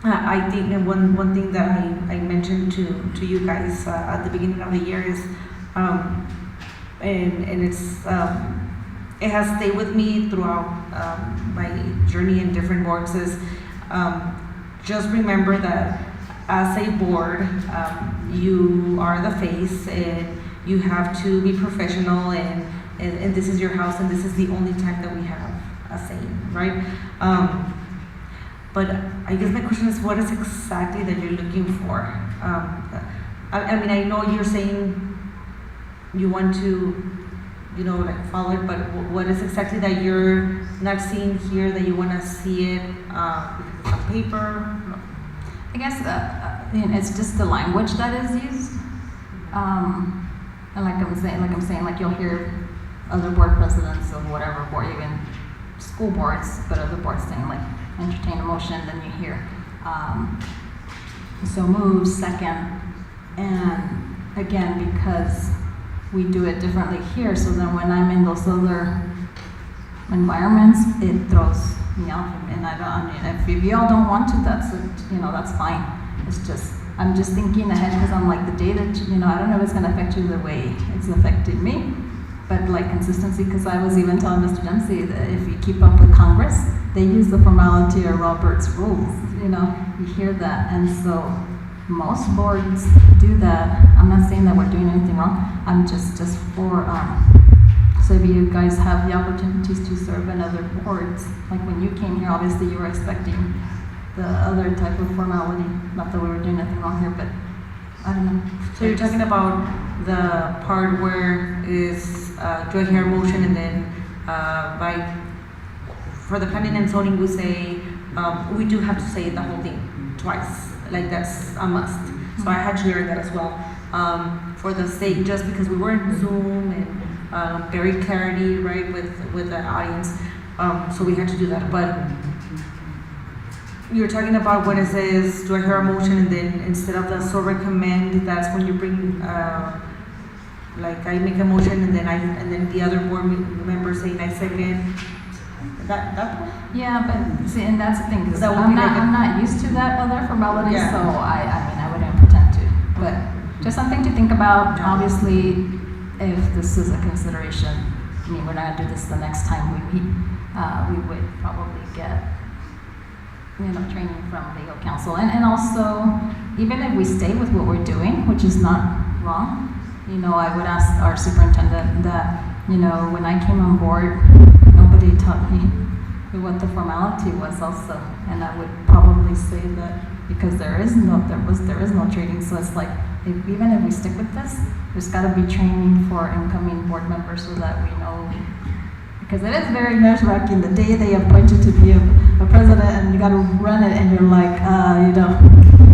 I think that one thing that I mentioned to you guys at the beginning of the year is, and it's it has stayed with me throughout my journey in different boards, is just remember that as a board, you are the face, and you have to be professional, and this is your house, and this is the only time that we have a say, right? But I guess my question is, what is exactly that you're looking for? I mean, I know you're saying you want to, you know, like follow it, but what is exactly that you're not seeing here that you want to see it on paper? I guess it's just the language that is used. And like I'm saying, like you'll hear other board presidents of whatever board, even school boards, but other boards saying like entertain a motion, then you hear so moved, second, and again, because we do it differently here, so then when I'm in those other environments, it throws me off, and I mean, if you all don't want to, that's that's fine. It's just, I'm just thinking ahead, because I'm like, the day that, I don't know if it's gonna affect you the way it's affected me, but like consistency, because I was even telling Mr. Dempsey that if you keep up with Congress, they use the formality of Robert's rules, you hear that, and so most boards do that. I'm not saying that we're doing anything wrong, I'm just for, so if you guys have the opportunities to serve in other boards, like when you came here, obviously you were expecting the other type of formality, not that we were doing anything wrong here, but I don't know. So you're talking about the part where is, do I hear a motion, and then for the planning and zoning, we say, we do have to say the whole thing twice, like that's a must. So I had to learn that as well. For the sake, just because we were in Zoom and very clarity, right, with the audience, so we had to do that. But you're talking about when it says, do I hear a motion, and then instead of the so recommend, that's when you bring, like I make a motion, and then the other board members say, I second. That one? Yeah, but see, and that's the thing, because That would I'm be like not used to that other formality, Yeah. so I mean, I wouldn't pretend to. But just something to think about. Obviously, if this is a consideration, I mean, we're not gonna do this the next time we meet. We would probably get, training from legal counsel. And also, even if we stay with what we're doing, which is not wrong, I would ask our superintendent that, when I came on board, nobody taught me what the formality was also. And I would probably say that because there is no training, so it's like, even if we stick with this, there's got to be training for incoming board members so that we know, because it is very nerve-wracking the day they appoint you to be a president, and you got to run it, and you're like, you don't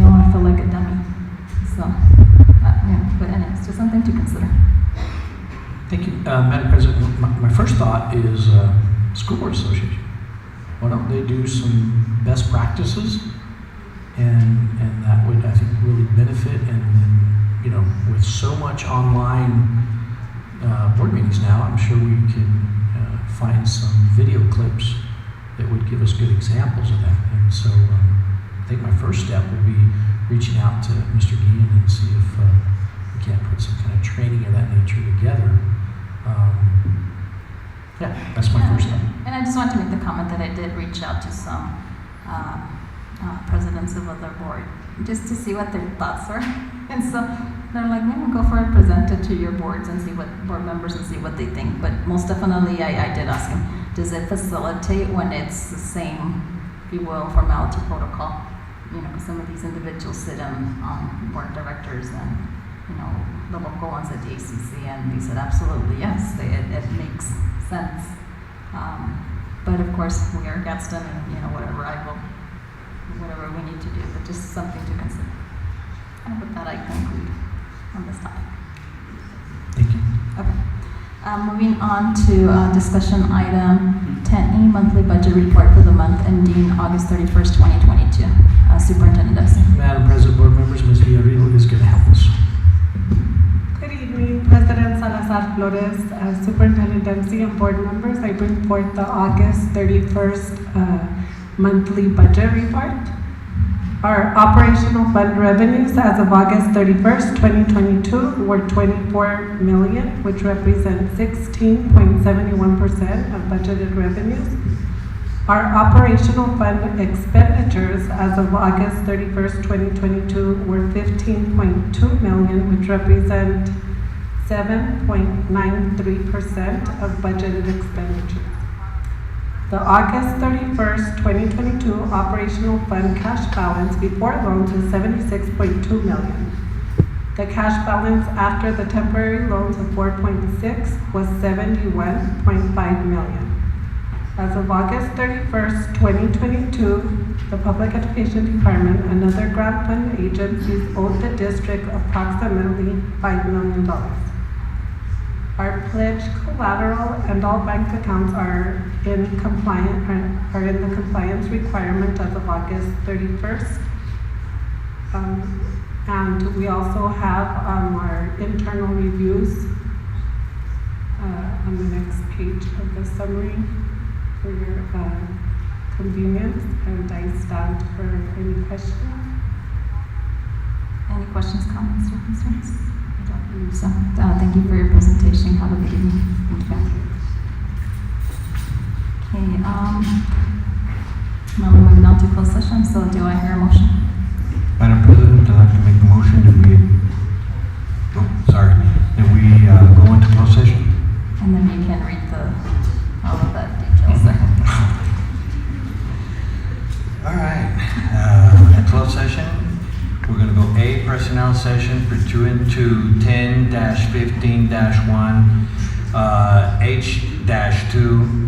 want to feel like a dummy. So, but anyway, it's just something to consider. Thank you, Madam President. My first thought is School Board Association. Why don't they do some best practices, and that would, I think, really benefit. And with so much online board meetings now, I'm sure we can find some video clips that would give us good examples of that. And so I think my first step would be reaching out to Mr. Guillen and see if we can't put some kind of training of that nature together. Yeah, that's my first step. And I just want to make the comment that I did reach out to some presidents of other boards just to see what their thoughts were. And so they're like, go for it, present it to your boards and see what board members and see what they think. But most definitely, I did ask him, does it facilitate when it's the same, if you will, formality protocol? Because some of these individuals sit on board directors and, the local ones at the ACC, and they said absolutely yes, it makes sense. But of course, we are Gadsden, and whatever we need to do, but just something to consider. And with that, I conclude on this topic. Thank you. Okay. Moving on to discussion item 10E, monthly budget report for the month ending August 31st, 2022. Superintendent Dempsey. Madam President, board members, Ms. Villarreal is going to help us. Good evening, President Salazar Flores, Superintendent Dempsey, and board members. I bring forth the August 31st monthly budget report. Our operational fund revenues as of August 31st, 2022 were $24 million, which represents 16.71% of budgeted revenues. Our operational fund expenditures as of August 31st, 2022 were $15.2 million, which represent 7.93% of budgeted expenditures. The August 31st, 2022 operational fund cash balance before loans is 76.2 million. The cash balance after the temporary loans of 4.6 was 71.5 million. As of August 31st, 2022, the Public Education Department and other grant fund agencies owed the district approximately $5 million. Our pledge collateral and all bank accounts are in the compliance requirement as of August 31st. And we also have our internal reviews on the next page of the summary for your convenience, and I stand for any questions. Any questions, comments, or concerns? I don't believe so. Thank you for your presentation. Have a good evening. Thank you. Okay, now we're moving on to closed session, so do I hear a motion? Madam President, I'd like to make the motion that we go into closed session. And then you can read all of the details there. All right, in closed session, we're gonna go A, personnel session pursuant to 10-15-1, H-2,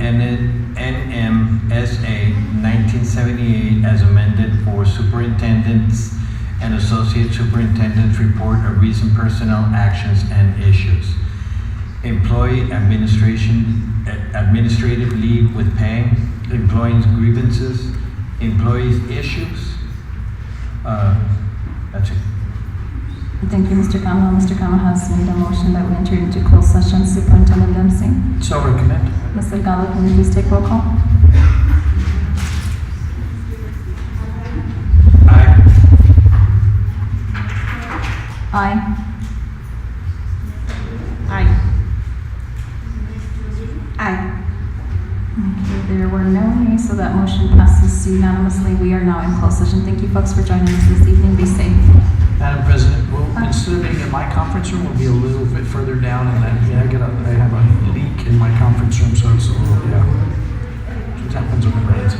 NMSA 1978 as amended for superintendents and associate superintendents report of recent personnel actions and issues. Employee administrative leave with pay, employees grievances, employees issues. That's it. Thank you, Mr. Kama. Mr. Kama has made a motion that we enter into closed session. Superintendent Dempsey. So recommend. Mr. Gallo, can you please take roll call? Aye. Aye. Okay, there were no nays, so that motion passes unanimously. We are now in closed session. Thank you, folks, for joining us this evening. Be safe. Madam President, instead of being in my conference room, we'll be a little bit further down, and I have a leak in my conference room, so it's a little, yeah. What happens when it rains?